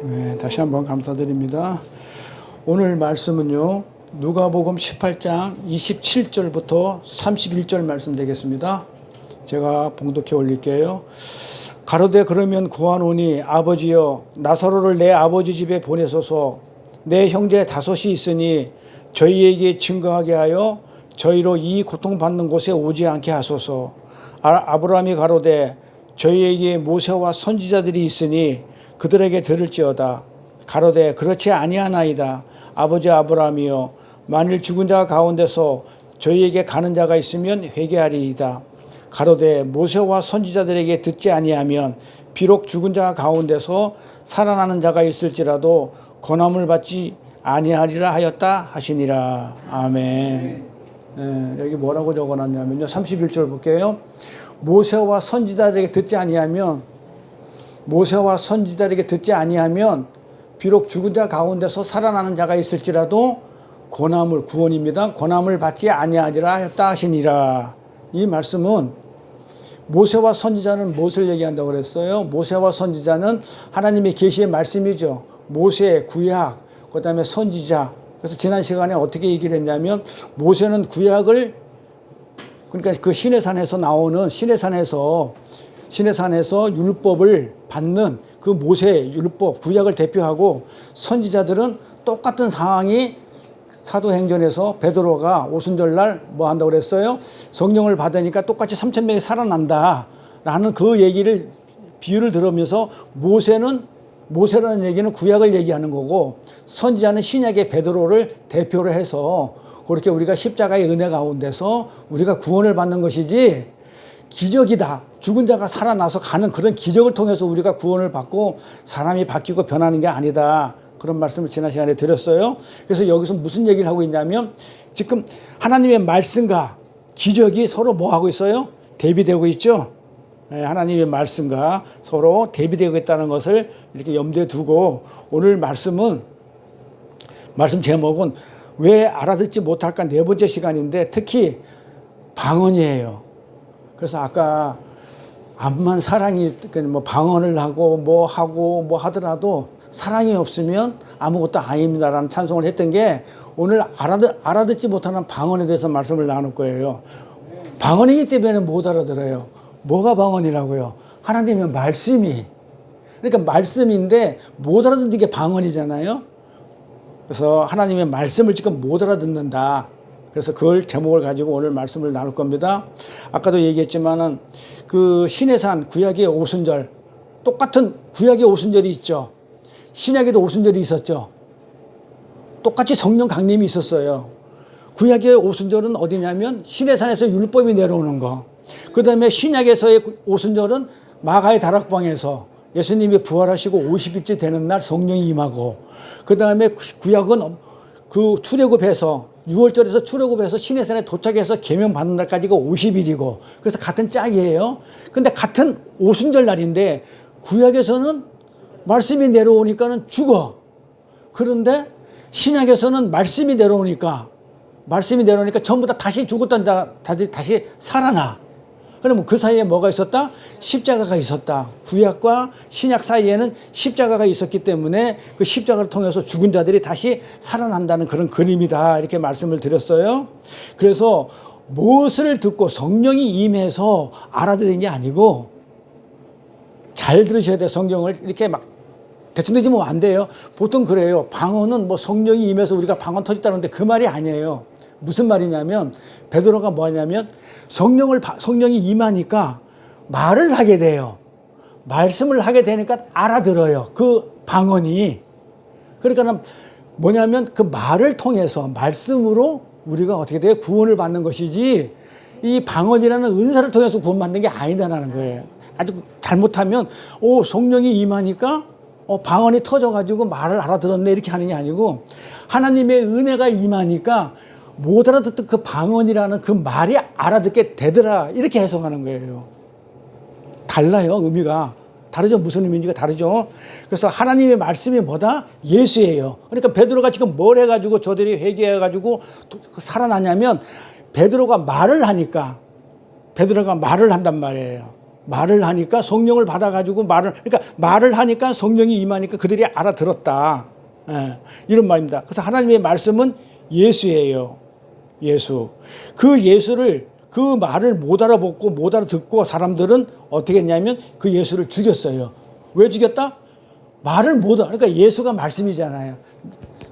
네, 다시 한번 감사드립니다. 오늘 말씀은요, 누가복음 18장 27절부터 31절 말씀 되겠습니다. 제가 봉독해 올릴게요. 가로되 그러면 구하노니 아버지여 나사로를 내 아버지 집에 보내소서. 내 형제 다섯이 있으니 저희에게 증거하게 하여 저희로 이 고통받는 곳에 오지 않게 하소서. 아브라함이 가로되 저희에게 모세와 선지자들이 있으니 그들에게 들을지어다. 가로되 그렇지 아니하나이다. 아버지 아브라함이여 만일 죽은 자 가운데서 저희에게 가는 자가 있으면 회개하리이다. 가로되 모세와 선지자들에게 듣지 아니하면 비록 죽은 자 가운데서 살아나는 자가 있을지라도 권함을 받지 아니하리라 하였다 하시니라. 아멘. 네, 여기 뭐라고 적어놨냐면요, 31절 볼게요. 모세와 선지자들에게 듣지 아니하면 비록 죽은 자 가운데서 살아나는 자가 있을지라도 구원입니다. 권함을 받지 아니하리라 하였다 하시니라. 이 말씀은 모세와 선지자는 무엇을 얘기한다고 그랬어요? 모세와 선지자는 하나님의 계시의 말씀이죠. 모세, 구약, 그 다음에 선지자. 그래서 지난 시간에 어떻게 얘기를 했냐면, 모세는 구약을, 그러니까 그 시내산에서 나오는, 시내산에서 율법을 받는 그 모세 율법, 구약을 대표하고, 선지자들은 똑같은 상황이 사도행전에서 베드로가 오순절날 뭐 한다고 그랬어요? 성령을 받으니까 똑같이 3,000명이 살아난다 라는 그 비유를 들으면서 모세라는 얘기는 구약을 얘기하는 거고, 선지자는 신약의 베드로를 대표로 해서 그렇게 우리가 십자가의 은혜 가운데서 우리가 구원을 받는 것이지, 기적이다, 죽은 자가 살아나서 가는 그런 기적을 통해서 우리가 구원을 받고 사람이 바뀌고 변하는 게 아니다, 그런 말씀을 지난 시간에 드렸어요. 그래서 여기서 무슨 얘기를 하고 있냐면, 지금 하나님의 말씀과 기적이 서로 뭐 하고 있어요? 대비되고 있죠. 하나님의 말씀과 서로 대비되고 있다는 것을 이렇게 염두에 두고, 오늘 말씀 제목은 왜 알아듣지 못할까, 네 번째 시간인데 특히 방언이에요. 그래서 아까 암만 사랑이 뭐 방언을 하고 뭐 하더라도 사랑이 없으면 아무것도 아닙니다라는 찬송을 했던 게, 오늘 알아듣지 못하는 방언에 대해서 말씀을 나눌 거예요. 방언이기 때문에 못 알아들어요. 뭐가 방언이라고요? 하나님의 말씀이. 그러니까 말씀인데 못 알아듣는 게 방언이잖아요. 그래서 하나님의 말씀을 지금 못 알아듣는다. 그래서 그걸 제목을 가지고 오늘 말씀을 나눌 겁니다. 아까도 얘기했지만은 그 시내산 구약의 오순절, 똑같은 구약의 오순절이 있죠. 신약에도 오순절이 있었죠. 똑같이 성령 강림이 있었어요. 구약의 오순절은 어디냐면 시내산에서 율법이 내려오는 거. 그 다음에 신약에서의 오순절은 마가의 다락방에서 예수님이 부활하시고 50일째 되는 날 성령이 임하고, 그 다음에 구약은 그 출애굽해서 6월절에서 출애굽해서 시내산에 도착해서 계명 받는 날까지가 50일이고, 그래서 같은 짝이에요. 근데 같은 오순절 날인데 구약에서는 말씀이 내려오니까는 죽어. 그런데 신약에서는 말씀이 내려오니까 전부 다 다시 죽었던 자 다시 살아나. 그러면 그 사이에 뭐가 있었다? 십자가가 있었다. 구약과 신약 사이에는 십자가가 있었기 때문에 그 십자가를 통해서 죽은 자들이 다시 살아난다는 그런 그림이다, 이렇게 말씀을 드렸어요. 그래서 무엇을 듣고 성령이 임해서 알아들은 게 아니고, 잘 들으셔야 돼요. 성경을 이렇게 막 대충 들으면 안 돼요. 보통 그래요. 방언은 뭐 성령이 임해서 우리가 방언 터졌다는데 그 말이 아니에요. 무슨 말이냐면, 베드로가 뭐냐면 성령이 임하니까 말을 하게 돼요. 말씀을 하게 되니까 알아들어요, 그 방언이. 그러니까 뭐냐면 그 말을 통해서, 말씀으로 우리가 어떻게 돼요? 구원을 받는 것이지, 이 방언이라는 은사를 통해서 구원받는 게 아니다라는 거예요. 아주 잘못하면 성령이 임하니까 방언이 터져가지고 말을 알아들었네, 이렇게 하는 게 아니고, 하나님의 은혜가 임하니까 못 알아듣던 그 방언이라는 그 말이 알아듣게 되더라, 이렇게 해석하는 거예요. 달라요. 의미가 다르죠. 무슨 의미인지가 다르죠. 그래서 하나님의 말씀이 뭐다? 예수예요. 그러니까 베드로가 지금 뭘 해가지고 저들이 회개해가지고 살아나냐면, 베드로가 말을 한단 말이에요. 말을 하니까 성령을 받아가지고 그러니까 말을 하니까 성령이 임하니까 그들이 알아들었다. 예, 이런 말입니다. 그래서 하나님의 말씀은 예수예요. 예수. 그 예수를, 그 말을 못 알아듣고 못 알아듣고 사람들은 어떻게 했냐면 그 예수를 죽였어요. 왜 죽였다? 말을 못 알아. 그러니까 예수가 말씀이잖아요.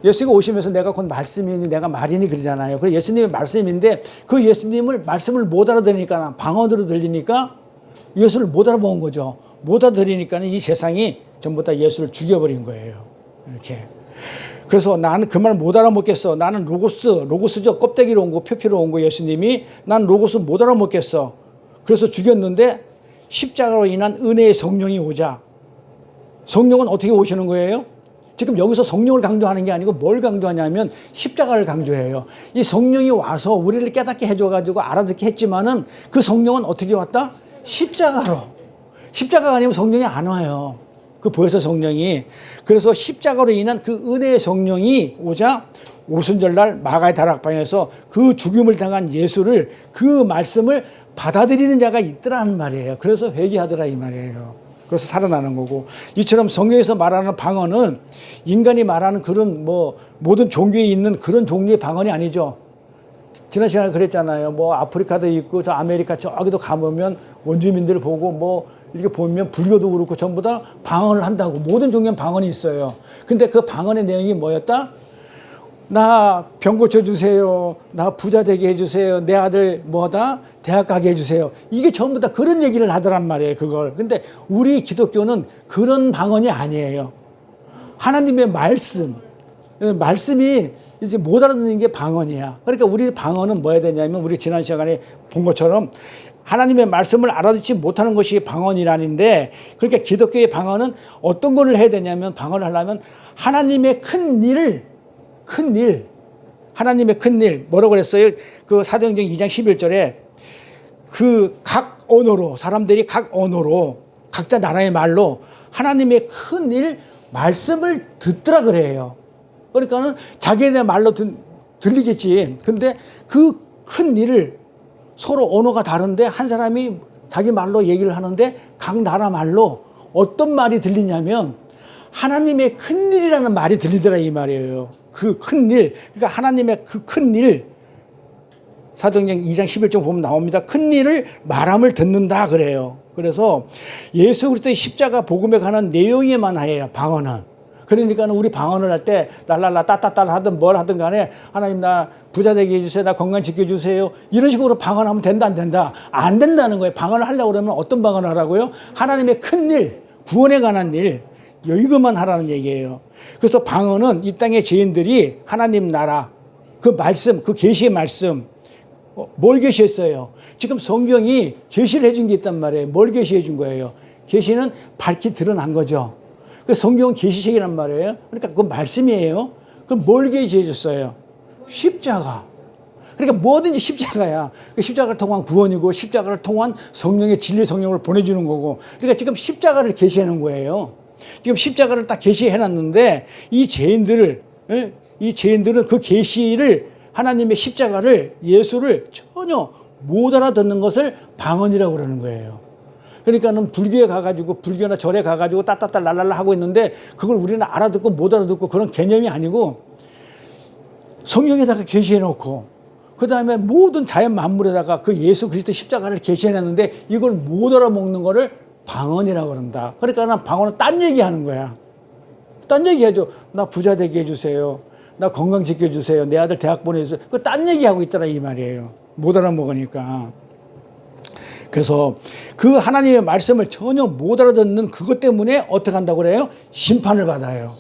예수가 오시면서 내가 곧 말씀이니 내가 말이니 그러잖아요. 그래서 예수님의 말씀인데 그 예수님을 말씀을 못 알아들으니까 방언으로 들리니까 예수를 못 알아본 거죠. 못 알아들으니까 이 세상이 전부 다 예수를 죽여버린 거예요. 이렇게. 그래서 나는 그 말 못 알아먹겠어. 나는 로고스죠. 껍데기로 온 거, 표피로 온 거 예수님이 난 로고스 못 알아먹겠어. 그래서 죽였는데 십자가로 인한 은혜의 성령이 오자. 성령은 어떻게 오시는 거예요? 지금 여기서 성령을 강조하는 게 아니고 뭘 강조하냐면 십자가를 강조해요. 이 성령이 와서 우리를 깨닫게 해줘가지고 알아듣게 했지만은 그 성령은 어떻게 왔다? 십자가로. 십자가가 아니면 성령이 안 와요. 그 보혜사 성령이. 그래서 십자가로 인한 그 은혜의 성령이 오자 오순절날 마가의 다락방에서 그 죽임을 당한 예수를, 그 말씀을 받아들이는 자가 있더라는 말이에요. 그래서 회개하더라 이 말이에요. 그래서 살아나는 거고, 이처럼 성경에서 말하는 방언은 인간이 말하는 그런 모든 종교에 있는 그런 종류의 방언이 아니죠. 지난 시간에 그랬잖아요. 아프리카도 있고 저 아메리카 저기도 가보면 원주민들을 보고 이렇게 보면 불교도 그렇고 전부 다 방언을 한다고. 모든 종교는 방언이 있어요. 근데 그 방언의 내용이 뭐였다? 나 병 고쳐주세요. 나 부자 되게 해주세요. 내 아들 대학 가게 해주세요. 이게 전부 다 그런 얘기를 하더란 말이에요. 그걸. 근데 우리 기독교는 그런 방언이 아니에요. 하나님의 말씀이 이제 못 알아듣는 게 방언이야. 그러니까 우리 방언은 뭐 해야 되냐면, 우리 지난 시간에 본 것처럼 하나님의 말씀을 알아듣지 못하는 것이 방언이라는데, 그러니까 기독교의 방언은 어떤 걸 해야 되냐면, 방언을 하려면 하나님의 큰 일, 하나님의 큰 일, 뭐라고 그랬어요? 그 사도행전 2장 11절에 그 각 언어로, 사람들이 각 언어로, 각자 나라의 말로 하나님의 큰 일, 말씀을 듣더라 그래요. 그러니까는 자기네 말로 들리겠지. 근데 그 큰 일을 서로 언어가 다른데 한 사람이 자기 말로 얘기를 하는데 각 나라 말로 어떤 말이 들리냐면 하나님의 큰 일이라는 말이 들리더라 이 말이에요. 그 큰 일, 그러니까 하나님의 그 큰 일, 사도행전 2장 11절 보면 나옵니다. 큰 일을 말함을 듣는다 그래요. 그래서 예수 그리스도의 십자가 복음에 관한 내용에만 하여요, 방언은. 그러니까 우리 방언을 할 때 랄랄라 따따따 하든 뭘 하든 간에 하나님 나 부자 되게 해주세요. 나 건강 지켜주세요. 이런 식으로 방언하면 된다 안 된다? 안 된다는 거예요. 방언을 하려고 그러면 어떤 방언을 하라고요? 하나님의 큰 일, 구원에 관한 일, 이것만 하라는 얘기예요. 그래서 방언은 이 땅의 죄인들이 하나님 나라, 그 말씀, 그 계시의 말씀, 뭘 계시했어요? 지금 성경이 계시를 해준 게 있단 말이에요. 뭘 계시해 준 거예요? 계시는 밝히 드러난 거죠. 그 성경은 계시책이란 말이에요. 그러니까 그 말씀이에요. 그럼 뭘 계시해 줬어요? 십자가. 그러니까 뭐든지 십자가야. 그 십자가를 통한 구원이고 십자가를 통한 성령의 진리 성령을 보내주는 거고. 그러니까 지금 십자가를 계시해 놓은 거예요. 지금 십자가를 딱 계시해 놨는데 이 죄인들은 그 계시를, 하나님의 십자가를, 예수를 전혀 못 알아듣는 것을 방언이라고 그러는 거예요. 그러니까는 불교에 가가지고, 불교나 절에 가가지고 따따따 랄랄라 하고 있는데 그걸 우리는 알아듣고 못 알아듣고 그런 개념이 아니고 성경에다가 계시해 놓고 그 다음에 모든 자연 만물에다가 그 예수 그리스도 십자가를 계시해 놨는데 이걸 못 알아먹는 거를 방언이라고 그런다. 그러니까 난 방언은 딴 얘기하는 거야. 딴 얘기하죠. 나 부자 되게 해주세요. 나 건강 지켜주세요. 내 아들 대학 보내주세요. 그 딴 얘기하고 있더라 이 말이에요. 못 알아먹으니까. 그래서 그 하나님의 말씀을 전혀 못 알아듣는 그것 때문에 어떻게 한다고 그래요? 심판을 받아요.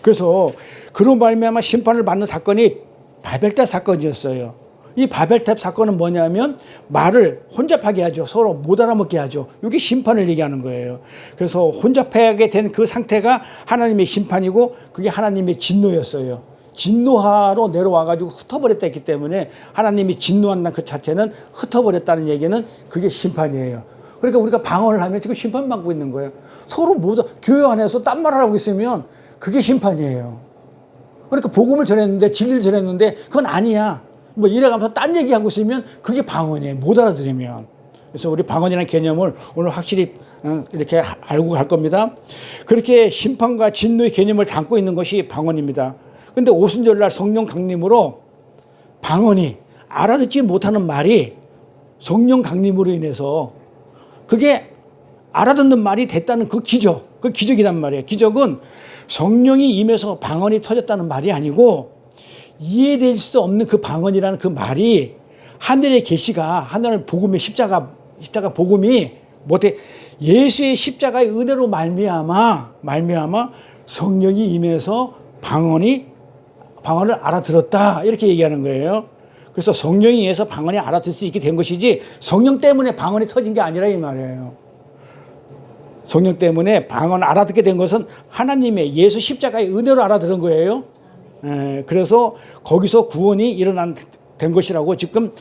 그래서 그로 말미암아 심판을 받는 사건이 바벨탑 사건이었어요. 이 바벨탑 사건은 뭐냐면 말을 혼잡하게 하죠. 서로 못 알아먹게 하죠. 이게 심판을 얘기하는 거예요. 그래서 혼잡하게 된 그 상태가 하나님의 심판이고 그게 하나님의 진노였어요. 진노하로 내려와가지고 흩어버렸다 했기 때문에 하나님이 진노한다는 그 자체는 흩어버렸다는 얘기는 그게 심판이에요. 그러니까 우리가 방언을 하면 지금 심판받고 있는 거예요. 서로 교회 안에서 딴 말을 하고 있으면 그게 심판이에요. 그러니까 복음을 전했는데, 진리를 전했는데 그건 아니야. 이래가면서 딴 얘기하고 있으면 그게 방언이에요. 못 알아들으면. 그래서 우리 방언이라는 개념을 오늘 확실히 이렇게 알고 갈 겁니다. 그렇게 심판과 진노의 개념을 담고 있는 것이 방언입니다. 근데 오순절날 성령 강림으로 방언이 알아듣지 못하는 말이 성령 강림으로 인해서 그게 알아듣는 말이 됐다는 그 기적이란 말이에요. 기적은 성령이 임해서 방언이 터졌다는 말이 아니고 이해될 수 없는 그 방언이라는 그 말이 하늘의 계시가 하늘의 복음의 십자가 복음이 못해 예수의 십자가의 은혜로 말미암아 성령이 임해서 방언을 알아들었다 이렇게 얘기하는 거예요. 그래서 성령이 임해서 방언이 알아들 수 있게 된 것이지 성령 때문에 방언이 터진 게 아니라 이 말이에요. 성령 때문에 방언을 알아듣게 된 것은 하나님의 예수 십자가의 은혜로 알아들은 거예요. 그래서 거기서 구원이 된 것이라고 지금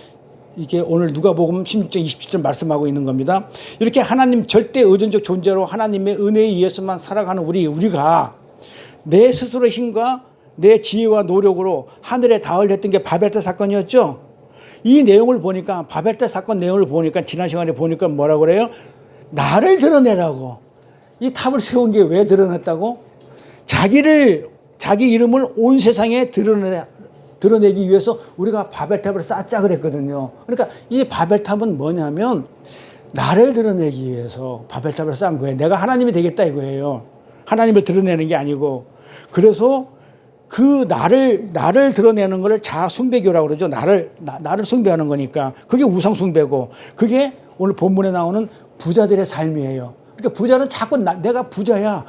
이게 오늘 누가복음 16장 27절 말씀하고 있는 겁니다. 이렇게 하나님 절대 의존적 존재로 하나님의 은혜에 의해서만 살아가는 우리가 내 스스로의 힘과 내 지혜와 노력으로 하늘에 닿으려 했던 게 바벨탑 사건이었죠. 이 내용을 보니까 바벨탑 사건 내용을 보니까 지난 시간에 보니까 뭐라고 그래요? 나를 드러내라고. 이 탑을 세운 게 왜 드러냈다고? 자기 이름을 온 세상에 드러내기 위해서 우리가 바벨탑을 쌓자 그랬거든요. 그러니까 이 바벨탑은 뭐냐면 나를 드러내기 위해서 바벨탑을 쌓은 거예요. 내가 하나님이 되겠다 이거예요. 하나님을 드러내는 게 아니고. 그래서 그 나를 드러내는 거를 자숭배교라고 그러죠. 나를 숭배하는 거니까. 그게 우상 숭배고 그게 오늘 본문에 나오는 부자들의 삶이에요. 그러니까 부자는 자꾸 내가 부자야.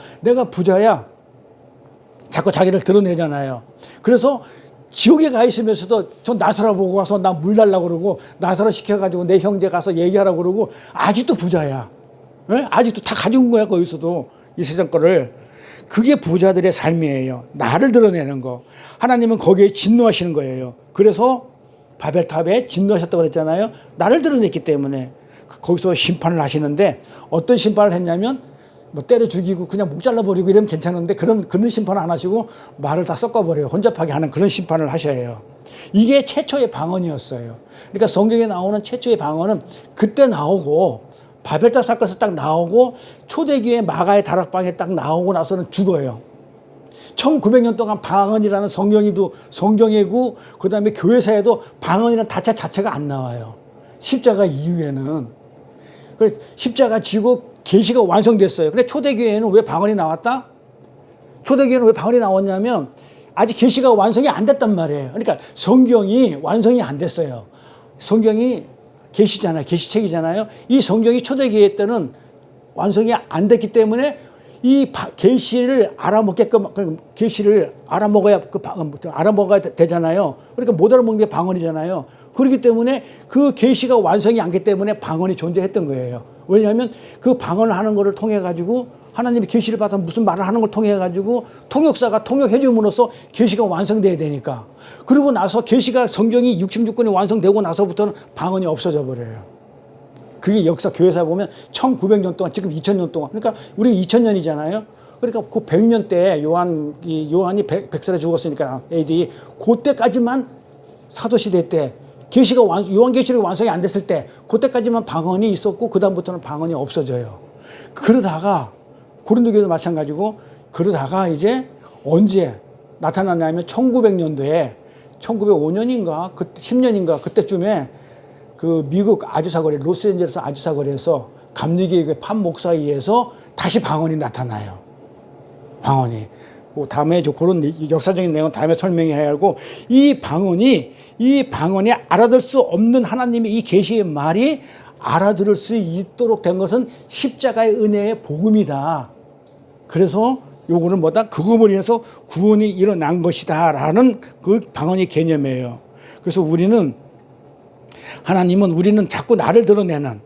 자꾸 자기를 드러내잖아요. 그래서 지옥에 가 있으면서도 저 나사로 보고 가서 나 물 달라고 그러고 나사로 시켜가지고 내 형제 가서 얘기하라고 그러고 아직도 부자야. 네? 아직도 다 가져온 거야. 거기서도 이 세상 거를. 그게 부자들의 삶이에요. 나를 드러내는 거. 하나님은 거기에 진노하시는 거예요. 그래서 바벨탑에 진노하셨다고 그랬잖아요. 나를 드러냈기 때문에 거기서 심판을 하시는데 어떤 심판을 했냐면 뭐 때려 죽이고 그냥 목 잘라버리고 이러면 괜찮은데 그런 심판을 안 하시고 말을 다 섞어버려요. 혼잡하게 하는 그런 심판을 하셔요. 이게 최초의 방언이었어요. 그러니까 성경에 나오는 최초의 방언은 그때 나오고 바벨탑 사건에서 딱 나오고 초대교회 마가의 다락방에 딱 나오고 나서는 죽어요. 1900년 동안 방언이라는 성경이고 그 다음에 교회사에도 방언이라는 다체 자체가 안 나와요. 십자가 이후에는. 십자가 지고 계시가 완성됐어요. 근데 초대교회에는 왜 방언이 나왔다? 초대교회는 왜 방언이 나왔냐면 아직 계시가 완성이 안 됐단 말이에요. 그러니까 성경이 완성이 안 됐어요. 성경이 계시잖아요. 계시책이잖아요. 이 성경이 초대교회 때는 완성이 안 됐기 때문에 이 계시를 알아먹어야 되잖아요. 그러니까 못 알아먹는 게 방언이잖아요. 그렇기 때문에 그 계시가 완성이 안 됐기 때문에 방언이 존재했던 거예요. 왜냐하면 그 방언을 하는 거를 통해 가지고 하나님이 계시를 받아 무슨 말을 하는 걸 통해 가지고 통역사가 통역해 줌으로써 계시가 완성돼야 되니까. 그리고 나서 계시가 성경이 66권이 완성되고 나서부터는 방언이 없어져 버려요. 그게 역사 교회사 보면 1900년 동안 지금 2000년 동안 그러니까 우리 2000년이잖아요. 그러니까 그 100년 때 요한이 100살에 죽었으니까 AD 그때까지만 사도시대 때 계시가 요한계시록이 완성이 안 됐을 때 그때까지만 방언이 있었고 그 다음부터는 방언이 없어져요. 그러다가 고린도교도 마찬가지고 그러다가 이제 언제 나타났냐면 1900년도에 1905년인가 10년인가 그때쯤에 그 미국 아주사거리 로스앤젤레스 아주사거리에서 감리교회 판 목사에 의해서 다시 방언이 나타나요. 방언이. 그 다음에 그런 역사적인 내용은 다음에 설명해야 하고 이 방언이 알아들 수 없는 하나님의 이 계시의 말이 알아들을 수 있도록 된 것은 십자가의 은혜의 복음이다. 그래서 요거는 뭐다? 그것으로 인해서 구원이 일어난 것이다라는 그 방언의 개념이에요. 그래서 우리는 자꾸 나를 드러내는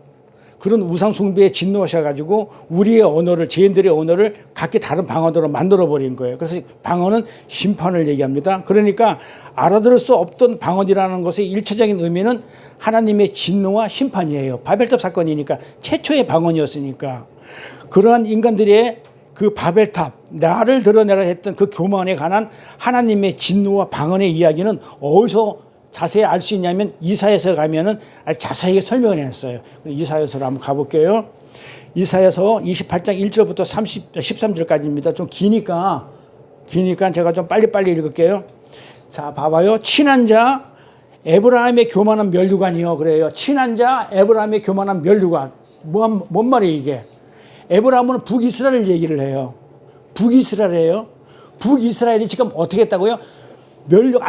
그런 우상 숭배에 진노하셔가지고 우리의 언어를 죄인들의 언어를 각기 다른 방언으로 만들어버린 거예요. 그래서 방언은 심판을 얘기합니다. 그러니까 알아들을 수 없던 방언이라는 것의 일차적인 의미는 하나님의 진노와 심판이에요. 바벨탑 사건이니까 최초의 방언이었으니까 그러한 인간들의 그 바벨탑 나를 드러내라 했던 그 교만에 관한 하나님의 진노와 방언의 이야기는 어디서 자세히 알 수 있냐면 이사야서 가면은 아주 자세하게 설명을 해놨어요. 이사야서로 한번 가볼게요. 이사야서 28장 1절부터 13절까지입니다. 좀 기니까 제가 좀 빨리빨리 읽을게요. 자, 봐봐요. 친한 자 에브라임의 교만한 면류관이요. 그래요. 친한 자 에브라임의 교만한 면류관. 뭔 말이에요 이게? 에브라임은 북이스라엘 얘기를 해요. 북이스라엘이에요. 북이스라엘이 지금 어떻게 했다고요?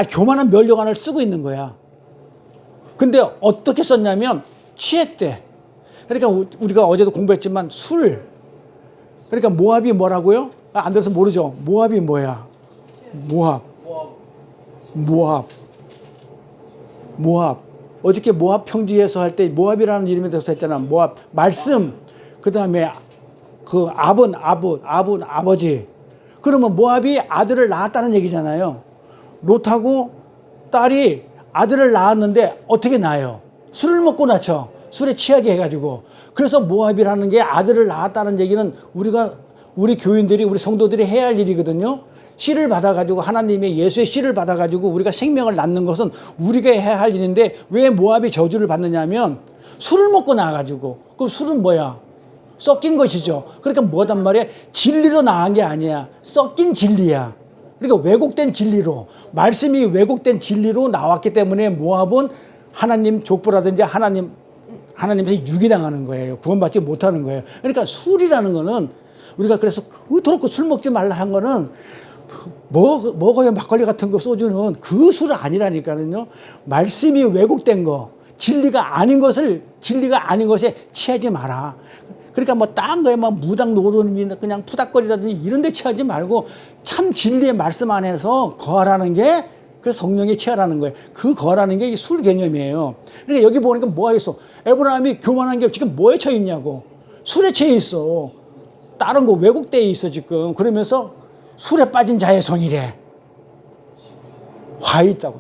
교만한 면류관을 쓰고 있는 거야. 근데 어떻게 썼냐면 취했대. 그러니까 우리가 어제도 공부했지만 술. 그러니까 모압이 뭐라고요? 안 들어서 모르죠. 모압이 뭐야? 모압. 어저께 모압 평지에서 할 때 모압이라는 이름에 대해서 했잖아. 모압. 말씀. 그 다음에 그 압은 아버지. 그러면 모압이 아들을 낳았다는 얘기잖아요. 롯하고 딸이 아들을 낳았는데 어떻게 낳아요? 술을 먹고 낳죠. 술에 취하게 해가지고. 그래서 모압이라는 게 아들을 낳았다는 얘기는 우리 교인들이, 우리 성도들이 해야 할 일이거든요. 씨를 받아가지고 하나님의 예수의 씨를 받아가지고 우리가 생명을 낳는 것은 우리가 해야 할 일인데 왜 모압이 저주를 받느냐면 술을 먹고 나가지고. 그럼 술은 뭐야? 섞인 것이죠. 그러니까 뭐단 말이야? 진리로 나간 게 아니야. 섞인 진리야. 그러니까 왜곡된 진리로, 말씀이 왜곡된 진리로 나왔기 때문에 모압은 하나님 족보라든지 하나님에서 유기당하는 거예요. 구원받지 못하는 거예요. 그러니까 술이라는 거는 우리가 그래서 그토록 술 먹지 말라 한 거는 먹어요. 막걸리 같은 거 소주는 그 술 아니라니까요. 말씀이 왜곡된 거, 진리가 아닌 것에 취하지 마라. 그러니까 뭐 딴 거에 막 무당 노름이나 그냥 푸닥거리라든지 이런 데 취하지 말고 참 진리의 말씀 안에서 거하라는 게 그래서 성령에 취하라는 거예요. 그 거하라는 게 술 개념이에요. 그러니까 여기 보니까 뭐가 있어? 에브라임이 교만한 게 지금 뭐에 처해 있냐고. 술에 처해 있어. 다른 거 왜곡되어 있어 지금. 그러면서 술에 빠진 자의 성이래. 화 있다고.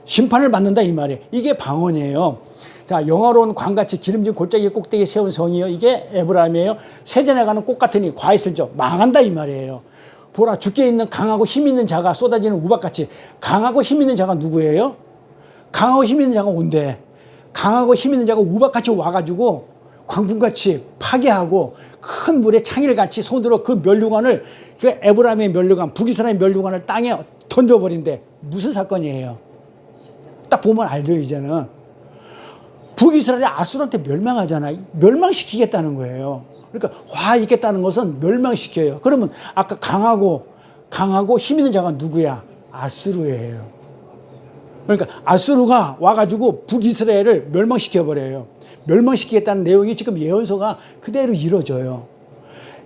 심판을 받는다 이 말이에요. 이게 방언이에요. 자, 영화로운 광같이 기름진 골짜기 꼭대기에 세운 성이요. 이게 에브라임이에요. 세전에 가는 꽃 같으니 과했을죠. 망한다 이 말이에요. 보라, 주께 있는 강하고 힘 있는 자가 쏟아지는 우박같이. 강하고 힘 있는 자가 누구예요? 강하고 힘 있는 자가 온대. 강하고 힘 있는 자가 우박같이 와가지고 광풍같이 파괴하고 큰 물에 창일같이 손으로 그 면류관을, 그 에브라임의 면류관, 북이스라엘 면류관을 땅에 던져버린대. 무슨 사건이에요? 딱 보면 알죠 이제는. 북이스라엘이 아수르한테 멸망하잖아. 멸망시키겠다는 거예요. 그러니까 화 있겠다는 것은 멸망시켜요. 그러면 아까 강하고 힘 있는 자가 누구야? 아수르예요. 그러니까 아수르가 와가지고 북이스라엘을 멸망시켜버려요. 멸망시키겠다는 내용이 지금 예언서가 그대로 이루어져요.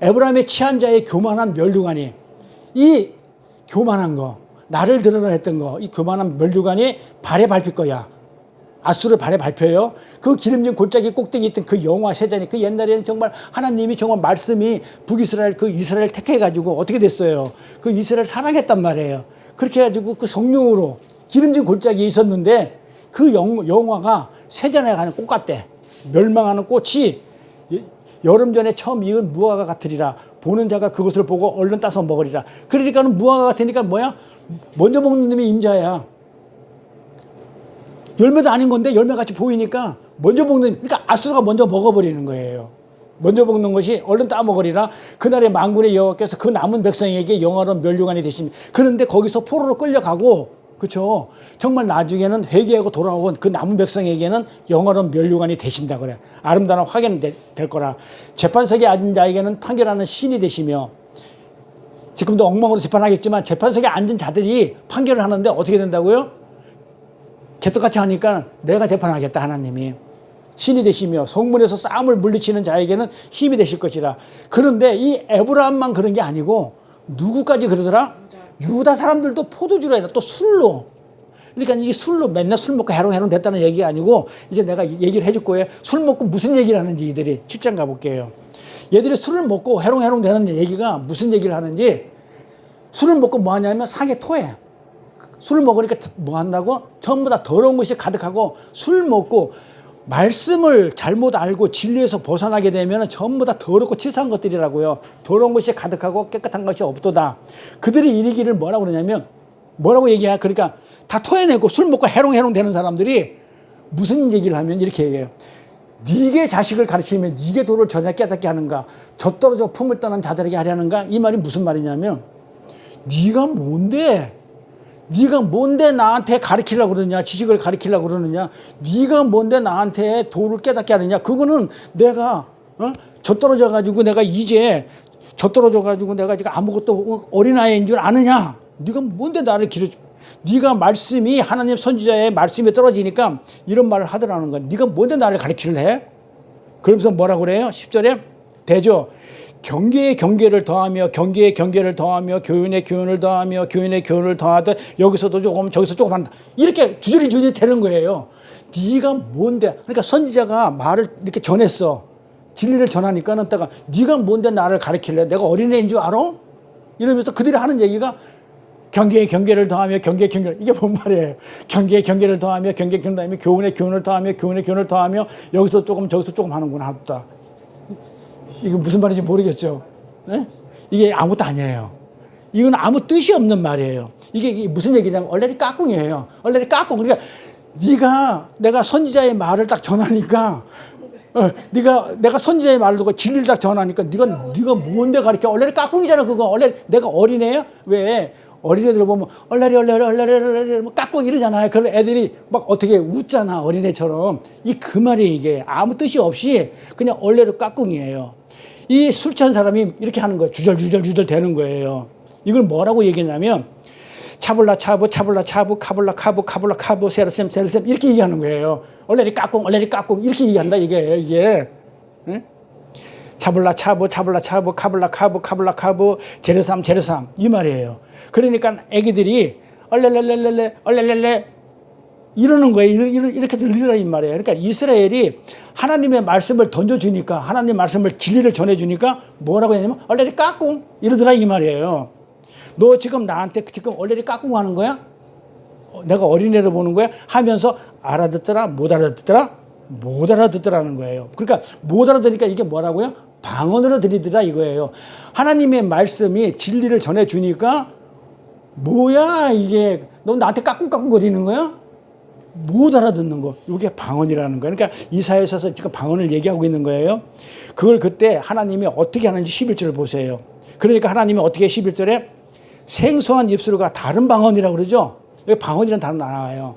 에브라임의 취한 자의 교만한 면류관이, 이 교만한 거, 나를 드러냈던 거, 이 교만한 면류관이 발에 밟힐 거야. 아수르 발에 밟혀요. 그 기름진 골짜기 꼭대기에 있던 그 영화 세잔이, 그 옛날에는 정말 하나님이 정말 말씀이 북이스라엘, 그 이스라엘 택해가지고 어떻게 됐어요? 그 이스라엘 사랑했단 말이에요. 그렇게 해가지고 그 성령으로 기름진 골짜기에 있었는데 그 영화가 세잔에 가는 꽃 같대. 멸망하는 꽃이 여름 전에 처음 익은 무화과 같으리라. 보는 자가 그것을 보고 얼른 따서 먹으리라. 그러니까는 무화과 같으니까 뭐야? 먼저 먹는 놈이 임자야. 열매도 아닌 건데 열매같이 보이니까 먼저 먹는, 그러니까 아수르가 먼저 먹어버리는 거예요. 먼저 먹는 것이 얼른 따먹으리라. 그날의 만군의 여호와께서 그 남은 백성에게 영원한 면류관이 되십니다. 그런데 거기서 포로로 끌려가고, 그렇죠? 정말 나중에는 회개하고 돌아온 그 남은 백성에게는 영원한 면류관이 되신다 그래. 아름다운 확인이 될 거라. 재판석에 앉은 자에게는 판결하는 신이 되시며, 지금도 엉망으로 재판하겠지만 재판석에 앉은 자들이 판결을 하는데 어떻게 된다고요? 개떡같이 하니까 내가 재판하겠다 하나님이. 신이 되시며 성문에서 싸움을 물리치는 자에게는 힘이 되실 것이라. 그런데 이 에브라임만 그런 게 아니고 누구까지 그러더라? 유다 사람들도 포도주로 해라. 또 술로. 그러니까 이 술로 맨날 술 먹고 해롱해롱 됐다는 얘기가 아니고, 이제 내가 얘기를 해줄 거예요. 술 먹고 무슨 얘기를 하는지 이들이 7장 가볼게요. 얘들이 술을 먹고 해롱해롱 되는 얘기가 무슨 얘기를 하는지. 술을 먹고 뭐 하냐면 상에 토해. 술 먹으니까 뭐 한다고? 전부 다 더러운 것이 가득하고, 술 먹고 말씀을 잘못 알고 진리에서 벗어나게 되면 전부 다 더럽고 치사한 것들이라고요. 더러운 것이 가득하고 깨끗한 것이 없도다. 그들이 이르기를 뭐라고 그러냐면, 뭐라고 얘기해? 그러니까 다 토해내고 술 먹고 해롱해롱 되는 사람들이 무슨 얘기를 하면 이렇게 얘기해요. 네게 자식을 가르치면 네게 도를 전혀 깨닫게 하는가? 젖떨어져 품을 떠난 자들에게 하려는가? 이 말이 무슨 말이냐면 네가 뭔데? 네가 뭔데 나한테 가르치려고 그러느냐? 지식을 가르치려고 그러느냐? 네가 뭔데 나한테 도를 깨닫게 하느냐? 그거는 내가 젖떨어져 가지고 내가 이제 젖떨어져 가지고 내가 지금 아무것도 어린아이인 줄 아느냐? 네가 뭔데 나를 네가 말씀이 하나님 선지자의 말씀에 떨어지니까 이런 말을 하더라는 거야. 네가 뭔데 나를 가르치려 해? 그러면서 뭐라고 그래요? 10절에 대죠. 경계에 경계를 더하며 경계에 경계를 더하며 교훈에 교훈을 더하며 교훈에 교훈을 더하듯 여기서도 조금 저기서 조금 한다. 이렇게 주저리 되는 거예요. 네가 뭔데? 그러니까 선지자가 말을 이렇게 전했어. 진리를 전하니까는 내가 네가 뭔데 나를 가르칠래? 내가 어린애인 줄 알아? 이러면서 그들이 하는 얘기가 경계에 경계를 더하며 경계에 경계를, 이게 뭔 말이에요? 경계에 경계를 더하며 경계에 경계를 더하며 교훈에 교훈을 더하며 교훈에 교훈을 더하며 여기서 조금 저기서 조금 하는구나 하다. 이게 무슨 말인지 모르겠죠. 네? 이게 아무것도 아니에요. 이건 아무 뜻이 없는 말이에요. 이게 무슨 얘기냐면 얼레리 까꿍이에요. 얼레리 까꿍. 그러니까 내가 선지자의 말을 딱 전하니까 내가 선지자의 말을 듣고 진리를 딱 전하니까 네가 뭔데 가르쳐? 얼레리 까꿍이잖아 그거. 얼레리 내가 어린애야? 왜? 어린애들 보면 얼레리 뭐 까꿍 이러잖아요. 그럼 애들이 막 어떻게 웃잖아 어린애처럼. 그 말이 이게 아무 뜻이 없이 그냥 얼레리 까꿍이에요. 이 술 취한 사람이 이렇게 하는 거예요. 주절 되는 거예요. 이걸 뭐라고 얘기했냐면 차블라 차부 카블라 카부 세르셈 이렇게 얘기하는 거예요. 얼레리 까꿍 이렇게 얘기한다 이게. 응? 차블라 차부 카블라 카부 제르삼 이 말이에요. 그러니까 애기들이 얼렐렐레 이러는 거예요. 이렇게 들리라 이 말이에요. 그러니까 이스라엘이 하나님의 말씀을 던져주니까 하나님의 말씀을 진리를 전해주니까 뭐라고 했냐면 얼레리 까꿍 이러더라 이 말이에요. 너 지금 나한테 지금 얼레리 까꿍 하는 거야? 내가 어린애를 보는 거야? 하면서 알아듣더라 못 알아듣더라? 못 알아듣더라는 거예요. 그러니까 못 알아듣으니까 이게 뭐라고요? 방언으로 들리더라 이거예요. 하나님의 말씀이 진리를 전해주니까 뭐야 이게 너 나한테 까꿍까꿍 거리는 거야? 못 알아듣는 거. 이게 방언이라는 거예요. 그러니까 이사야서에서 지금 방언을 얘기하고 있는 거예요. 그걸 그때 하나님이 어떻게 하는지 11절을 보세요. 그러니까 하나님이 어떻게 11절에 생소한 입술과 다른 방언이라고 그러죠. 여기 방언이라는 단어 나와요.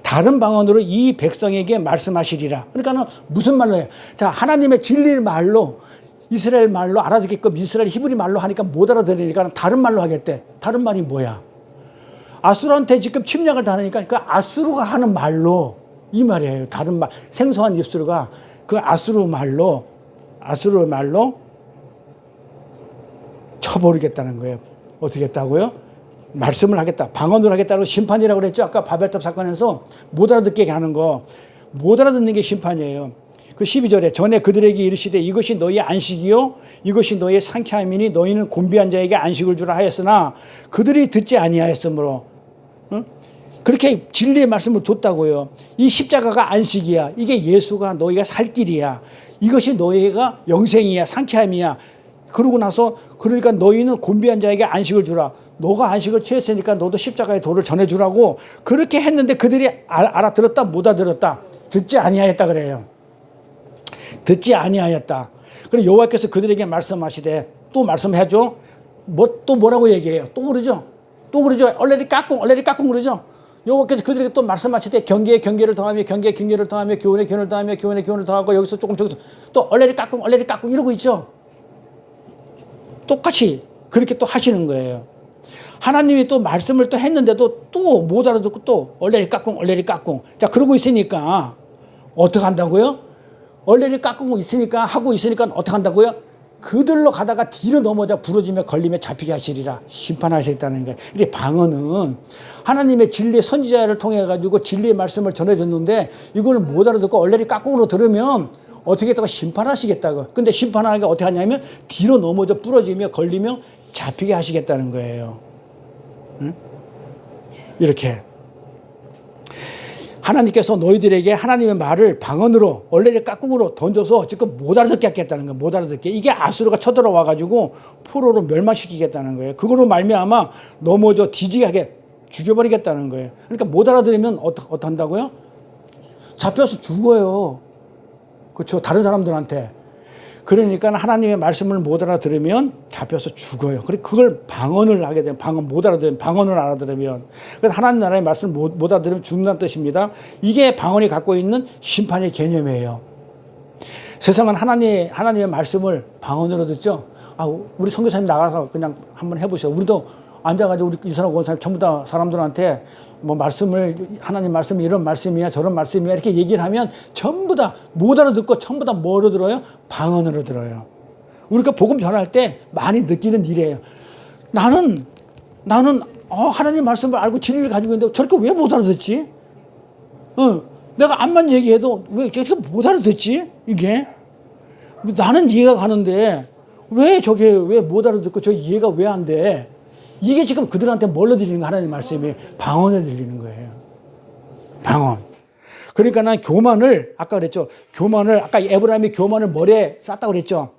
다른 방언으로 이 백성에게 말씀하시리라. 그러니까 무슨 말로 해요? 자, 하나님의 진리의 말로 이스라엘 말로 알아듣게끔 이스라엘 히브리 말로 하니까 못 알아들으니까 다른 말로 하겠대. 다른 말이 뭐야? 아수르한테 지금 침략을 당하니까 그 아수르가 하는 말로 이 말이에요. 다른 말. 생소한 입술과 그 아수르 말로 쳐버리겠다는 거예요. 어떻게 했다고요? 말씀을 하겠다. 방언을 하겠다고 심판이라고 그랬죠. 아까 바벨탑 사건에서 못 알아듣게 하는 거. 못 알아듣는 게 심판이에요. 그 12절에 전에 그들에게 이르시되 이것이 너희의 안식이요 이것이 너희의 상쾌함이니 너희는 곤비한 자에게 안식을 주라 하였으나 그들이 듣지 아니하였으므로 그렇게 진리의 말씀을 줬다고요. 이 십자가가 안식이야. 이게 예수가 너희가 살 길이야. 이것이 너희가 영생이야 상쾌함이야. 그러고 나서 그러니까 너희는 곤비한 자에게 안식을 주라. 너가 안식을 취했으니까 너도 십자가의 도를 전해주라고 그렇게 했는데 그들이 알아들었다 못 알아들었다 듣지 아니하였다 그래요. 듣지 아니하였다. 그리고 여호와께서 그들에게 말씀하시되 또 말씀해줘. 또 뭐라고 얘기해요? 또 그러죠. 얼레리 까꿍 그러죠. 여호와께서 그들에게 또 말씀하시되 경계에 경계를 더하며 경계에 경계를 더하며 교훈에 교훈을 더하며 교훈에 교훈을 더하고 여기서 조금 저기서 또 얼레리 까꿍 이러고 있죠. 똑같이 그렇게 또 하시는 거예요. 하나님이 또 말씀을 또 했는데도 또 못 알아듣고 또 얼레리 까꿍 자 그러고 있으니까 어떻게 한다고요? 얼레리 깎고 있으니까 하고 있으니까 어떻게 한다고요? 그들로 가다가 뒤로 넘어져 부러지며 걸리며 잡히게 하시리라. 심판하시겠다는 거예요. 이 방언은 하나님의 진리의 선지자를 통해 가지고 진리의 말씀을 전해줬는데 이걸 못 알아듣고 얼레리 깎고로 들으면 어떻게 했다고 심판하시겠다고. 근데 심판하는 게 어떻게 하냐면 뒤로 넘어져 부러지며 걸리며 잡히게 하시겠다는 거예요. 응? 이렇게. 하나님께서 너희들에게 하나님의 말을 방언으로 얼레리 깍꿍으로 던져서 지금 못 알아듣게 하겠다는 거예요. 못 알아듣게. 이게 아수르가 쳐들어와 가지고 포로로 멸망시키겠다는 거예요. 그거로 말미암아 넘어져 뒤지게 하게 죽여버리겠다는 거예요. 그러니까 못 알아들으면 어떡한다고요? 잡혀서 죽어요. 그렇죠. 다른 사람들한테. 그러니까 하나님의 말씀을 못 알아들으면 잡혀서 죽어요. 그걸 방언을 하게 되면, 못 알아들으면, 방언을 알아들으면. 그래서 하나님 나라의 말씀을 못 알아들으면 죽는다는 뜻입니다. 이게 방언이 갖고 있는 심판의 개념이에요. 세상은 하나님의 말씀을 방언으로 듣죠. 우리 선교사님 나가서 그냥 한번 해보세요. 우리도 앉아가지고 우리 이사람 권사님 전부 다 사람들한테 뭐 하나님 말씀이 이런 말씀이야 저런 말씀이야 이렇게 얘기를 하면 전부 다 못 알아듣고 전부 다 뭐로 들어요? 방언으로 들어요. 우리가 복음 전할 때 많이 느끼는 일이에요. 나는 하나님 말씀을 알고 진리를 가지고 있는데 저렇게 왜 못 알아듣지? 내가 암만 얘기해도 왜 저렇게 못 알아듣지? 이게 나는 이해가 가는데 왜 못 알아듣고 저 이해가 왜 안 돼? 이게 지금 그들한테 뭘로 들리는 거 하나님 말씀이 방언에 들리는 거예요. 방언. 그러니까 난 교만을 아까 그랬죠. 아까 에브라임이 교만을 머리에 쌌다고 그랬죠.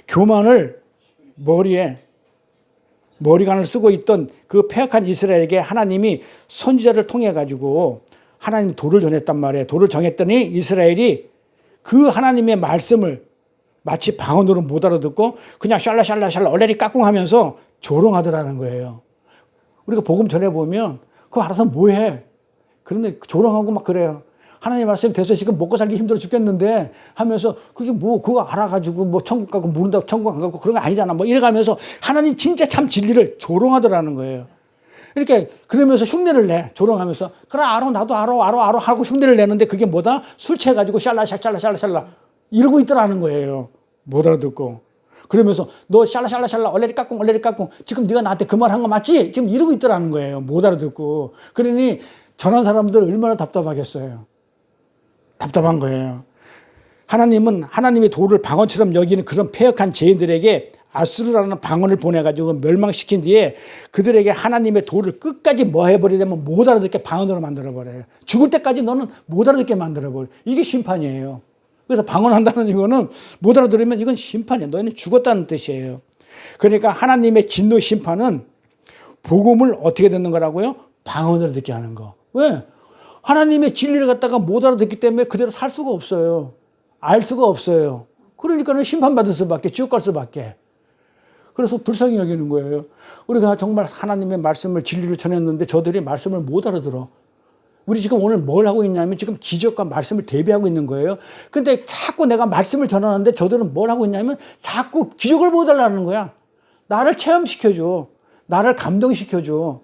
교만을 머리관을 쓰고 있던 그 패역한 이스라엘에게 하나님이 선지자를 통해 가지고 하나님 도를 전했단 말이에요. 도를 정했더니 이스라엘이 그 하나님의 말씀을 마치 방언으로 못 알아듣고 그냥 샬라샬라샬라 얼레리 까꿍 하면서 조롱하더라는 거예요. 우리가 복음 전해보면 그거 알아서 뭐해. 그런데 조롱하고 막 그래요. 하나님 말씀이 돼서 지금 먹고 살기 힘들어 죽겠는데 하면서 그게 그거 알아가지고 천국 가고 모른다고 천국 안 가고 그런 거 아니잖아. 이래가면서 하나님 진짜 참 진리를 조롱하더라는 거예요. 이렇게 그러면서 흉내를 내. 조롱하면서 그래 알아 나도 알아 하고 흉내를 내는데 그게 뭐다? 술 취해가지고 샬라 이러고 있더라는 거예요. 못 알아듣고. 그러면서 너 샬라 얼레리 까꿍 지금 네가 나한테 그 말 한 거 맞지? 지금 이러고 있더라는 거예요. 못 알아듣고. 그러니 전한 사람들 얼마나 답답하겠어요. 답답한 거예요. 하나님은 하나님의 도를 방언처럼 여기는 그런 패역한 죄인들에게 아수르라는 방언을 보내가지고 멸망시킨 뒤에 그들에게 하나님의 도를 끝까지 뭐 해버리냐면 못 알아듣게 방언으로 만들어버려요. 죽을 때까지 너는 못 알아듣게 만들어버려요. 이게 심판이에요. 그래서 방언한다는 이거는 못 알아들으면 이건 심판이에요. 너희는 죽었다는 뜻이에요. 그러니까 하나님의 진노 심판은 복음을 어떻게 듣는 거라고요? 방언으로 듣게 하는 거. 왜? 하나님의 진리를 갖다가 못 알아듣기 때문에 그대로 살 수가 없어요. 알 수가 없어요. 그러니까는 심판받을 수밖에, 지옥 갈 수밖에. 그래서 불쌍히 여기는 거예요. 우리가 정말 하나님의 말씀을 진리를 전했는데 저들이 말씀을 못 알아들어. 우리 지금 오늘 뭘 하고 있냐면 지금 기적과 말씀을 대비하고 있는 거예요. 근데 자꾸 내가 말씀을 전하는데 저들은 뭘 하고 있냐면 자꾸 기적을 보여달라는 거야. 나를 체험시켜줘. 나를 감동시켜줘.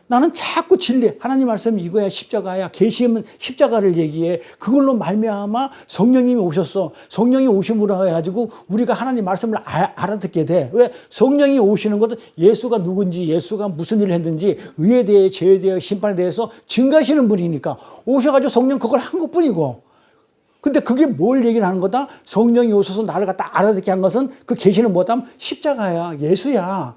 나는 자꾸 진리, 하나님 말씀 이거야 십자가야. 계시면 십자가를 얘기해. 그걸로 말미암아 성령님이 오셨어. 성령이 오심으로 해가지고 우리가 하나님 말씀을 알아듣게 돼. 왜? 성령이 오시는 것은 예수가 누군지, 예수가 무슨 일을 했는지, 의에 대해, 죄에 대해, 심판에 대해서 증거하시는 분이니까 오셔가지고 성령 그걸 한 것뿐이고. 근데 그게 뭘 얘기를 하는 거다? 성령이 오셔서 나를 갖다 알아듣게 한 것은 그 계시는 뭐다? 십자가야, 예수야.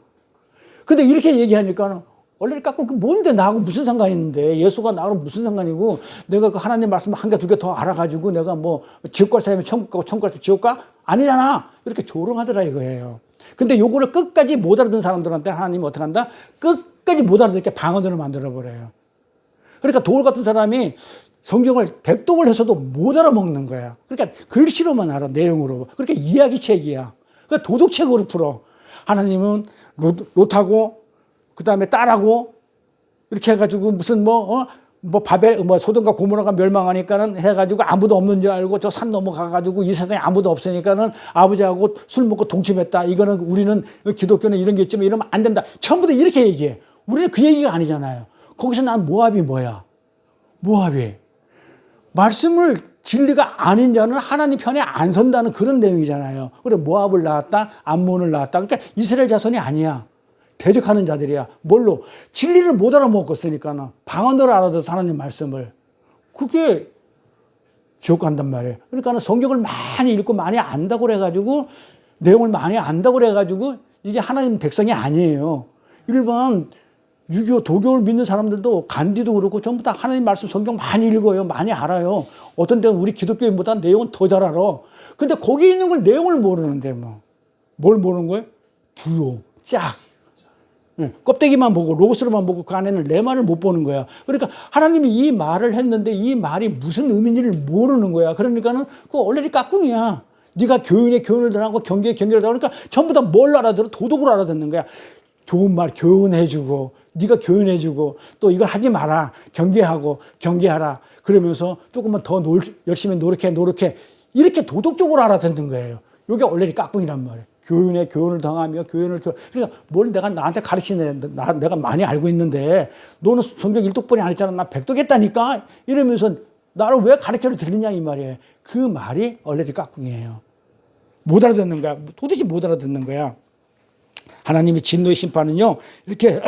근데 이렇게 얘기하니까 원래 깎고 그 뭔데 나하고 무슨 상관이 있는데 예수가 나하고 무슨 상관이고 내가 그 하나님 말씀 한 개 두 개 더 알아가지고 내가 뭐 지옥 갈 사람이 천국 가고 천국 가서 지옥 가? 아니잖아. 이렇게 조롱하더라 이거예요. 근데 요거를 끝까지 못 알아듣는 사람들한테 하나님이 어떻게 한다? 끝까지 못 알아듣게 방언으로 만들어버려요. 그러니까 돌 같은 사람이 성경을 백독을 해서도 못 알아먹는 거야. 그러니까 글씨로만 알아, 내용으로. 그러니까 이야기책이야. 그러니까 도덕책으로 풀어. 하나님은 롯하고 그 다음에 딸하고 이렇게 해가지고 무슨 바벨, 소돔과 고모라가 멸망하니까는 해가지고 아무도 없는 줄 알고 저 산 넘어가가지고 이 세상에 아무도 없으니까는 아버지하고 술 먹고 동침했다. 이거는 우리는 기독교는 이런 게 있지만 이러면 안 된다. 전부 다 이렇게 얘기해. 우리는 그 얘기가 아니잖아요. 거기서 난 모압이 뭐야? 모압이. 말씀을 진리가 아닌 자는 하나님 편에 안 선다는 그런 내용이잖아요. 그래, 모압을 낳았다, 암몬을 낳았다. 그러니까 이스라엘 자손이 아니야. 대적하는 자들이야. 뭘로? 진리를 못 알아먹었으니까 방언으로 알아들어서 하나님 말씀을. 그게 지옥 간단 말이에요. 그러니까 성경을 많이 읽고 많이 안다고 그래가지고 내용을 많이 안다고 그래가지고 이게 하나님 백성이 아니에요. 일반 유교, 도교를 믿는 사람들도 간디도 그렇고 전부 다 하나님 말씀 성경 많이 읽어요. 많이 알아요. 어떤 때는 우리 기독교인보다 내용은 더 잘 알아. 근데 거기 있는 걸 내용을 모르는데 뭘 모르는 거예요? 두로, 짝. 껍데기만 보고 로고스로만 보고 그 안에는 레마를 못 보는 거야. 그러니까 하나님이 이 말을 했는데 이 말이 무슨 의미인지를 모르는 거야. 그러니까는 그 얼레리 깍꿍이야. 네가 교훈에 교훈을 당하고 경계에 경계를 당하고 그러니까 전부 다 뭘 알아들어? 도덕으로 알아듣는 거야. 좋은 말 교훈해주고 네가 교훈해주고 또 이걸 하지 마라. 경계하고 경계하라. 그러면서 조금만 더 열심히 노력해 이렇게 도덕적으로 알아듣는 거예요. 이게 얼레리 깍꿍이란 말이에요. 교훈에 교훈을 당하며 그러니까 뭘 내가 나한테 가르치네. 내가 많이 알고 있는데 너는 성경 1독분이 안 했잖아. 나 100독 했다니까. 이러면서 나를 왜 가르쳐도 들리냐 이 말이에요. 그 말이 얼레리 깍꿍이에요. 못 알아듣는 거야. 도대체 못 알아듣는 거야. 하나님의 진노의 심판은요. 이렇게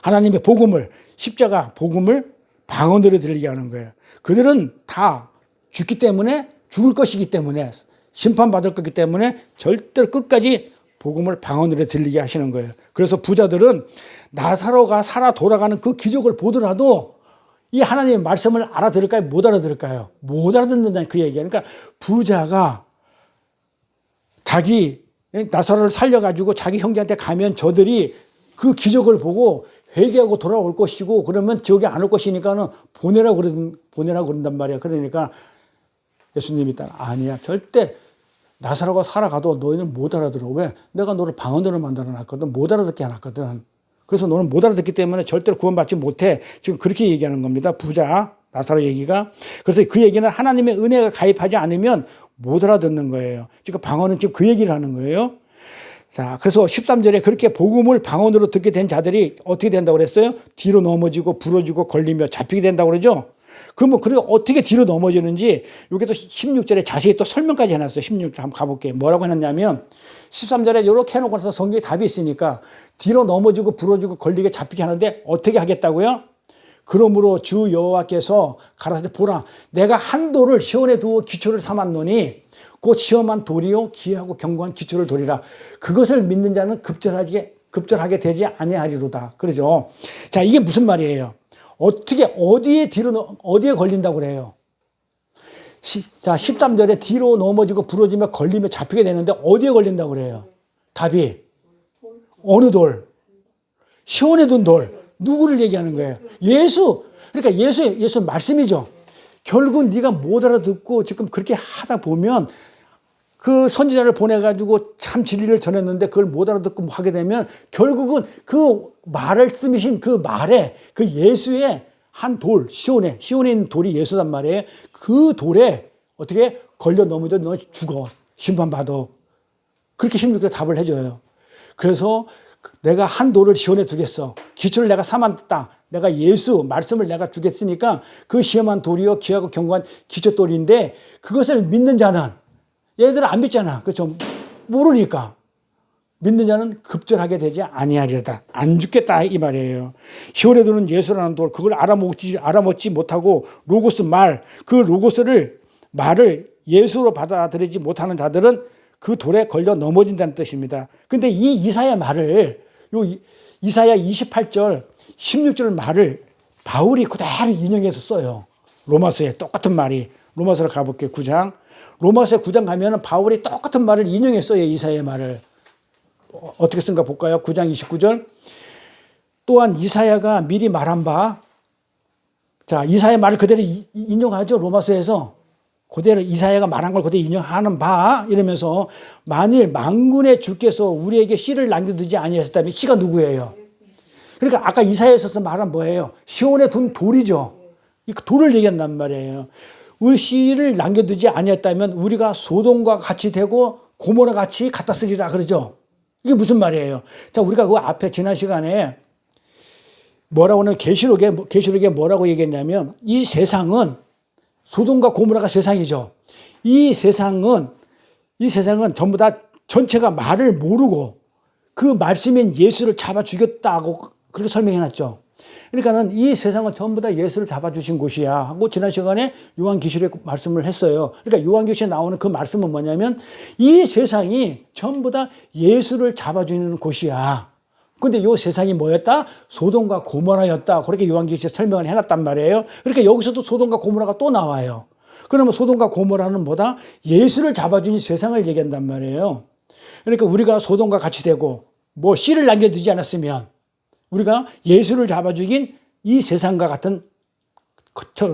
하나님의 복음을 십자가 복음을 방언으로 들리게 하는 거예요. 그들은 다 죽기 때문에 죽을 것이기 때문에 심판받을 거기 때문에 절대로 끝까지 복음을 방언으로 들리게 하시는 거예요. 그래서 부자들은 나사로가 살아 돌아가는 그 기적을 보더라도 이 하나님의 말씀을 알아들을까요? 못 알아들을까요? 못 알아듣는다는 그 얘기예요. 그러니까 부자가 자기 나사로를 살려가지고 자기 형제한테 가면 저들이 그 기적을 보고 회개하고 돌아올 것이고 그러면 지옥에 안 올 것이니까는 보내라고 그런단 말이야. 그러니까 예수님이 딱 아니야. 절대 나사로가 살아가도 너희는 못 알아들어. 왜? 내가 너를 방언으로 만들어 놨거든. 못 알아듣게 해놨거든. 그래서 너는 못 알아듣기 때문에 절대로 구원받지 못해. 지금 그렇게 얘기하는 겁니다. 부자 나사로 얘기가. 그래서 그 얘기는 하나님의 은혜가 가입하지 않으면 못 알아듣는 거예요. 지금 방언은 지금 그 얘기를 하는 거예요. 자, 그래서 13절에 그렇게 복음을 방언으로 듣게 된 자들이 어떻게 된다고 그랬어요? 뒤로 넘어지고 부러지고 걸리며 잡히게 된다고 그러죠? 그러면 그리고 어떻게 뒤로 넘어지는지 여기 또 16절에 자세히 또 설명까지 해놨어요. 16절 한번 가볼게요. 뭐라고 해놨냐면 13절에 이렇게 해놓고 나서 성경에 답이 있으니까 뒤로 넘어지고 부러지고 걸리게 잡히게 하는데 어떻게 하겠다고요? 그러므로 주 여호와께서 가라사대 보라 내가 한 돌을 시온에 두어 기초를 삼았노니 곧 시험한 돌이요 기하고 견고한 기초를 돌이라 그것을 믿는 자는 급절하게 되지 아니하리로다. 그러죠. 자, 이게 무슨 말이에요? 어디에 걸린다고 그래요? 자, 13절에 뒤로 넘어지고 부러지며 걸리며 잡히게 되는데 어디에 걸린다고 그래요? 답이 어느 돌? 시온에 둔 돌. 누구를 얘기하는 거예요? 예수. 그러니까 예수 말씀이죠. 결국 네가 못 알아듣고 지금 그렇게 하다 보면 그 선지자를 보내가지고 참 진리를 전했는데 그걸 못 알아듣고 하게 되면 결국은 그 말을 쓰미신 그 말에 그 예수의 한 돌, 시온에 있는 돌이 예수단 말이에요. 그 돌에 어떻게 걸려 넘어져 너 죽어. 심판받아. 그렇게 16절에 답을 해줘요. 그래서 내가 한 돌을 시온에 두겠어. 기초를 내가 삼았다. 내가 예수 말씀을 내가 주겠으니까 그 시험한 돌이요 기하고 견고한 기초돌인데 그것을 믿는 자는 얘들은 안 믿잖아. 그렇죠? 모르니까. 믿는 자는 급절하게 되지 아니하리다. 안 죽겠다 이 말이에요. 시온에 두는 예수라는 돌 그걸 알아먹지 못하고 로고스 말 그 로고스를 말을 예수로 받아들이지 못하는 자들은 그 돌에 걸려 넘어진다는 뜻입니다. 근데 이 이사야 말을 이사야 28절 16절 말을 바울이 그대로 인용해서 써요. 로마서에 똑같은 말이 로마서로 가볼게요. 9장. 로마서 9장 가면은 바울이 똑같은 말을 인용했어요. 이사야의 말을. 어떻게 쓴가 볼까요? 9장 29절. 또한 이사야가 미리 말한 바. 자, 이사야의 말을 그대로 인용하죠. 로마서에서. 그대로 이사야가 말한 걸 그대로 인용하는 바. 이러면서 만일 만군의 주께서 우리에게 씨를 남겨두지 아니하셨다면 씨가 누구예요? 그러니까 아까 이사야에서 말한 뭐예요? 시온에 둔 돌이죠. 이 돌을 얘기한단 말이에요. 우리 씨를 남겨두지 아니었다면 우리가 소돔과 같이 되고 고모라 같이 갖다 쓰리라 그러죠. 이게 무슨 말이에요? 자, 우리가 그 앞에 지난 시간에 뭐라고 하면 계시록에 뭐라고 얘기했냐면 이 세상은 소돔과 고모라가 세상이죠. 이 세상은 전부 다 전체가 말을 모르고 그 말씀인 예수를 잡아 죽였다고 그렇게 설명해놨죠. 그러니까는 이 세상은 전부 다 예수를 잡아주신 곳이야 하고 지난 시간에 요한계시록에 말씀을 했어요. 그러니까 요한계시록에 나오는 그 말씀은 뭐냐면 이 세상이 전부 다 예수를 잡아주는 곳이야. 근데 이 세상이 뭐였다? 소돔과 고모라였다. 그렇게 요한계시록에 설명을 해놨단 말이에요. 그러니까 여기서도 소돔과 고모라가 또 나와요. 그러면 소돔과 고모라는 뭐다? 예수를 잡아주는 세상을 얘기한단 말이에요. 그러니까 우리가 소돔과 같이 되고 뭐 씨를 남겨두지 않았으면 우리가 예수를 잡아 죽인 이 세상과 같은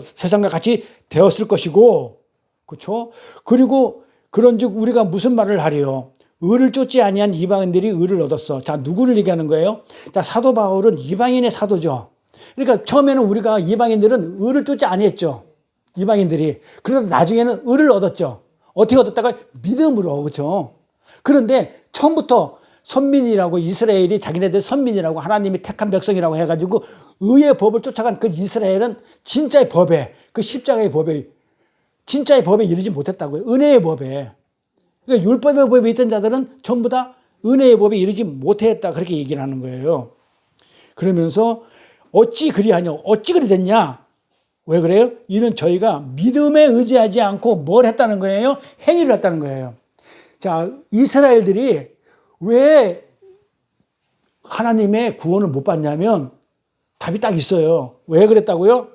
세상과 같이 되었을 것이고, 그렇죠? 그리고 그런즉 우리가 무슨 말을 하리요? 의를 쫓지 아니한 이방인들이 의를 얻었어. 자, 누구를 얘기하는 거예요? 자, 사도 바울은 이방인의 사도죠. 그러니까 처음에는 우리가 이방인들은 의를 쫓지 아니했죠. 이방인들이. 그러다 나중에는 의를 얻었죠. 어떻게 얻었다가? 믿음으로, 그렇죠? 그런데 처음부터 선민이라고, 이스라엘이 자기네들 선민이라고 하나님이 택한 백성이라고 해가지고 의의 법을 쫓아간 그 이스라엘은 진짜의 법에, 그 십자가의 법에, 진짜의 법에 이르지 못했다고요. 은혜의 법에. 그러니까 율법의 법에 있던 자들은 전부 다 은혜의 법에 이르지 못했다, 그렇게 얘기를 하는 거예요. 그러면서 어찌 그리하냐, 어찌 그리 됐냐? 왜 그래요? 이는 저희가 믿음에 의지하지 않고 뭘 했다는 거예요? 행위를 했다는 거예요. 자, 이스라엘들이 왜 하나님의 구원을 못 받냐면 답이 딱 있어요. 왜 그랬다고요?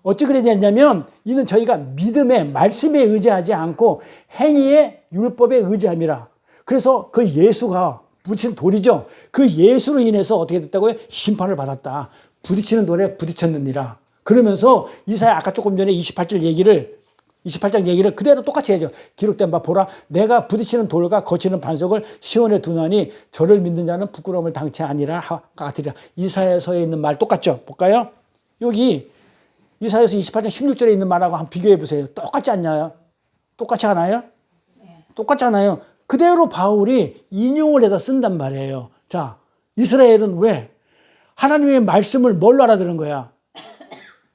어찌 그랬냐면 이는 저희가 믿음에, 말씀에 의지하지 않고 행위의 율법에 의지함이라. 그래서 그 예수가 부딪힌 돌이죠. 그 예수로 인해서 어떻게 됐다고요? 심판을 받았다. 부딪히는 돌에 부딪혔느니라. 그러면서 이사야 아까 조금 전에 28장 얘기를 그대로 똑같이 해야죠. 기록된 바 보라, 내가 부딪히는 돌과 거치는 반석을 시온에 두나니 저를 믿는 자는 부끄러움을 당치 아니라 같으리라. 이사야서에 있는 말 똑같죠? 볼까요? 여기 이사야서 28장 16절에 있는 말하고 한번 비교해 보세요. 똑같지 않나요? 똑같지 않아요? 네. 똑같지 않아요? 그대로 바울이 인용을 해서 쓴단 말이에요. 자, 이스라엘은 왜? 하나님의 말씀을 뭘로 알아들은 거야?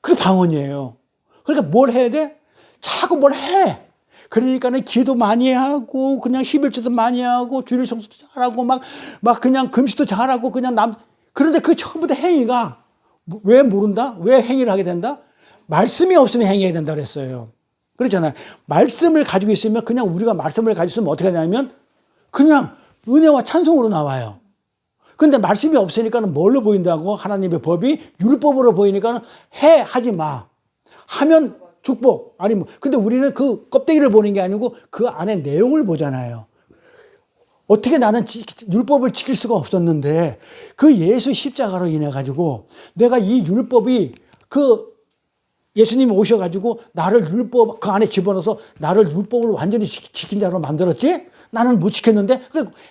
그게 방언이에요. 그러니까 뭘 해야 돼? 자꾸 뭘 해. 그러니까는 기도 많이 하고, 그냥 11조도 많이 하고, 주일 성수도 잘하고, 막 그냥 금식도 잘하고, 그냥 그런데 그 처음부터 행위가 왜 모른다? 왜 행위를 하게 된다? 말씀이 없으면 행해야 된다 그랬어요. 그렇잖아요. 말씀을 가지고 있으면, 그냥 우리가 말씀을 가지고 있으면 어떻게 되냐면 그냥 은혜와 찬송으로 나와요. 근데 말씀이 없으니까는 뭘로 보인다고? 하나님의 법이 율법으로 보이니까는 하지 마. 하면 축복. 아니 뭐. 근데 우리는 그 껍데기를 보는 게 아니고 그 안에 내용을 보잖아요. 어떻게 나는 율법을 지킬 수가 없었는데 그 예수 십자가로 인해 가지고 내가 이 율법이 그 예수님이 오셔가지고 나를 율법 그 안에 집어넣어서 나를 율법을 완전히 지킨 자로 만들었지? 나는 못 지켰는데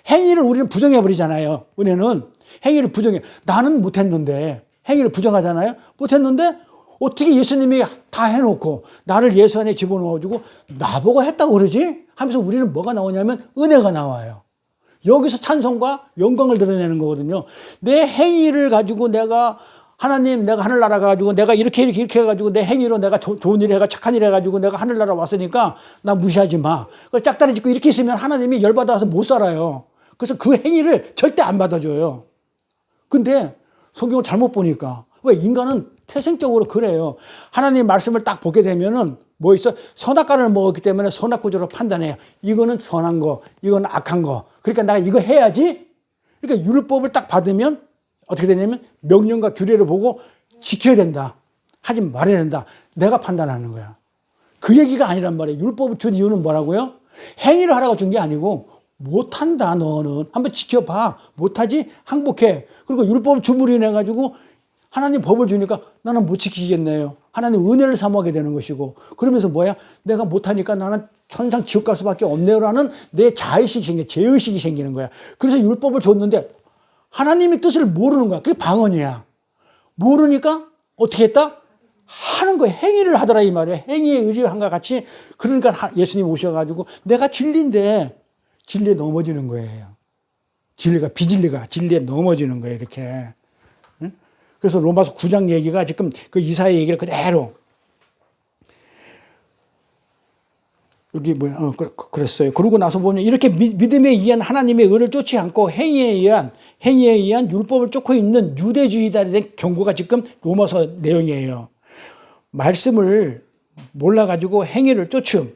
행위를 우리는 부정해버리잖아요. 은혜는 행위를 부정해. 나는 못했는데 행위를 부정하잖아요. 못했는데 어떻게 예수님이 다 해놓고 나를 예수 안에 집어넣어주고 나보고 했다고 그러지? 하면서 우리는 뭐가 나오냐면 은혜가 나와요. 여기서 찬송과 영광을 드러내는 거거든요. 내 행위를 가지고 내가 하나님, 내가 하늘나라 가지고 내가 이렇게 해가지고 내 행위로 내가 좋은 일 해가 착한 일 해가지고 내가 하늘나라 왔으니까 나 무시하지 마. 짝다리 짚고 이렇게 있으면 하나님이 열받아서 못 살아요. 그래서 그 행위를 절대 안 받아줘요. 근데 성경을 잘못 보니까 왜 인간은 태생적으로 그래요. 하나님 말씀을 딱 보게 되면은 뭐 있어? 선악과를 먹었기 때문에 선악구조로 판단해요. 이거는 선한 거, 이건 악한 거. 그러니까 내가 이거 해야지. 그러니까 율법을 딱 받으면 어떻게 되냐면 명령과 규례를 보고 지켜야 된다. 하지 말아야 된다. 내가 판단하는 거야. 그 얘기가 아니란 말이에요. 율법을 준 이유는 뭐라고요? 행위를 하라고 준 게 아니고 못한다 너는. 한번 지켜봐. 못하지? 항복해. 그리고 율법을 주무리 내가지고 하나님 법을 주니까 나는 못 지키겠네요. 하나님 은혜를 사모하게 되는 것이고 그러면서 뭐야? 내가 못하니까 나는 천상 지옥 갈 수밖에 없네요라는 내 자의식이 생겨, 죄의식이 생기는 거야. 그래서 율법을 줬는데 하나님의 뜻을 모르는 거야. 그게 방언이야. 모르니까 어떻게 했다? 하는 거야. 행위를 하더라 이 말이야. 행위에 의지한과 같이. 그러니까 예수님 오셔가지고 내가 진리인데 진리에 넘어지는 거예요. 진리가 비진리가 진리에 넘어지는 거예요. 이렇게. 응? 그래서 로마서 9장 얘기가 지금 그 이사야 얘기를 그대로 여기 뭐야? 그랬어요. 그러고 나서 보면 이렇게 믿음에 의한 하나님의 의를 쫓지 않고 행위에 의한 율법을 쫓고 있는 유대주의자에 대한 경고가 지금 로마서 내용이에요. 말씀을 몰라가지고 행위를 쫓는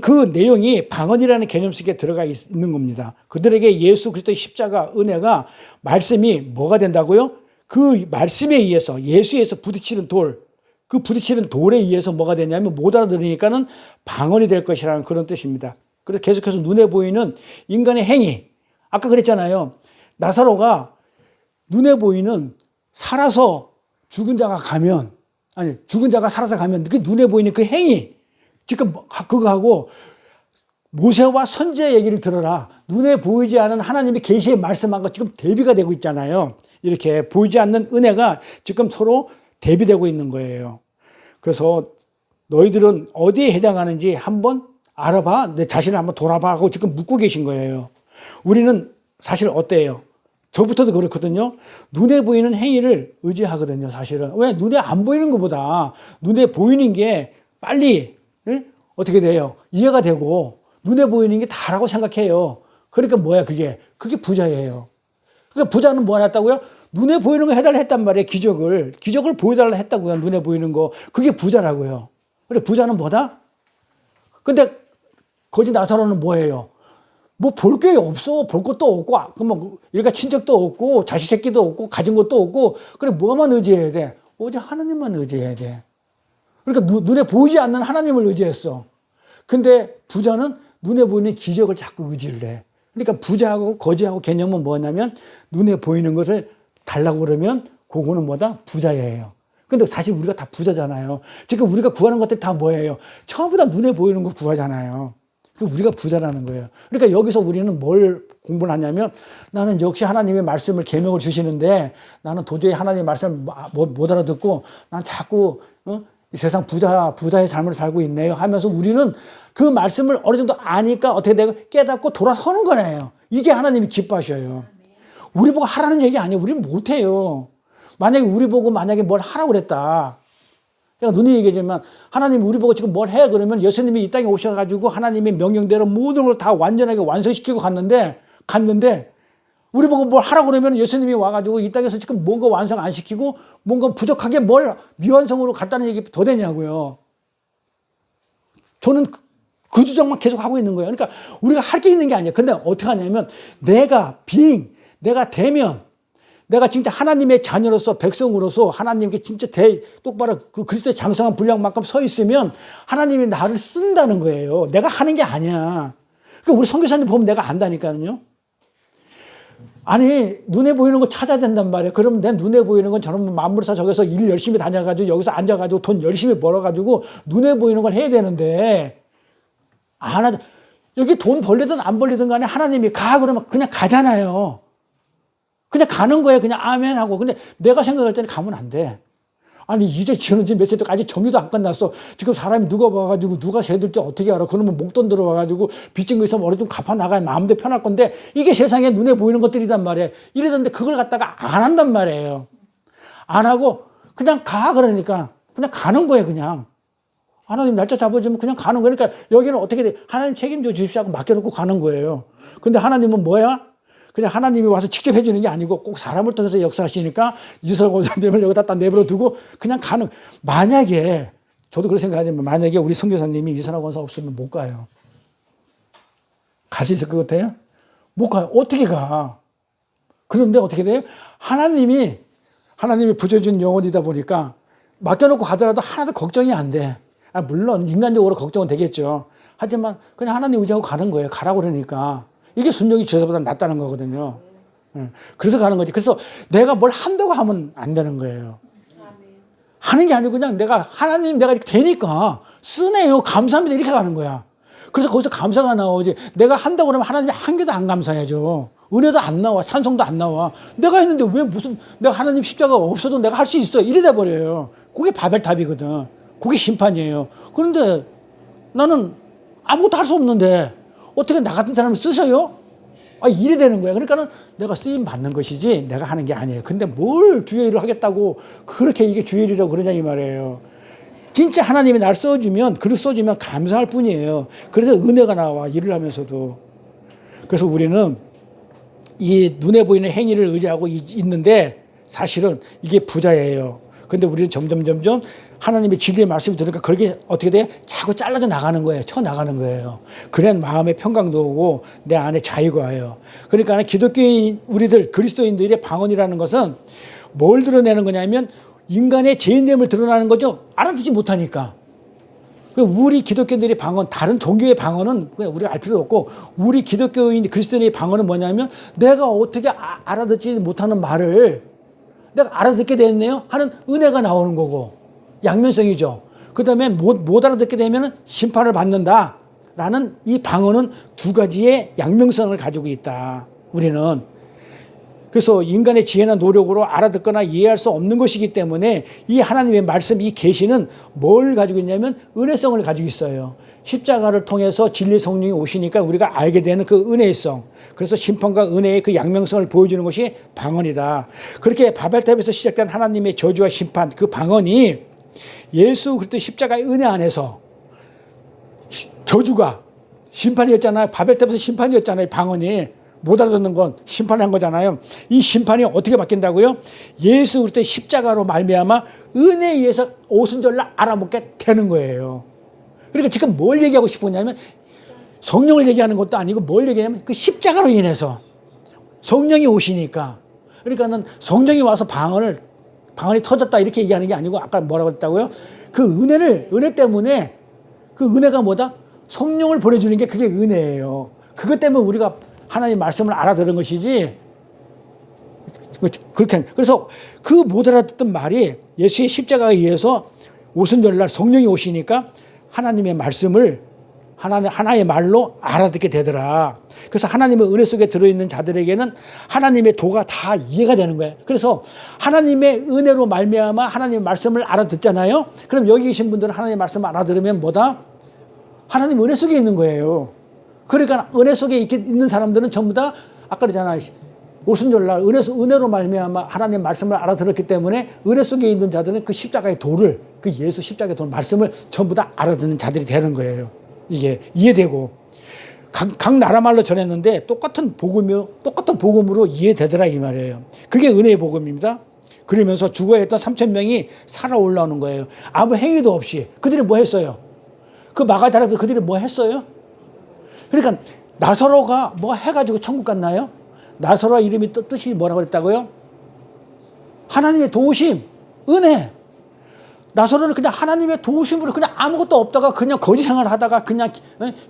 그 내용이 방언이라는 개념 속에 들어가 있는 겁니다. 그들에게 예수 그리스도의 십자가 은혜가 말씀이 뭐가 된다고요? 그 말씀에 의해서 예수에서 부딪히는 돌, 그 부딪히는 돌에 의해서 뭐가 되냐면 못 알아들으니까는 방언이 될 것이라는 그런 뜻입니다. 그래서 계속해서 눈에 보이는 인간의 행위, 아까 그랬잖아요. 나사로가 눈에 보이는 살아서 죽은 자가 가면, 아니, 죽은 자가 살아서 가면 그 눈에 보이는 그 행위, 지금 그거하고 모세와 선지의 얘기를 들어라. 눈에 보이지 않은 하나님의 계시의 말씀한 거 지금 대비가 되고 있잖아요. 이렇게 보이지 않는 은혜가 지금 서로 대비되고 있는 거예요. 그래서 너희들은 어디에 해당하는지 한번 알아봐. 내 자신을 한번 돌아봐 하고 지금 묻고 계신 거예요. 우리는 사실 어때요? 저부터도 그렇거든요. 눈에 보이는 행위를 의지하거든요, 사실은. 왜? 눈에 안 보이는 것보다 눈에 보이는 게 빨리, 어떻게 돼요? 이해가 되고, 눈에 보이는 게 다라고 생각해요. 그러니까 뭐야, 그게? 그게 부자예요. 그러니까 부자는 뭐 하셨다고요? 눈에 보이는 거 해달라 했단 말이에요, 기적을. 기적을 보여달라 했다고요, 눈에 보이는 거. 그게 부자라고요. 그래, 부자는 뭐다? 근데, 거지 나사로는 뭐예요? 뭐 볼 게 없어. 볼 것도 없고, 그러면 일가 친척도 없고, 자식 새끼도 없고, 가진 것도 없고, 그래, 뭐만 의지해야 돼? 오직 하나님만 의지해야 돼. 그러니까 눈에 보이지 않는 하나님을 의지했어. 근데 부자는 눈에 보이는 기적을 자꾸 의지를 해. 그러니까 부자하고 거지하고 개념은 뭐냐면, 눈에 보이는 것을 달라고 그러면, 그거는 뭐다? 부자예요. 근데 사실 우리가 다 부자잖아요. 지금 우리가 구하는 것들 다 뭐예요? 전부 다 눈에 보이는 거 구하잖아요. 우리가 부자라는 거예요. 그러니까 여기서 우리는 뭘 공부를 하냐면 나는 역시 하나님의 말씀을 계명을 주시는데 나는 도저히 하나님의 말씀을 못 알아듣고 난 자꾸 이 세상 부자의 삶을 살고 있네요 하면서 우리는 그 말씀을 어느 정도 아니까 어떻게 되고 깨닫고 돌아서는 거예요. 이게 하나님이 기뻐하셔요. 우리 보고 하라는 얘기 아니에요. 우리는 못해요. 만약에 우리 보고 만약에 뭘 하라고 그랬다. 제가 눈이 얘기하지만 하나님이 우리 보고 지금 뭘 해? 그러면 예수님이 이 땅에 오셔가지고 하나님의 명령대로 모든 걸 다 완전하게 완성시키고 갔는데 우리 보고 뭘 하라고 그러면 예수님이 와가지고 이 땅에서 지금 뭔가 완성 안 시키고 뭔가 부족하게 뭘 미완성으로 갔다는 얘기 더 되냐고요. 저는 그 주장만 계속 하고 있는 거예요. 그러니까 우리가 할 게 있는 게 아니에요. 근데 어떻게 하냐면 내가 되면 내가 진짜 하나님의 자녀로서 백성으로서 하나님께 진짜 똑바로 그 그리스도의 장성한 분량만큼 서 있으면 하나님이 나를 쓴다는 거예요. 내가 하는 게 아니야. 그러니까 우리 선교사님 보면 내가 안다니까요. 아니 눈에 보이는 거 찾아야 된단 말이에요. 그러면 내 눈에 보이는 건 저는 만물사 저기서 일 열심히 다녀가지고 여기서 앉아가지고 돈 열심히 벌어가지고 눈에 보이는 걸 해야 되는데 안 하죠. 여기 돈 벌리든 안 벌리든 간에 하나님이 가 그러면 그냥 가잖아요. 그냥 가는 거예요. 그냥 아멘 하고. 근데 내가 생각할 때는 가면 안 돼. 아니 이제 지는 지 며칠 아직 정리도 안 끝났어. 지금 사람이 누가 와가지고 누가 세들지 어떻게 알아. 그러면 목돈 들어와가지고 빚진 거 있으면 어디 좀 갚아 나가야 마음대로 편할 건데 이게 세상에 눈에 보이는 것들이란 말이에요. 이러던데 그걸 갖다가 안 한단 말이에요. 안 하고 그냥 가 그러니까 그냥 가는 거예요. 그냥. 하나님 날짜 잡아주면 그냥 가는 거예요. 그러니까 여기는 어떻게 돼? 하나님 책임져 주십시오 하고 맡겨놓고 가는 거예요. 근데 하나님은 뭐야? 그냥 하나님이 와서 직접 해주는 게 아니고 꼭 사람을 통해서 역사하시니까 유설 원사님을 여기다 딱 내버려 두고 그냥 가는. 만약에 저도 그렇게 생각하지만 만약에 우리 선교사님이 유선학 원사 없으면 못 가요. 갈 수 있을 것 같아요? 못 가요. 어떻게 가? 그런데 어떻게 돼요? 하나님이 부져준 영혼이다 보니까 맡겨놓고 가더라도 하나도 걱정이 안 돼. 물론 인간적으로 걱정은 되겠죠. 하지만 그냥 하나님 의지하고 가는 거예요. 가라고 그러니까. 이게 순종이 죄서보다 낫다는 거거든요. 그래서 가는 거지. 그래서 내가 뭘 한다고 하면 안 되는 거예요. 하는 게 아니고 그냥 내가 이렇게 되니까 쓰네요. 감사합니다. 이렇게 가는 거야. 그래서 거기서 감사가 나오지. 내가 한다고 그러면 하나님이 한 개도 안 감사해줘. 은혜도 안 나와. 찬송도 안 나와. 내가 했는데 왜 내가 하나님 십자가가 없어도 내가 할 수 있어. 이래 돼 버려요. 그게 바벨탑이거든. 그게 심판이에요. 그런데 나는 아무것도 할 수 없는데 어떻게 나 같은 사람을 쓰셔요? 이래 되는 거야. 그러니까는 내가 쓰임 받는 것이지 내가 하는 게 아니에요. 근데 뭘 주의 일을 하겠다고 그렇게 이게 주의 일이라고 그러냐 이 말이에요. 진짜 하나님이 날 써주면 그릇 써주면 감사할 뿐이에요. 그래서 은혜가 나와 일을 하면서도. 그래서 우리는 이 눈에 보이는 행위를 의지하고 있는데 사실은 이게 부자예요. 근데 우리는 점점 하나님의 진리의 말씀이 들으니까 그게 어떻게 돼? 자꾸 잘라져 나가는 거예요. 쳐 나가는 거예요. 그래야 마음의 평강도 오고 내 안에 자유가 와요. 그러니까 기독교인 우리들 그리스도인들의 방언이라는 것은 뭘 드러내는 거냐면 인간의 죄인됨을 드러나는 거죠. 알아듣지 못하니까. 우리 기독교인들의 방언, 다른 종교의 방언은 그냥 우리가 알 필요도 없고, 우리 기독교인, 그리스도인의 방언은 뭐냐면, 내가 어떻게 알아듣지 못하는 말을 내가 알아듣게 됐네요 하는 은혜가 나오는 거고, 양면성이죠. 그 다음에 못 알아듣게 되면 심판을 받는다 라는 이 방언은 두 가지의 양면성을 가지고 있다, 우리는. 그래서 인간의 지혜나 노력으로 알아듣거나 이해할 수 없는 것이기 때문에 이 하나님의 말씀, 이 계시는 뭘 가지고 있냐면 은혜성을 가지고 있어요. 십자가를 통해서 진리 성령이 오시니까 우리가 알게 되는 그 은혜성. 그래서 심판과 은혜의 그 양면성을 보여주는 것이 방언이다. 그렇게 바벨탑에서 시작된 하나님의 저주와 심판, 그 방언이 예수 그리스도 십자가의 은혜 안에서 저주가 심판이었잖아요. 바벨탑에서 심판이었잖아요. 방언이. 못 알아듣는 건 심판한 거잖아요. 이 심판이 어떻게 바뀐다고요? 예수 그리스도의 십자가로 말미암아 은혜에 의해서 오순절날 알아먹게 되는 거예요. 그러니까 지금 뭘 얘기하고 싶었냐면, 성령을 얘기하는 것도 아니고 뭘 얘기하냐면 그 십자가로 인해서 성령이 오시니까, 그러니까는 성령이 와서 방언이 터졌다 이렇게 얘기하는 게 아니고, 아까 뭐라고 했다고요? 그 은혜 때문에, 그 은혜가 뭐다? 성령을 보내주는 게 그게 은혜예요. 그것 때문에 우리가 하나님의 말씀을 알아들은 것이지. 그렇게. 그래서 그 못 알아듣던 말이 예수의 십자가에 의해서 오순절날 성령이 오시니까 하나님의 말씀을 하나의 말로 알아듣게 되더라. 그래서 하나님의 은혜 속에 들어있는 자들에게는 하나님의 도가 다 이해가 되는 거예요. 그래서 하나님의 은혜로 말미암아 하나님의 말씀을 알아듣잖아요. 그럼 여기 계신 분들은 하나님의 말씀을 알아들으면 뭐다? 하나님 은혜 속에 있는 거예요. 그러니까 은혜 속에 있는 사람들은 전부 다 아까 그러잖아요. 오순절날 은혜로 말미암아 하나님의 말씀을 알아들었기 때문에 은혜 속에 있는 자들은 그 십자가의 도를, 그 예수 십자가의 도 말씀을 전부 다 알아듣는 자들이 되는 거예요. 이게 이해되고, 각 나라 말로 전했는데 똑같은 복음으로 이해되더라 이 말이에요. 그게 은혜의 복음입니다. 그러면서 죽어야 했던 3,000명이 살아 올라오는 거예요. 아무 행위도 없이. 그들이 뭐 했어요? 그 마가다락에 그들이 뭐 했어요? 그러니까 나사로가 뭐 해가지고 천국 갔나요? 나사로와 이름이 뜻이 뭐라고 그랬다고요? 하나님의 도우심, 은혜. 나사로는 그냥 하나님의 도우심으로 그냥 아무것도 없다가 그냥 거지 생활을 하다가 그냥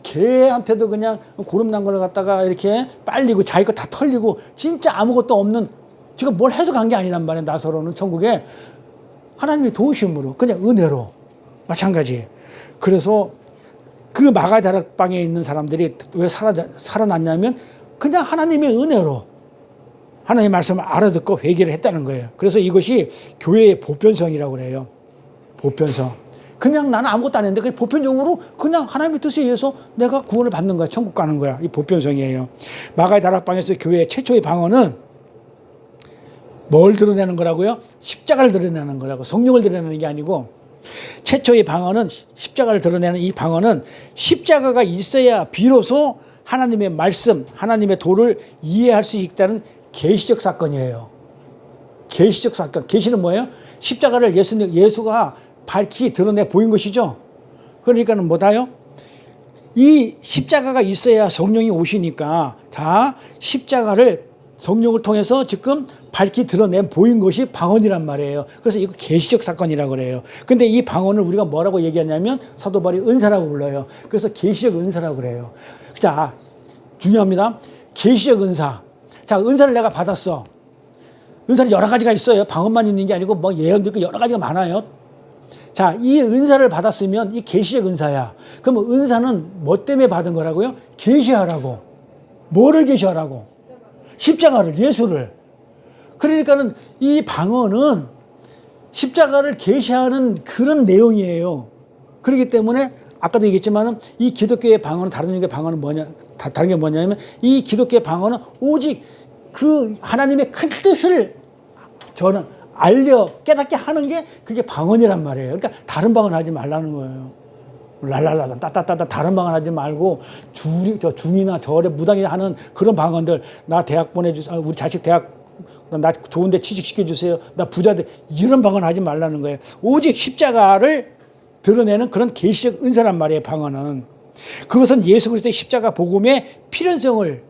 개한테도 그냥 고름난 걸 갖다가 이렇게 빨리고 자기 거 다 털리고 진짜 아무것도 없는, 지금 뭘 해서 간 게 아니란 말이에요. 나사로는 천국에 하나님의 도우심으로, 그냥 은혜로. 마찬가지. 그래서 그 마가다락방에 있는 사람들이 왜 살아났냐면 그냥 하나님의 은혜로 하나님의 말씀을 알아듣고 회개를 했다는 거예요. 그래서 이것이 교회의 보편성이라고 그래요. 보편성. 그냥 나는 아무것도 안 했는데 보편적으로 그냥 하나님의 뜻에 의해서 내가 구원을 받는 거야. 천국 가는 거야. 이 보편성이에요. 마가다락방에서 교회의 최초의 방언은 뭘 드러내는 거라고요? 십자가를 드러내는 거라고. 성령을 드러내는 게 아니고, 최초의 방언은, 십자가를 드러내는 이 방언은 십자가가 있어야 비로소 하나님의 말씀, 하나님의 도를 이해할 수 있다는 계시적 사건이에요. 계시적 사건. 계시는 뭐예요? 십자가를 예수가 밝히 드러내 보인 것이죠. 그러니까는 뭐다요? 이 십자가가 있어야 성령이 오시니까, 자, 십자가를 성령을 통해서 지금 밝히 드러내 보인 것이 방언이란 말이에요. 그래서 이거 계시적 사건이라고 그래요. 근데 이 방언을 우리가 뭐라고 얘기하냐면 사도 바울이 은사라고 불러요. 그래서 계시적 은사라고 그래요. 자, 중요합니다. 계시적 은사. 자, 은사를 내가 받았어. 은사는 여러 가지가 있어요. 방언만 있는 게 아니고 뭐 예언도 있고 여러 가지가 많아요. 자, 이 은사를 받았으면 이 계시적 은사야. 그러면 은사는 뭐 때문에 받은 거라고요? 계시하라고. 뭐를 계시하라고? 십자가를, 예수를. 그러니까는 이 방언은 십자가를 계시하는 그런 내용이에요. 그렇기 때문에 아까도 얘기했지만은 이 기독교의 방언은, 다른 종교의 방언은 다른 게 뭐냐면 이 기독교의 방언은 오직 그 하나님의 큰 뜻을 저는 깨닫게 하는 게 그게 방언이란 말이에요. 그러니까 다른 방언 하지 말라는 거예요. 랄랄라 따따따따 다른 방언 하지 말고 중이나 절에 무당이 하는 그런 방언들, 나 대학 보내주세요, 우리 자식 대학 나 좋은데 취직시켜주세요, 나 부자 돼, 이런 방언 하지 말라는 거예요. 오직 십자가를 드러내는 그런 계시적 은사란 말이에요. 방언은. 그것은 예수 그리스도의 십자가 복음의 필연성을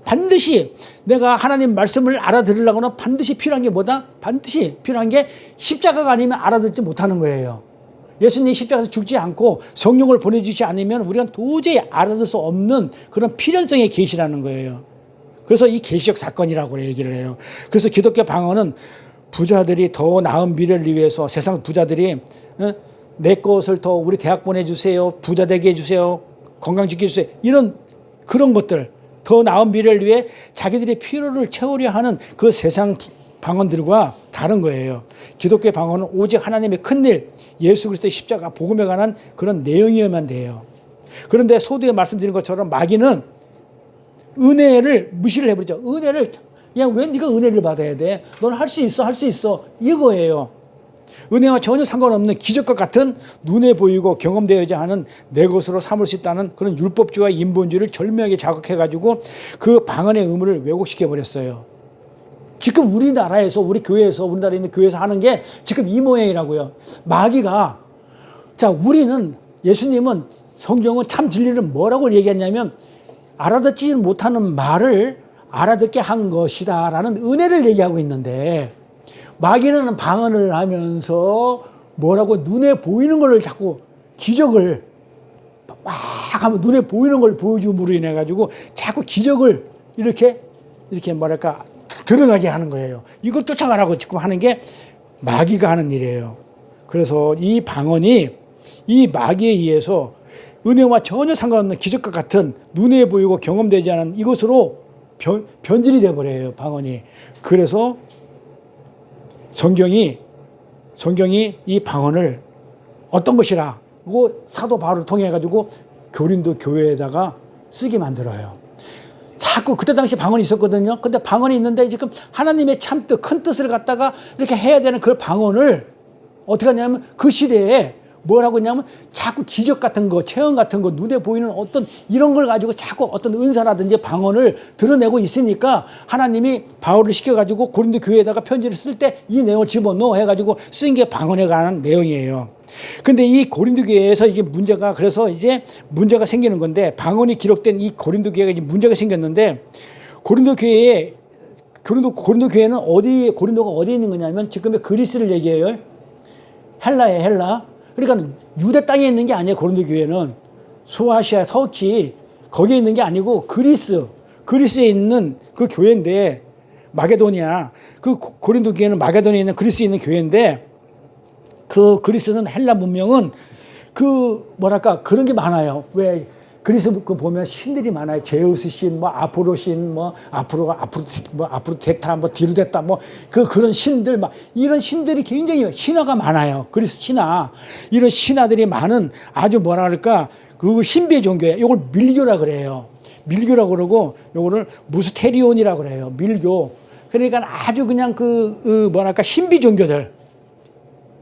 반드시, 내가 하나님 말씀을 알아들으려고는 반드시 필요한 게 뭐다? 반드시 필요한 게 십자가가 아니면 알아듣지 못하는 거예요. 예수님 십자가에서 죽지 않고 성령을 보내주지 않으면 우리가 도저히 알아들 수 없는 그런 필연성의 계시라는 거예요. 그래서 이 계시적 사건이라고 얘기를 해요. 그래서 기독교 방언은 부자들이 더 나은 미래를 위해서 세상 부자들이 내 것을 더 우리 대학 보내주세요. 부자 되게 해주세요. 건강 지켜주세요. 이런 그런 것들 더 나은 미래를 위해 자기들의 필요를 채우려 하는 그 세상 방언들과 다른 거예요. 기독교의 방언은 오직 하나님의 큰일, 예수 그리스도의 십자가, 복음에 관한 그런 내용이어야만 돼요. 그런데 소두에 말씀드린 것처럼 마귀는 은혜를 무시를 해버리죠. 은혜를 그냥 왜 네가 은혜를 받아야 돼? 너는 할 수 있어, 할 수 있어. 이거예요. 은혜와 전혀 상관없는 기적과 같은 눈에 보이고 경험되어야지 하는 내 것으로 삼을 수 있다는 그런 율법주의와 인본주의를 절묘하게 자극해가지고 그 방언의 의무를 왜곡시켜버렸어요. 지금 우리나라에서, 우리 교회에서, 우리나라에 있는 교회에서 하는 게 지금 이 모양이라고요. 마귀가, 자, 우리는, 예수님은, 성경은 참 진리는 뭐라고 얘기했냐면, 알아듣지 못하는 말을 알아듣게 한 것이다 라는 은혜를 얘기하고 있는데, 마귀는 방언을 하면서 뭐라고 눈에 보이는 걸 자꾸 기적을 막 하면 눈에 보이는 걸 보여줌으로 인해 가지고 자꾸 기적을 이렇게 뭐랄까 드러나게 하는 거예요. 이걸 쫓아가라고 지금 하는 게 마귀가 하는 일이에요. 그래서 이 방언이 이 마귀에 의해서 은혜와 전혀 상관없는 기적과 같은 눈에 보이고 경험되지 않은 이것으로 변질이 돼버려요. 방언이. 그래서 성경이 이 방언을 어떤 것이라고 사도 바울을 통해 가지고 고린도 교회에다가 쓰게 만들어요. 자꾸 그때 당시 방언이 있었거든요. 근데 방언이 있는데 지금 하나님의 참뜻, 큰 뜻을 갖다가 이렇게 해야 되는 그 방언을 어떻게 하냐면 그 시대에 뭐라고 했냐면 자꾸 기적 같은 거, 체험 같은 거, 눈에 보이는 어떤 이런 걸 가지고 자꾸 어떤 은사라든지 방언을 드러내고 있으니까 하나님이 바울을 시켜가지고 고린도 교회에다가 편지를 쓸 때 이 내용을 집어넣어 해가지고 쓴 게 방언에 관한 내용이에요. 근데 이 고린도 교회에서 이게 문제가, 그래서 이제 문제가 생기는 건데, 방언이 기록된 이 고린도 교회가 이제 문제가 생겼는데, 고린도 교회는 고린도가 어디에 있는 거냐면 지금의 그리스를 얘기해요. 헬라에 헬라. 그러니까 유대 땅에 있는 게 아니에요. 고린도 교회는 소아시아, 터키 거기에 있는 게 아니고 그리스에 있는 그 교회인데, 마게도니아, 그 고린도 교회는 마게도니아에 있는 그리스에 있는 교회인데, 그 그리스는 헬라 문명은 그 뭐랄까 그런 게 많아요. 왜 그리스 그 보면 신들이 많아요. 제우스 신, 뭐 아포로 신, 뭐 앞으로 됐다, 뭐 뒤로 됐다, 뭐 그런 신들, 막 이런 신들이 굉장히 신화가 많아요. 그리스 신화, 이런 신화들이 많은 아주 뭐라 그럴까 그 신비의 종교예요. 이걸 밀교라 그래요. 밀교라고 그러고 요거를 무스테리온이라고 그래요. 밀교. 그러니까 아주 그냥 그 뭐랄까 신비 종교들.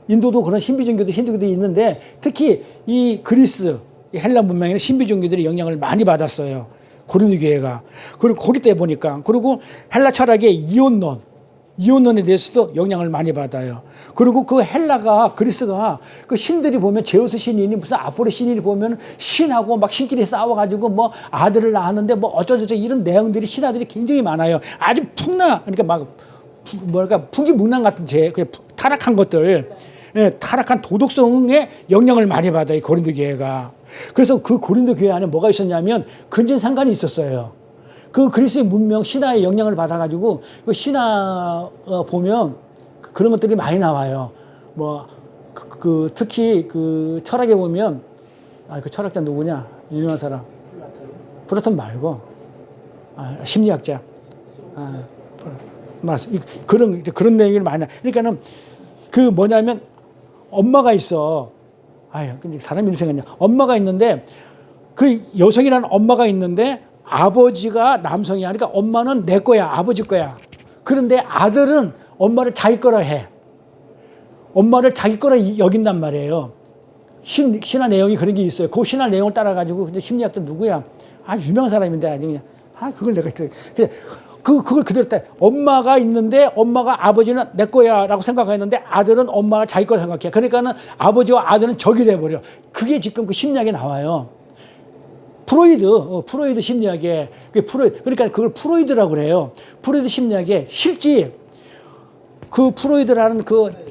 인도도 그런 신비 종교도 힌두교도 있는데 특히 이 그리스 헬라 문명에는 신비 종교들의 영향을 많이 받았어요. 고린도 교회가. 그리고 거기 때 보니까, 그리고 헬라 철학의 이혼론에 대해서도 영향을 많이 받아요. 그리고 그 그리스가 그 신들이 보면 제우스 신이니 무슨 아포로 신이니 보면 신하고 막 신끼리 싸워가지고 뭐 아들을 낳았는데 뭐 어쩌저쩌 이런 내용들이 신화들이 굉장히 많아요. 아주 그러니까 막 뭐랄까 풍기문란 같은 타락한 것들, 타락한 도덕성에 영향을 많이 받아요. 고린도 교회가. 그래서 그 고린도 교회 안에 뭐가 있었냐면 근친상간이 있었어요. 그 그리스의 문명 신화의 영향을 받아가지고 그 신화 보면 그런 것들이 많이 나와요. 뭐 특히 그 철학에 보면 그 철학자 누구냐 유명한 사람 플라톤 말고 심리학자 그런 내용을 많이. 그러니까는 그 뭐냐면 엄마가 있어. 근데 사람이 이렇게 생겼냐. 엄마가 있는데 그 여성이라는 엄마가 있는데 아버지가 남성이야. 그러니까 엄마는 내 거야. 아버지 거야. 그런데 아들은 엄마를 자기 거라 해. 엄마를 자기 거라 여긴단 말이에요. 신화 내용이 그런 게 있어요. 그 신화 내용을 따라가지고 근데 심리학자 누구야? 유명한 사람인데 아니 그냥 그걸 내가 그걸 그대로 따. 엄마가 있는데 엄마가 아버지는 내 거야라고 생각했는데 아들은 엄마가 자기 거라 생각해. 그러니까는 아버지와 아들은 적이 돼 버려. 그게 지금 그 심리학에 나와요. 프로이드 심리학에 그러니까 그걸 프로이드라고 그래요. 프로이드 심리학에 실제 그 프로이드라는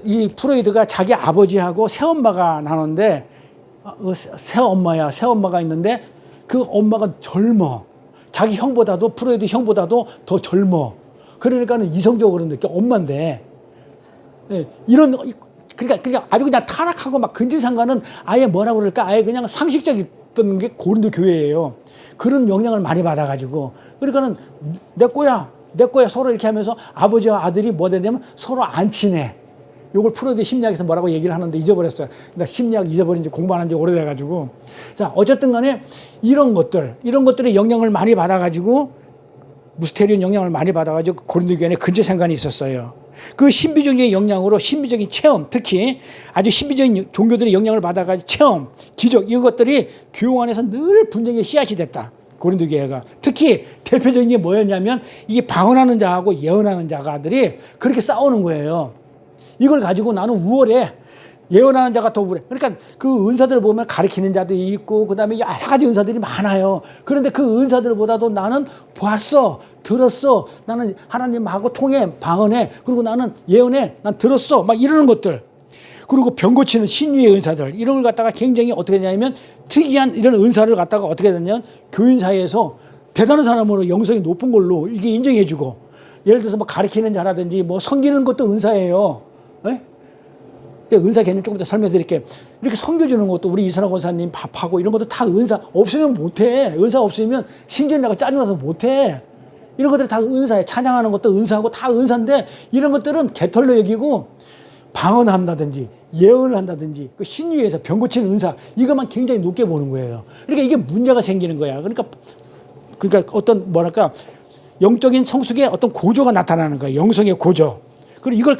이 프로이드가 자기 아버지하고 새엄마가 나는데, 새엄마가 있는데 그 엄마가 젊어. 자기 형보다도, 프로이드 형보다도 더 젊어. 그러니까는 이성적으로 느껴. 엄마인데. 예, 그러니까 아주 그냥 타락하고 막 근질상가는 아예 뭐라고 그럴까? 아예 그냥 상식적이었던 게 고린도 교회예요. 그런 영향을 많이 받아가지고. 그러니까는 내 거야 서로 이렇게 하면서 아버지와 아들이 뭐 되냐면 서로 안 친해. 요걸 프로이드 심리학에서 뭐라고 얘기를 하는데 잊어버렸어요. 나 심리학 잊어버린 지 공부 안 한 지 오래돼가지고. 자, 어쨌든 간에 이런 것들의 영향을 많이 받아가지고, 무스테리온 영향을 많이 받아가지고 고린도 교회에 근처상관이 있었어요. 그 신비적인 영향으로 신비적인 체험, 특히 아주 신비적인 종교들의 영향을 받아가지고 체험, 기적, 이것들이 교회 안에서 늘 분쟁의 씨앗이 됐다. 고린도 교회가. 특히 대표적인 게 뭐였냐면 이게 방언하는 자하고 예언하는 자가들이 그렇게 싸우는 거예요. 이걸 가지고 나는 우월해. 예언하는 자가 더 우월해. 그러니까 그 은사들 보면 가르치는 자도 있고 그다음에 여러 가지 은사들이 많아요. 그런데 그 은사들보다도 나는 봤어, 들었어. 나는 하나님하고 통해, 방언해. 그리고 나는 예언해. 난 들었어. 막 이러는 것들. 그리고 병 고치는 신유의 은사들. 이런 걸 갖다가 굉장히 어떻게 되냐면 특이한 이런 은사를 갖다가 어떻게 되냐면 교인 사이에서 대단한 사람으로 영성이 높은 걸로 이게 인정해주고, 예를 들어서 뭐 가르치는 자라든지 뭐 섬기는 것도 은사예요. 네? 은사 개념 조금 더 설명드릴게요. 이렇게 섬겨주는 것도 우리 이선화 권사님 밥하고 이런 것도 다 은사. 없으면 못해. 은사 없으면 신경나고 짜증나서 못해. 이런 것들이 다 은사예요. 찬양하는 것도 은사하고 다 은사인데 이런 것들은 개털로 여기고 방언한다든지 예언을 한다든지 그 신유에서 병 고치는 은사 이것만 굉장히 높게 보는 거예요. 그러니까 이게 문제가 생기는 거야. 그러니까 어떤 뭐랄까 영적인 성숙의 어떤 고조가 나타나는 거예요. 영성의 고조. 그리고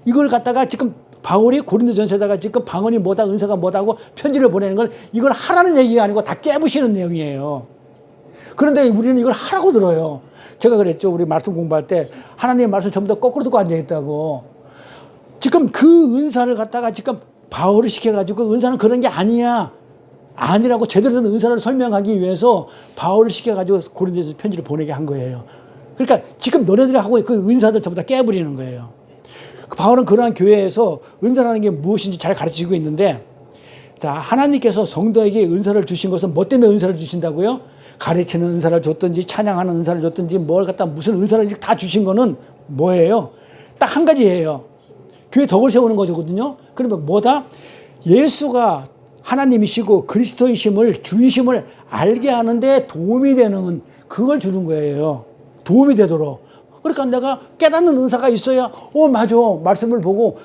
이걸 갖다가 지금 바울이 고린도전서에다가 지금 방언이 뭐다 은사가 뭐다고 편지를 보내는 걸 이걸 하라는 얘기가 아니고 다 깨부시는 내용이에요. 그런데 우리는 이걸 하라고 들어요. 제가 그랬죠. 우리 말씀 공부할 때 하나님의 말씀 전부 다 거꾸로 듣고 앉아있다고. 지금 그 은사를 갖다가 지금 바울을 시켜가지고 그 은사는 그런 게 아니라고 제대로 된 은사를 설명하기 위해서 바울을 시켜가지고 고린도에서 편지를 보내게 한 거예요. 그러니까 지금 너네들이 하고 그 은사들 전부 다 깨버리는 거예요. 바울은 그러한 교회에서 은사라는 게 무엇인지 잘 가르치고 있는데, 자, 하나님께서 성도에게 은사를 주신 것은 뭐 때문에 은사를 주신다고요? 가르치는 은사를 줬든지 찬양하는 은사를 줬든지 뭘 갖다 무슨 은사를 다 주신 거는 뭐예요? 딱 한 가지예요. 교회 덕을 세우는 거거든요. 그러면 뭐다? 예수가 하나님이시고 그리스도이심을 주이심을 알게 하는데 도움이 되는 그걸 주는 거예요. 도움이 되도록. 그러니까 내가 깨닫는 은사가 있어야 맞아. 말씀을 보고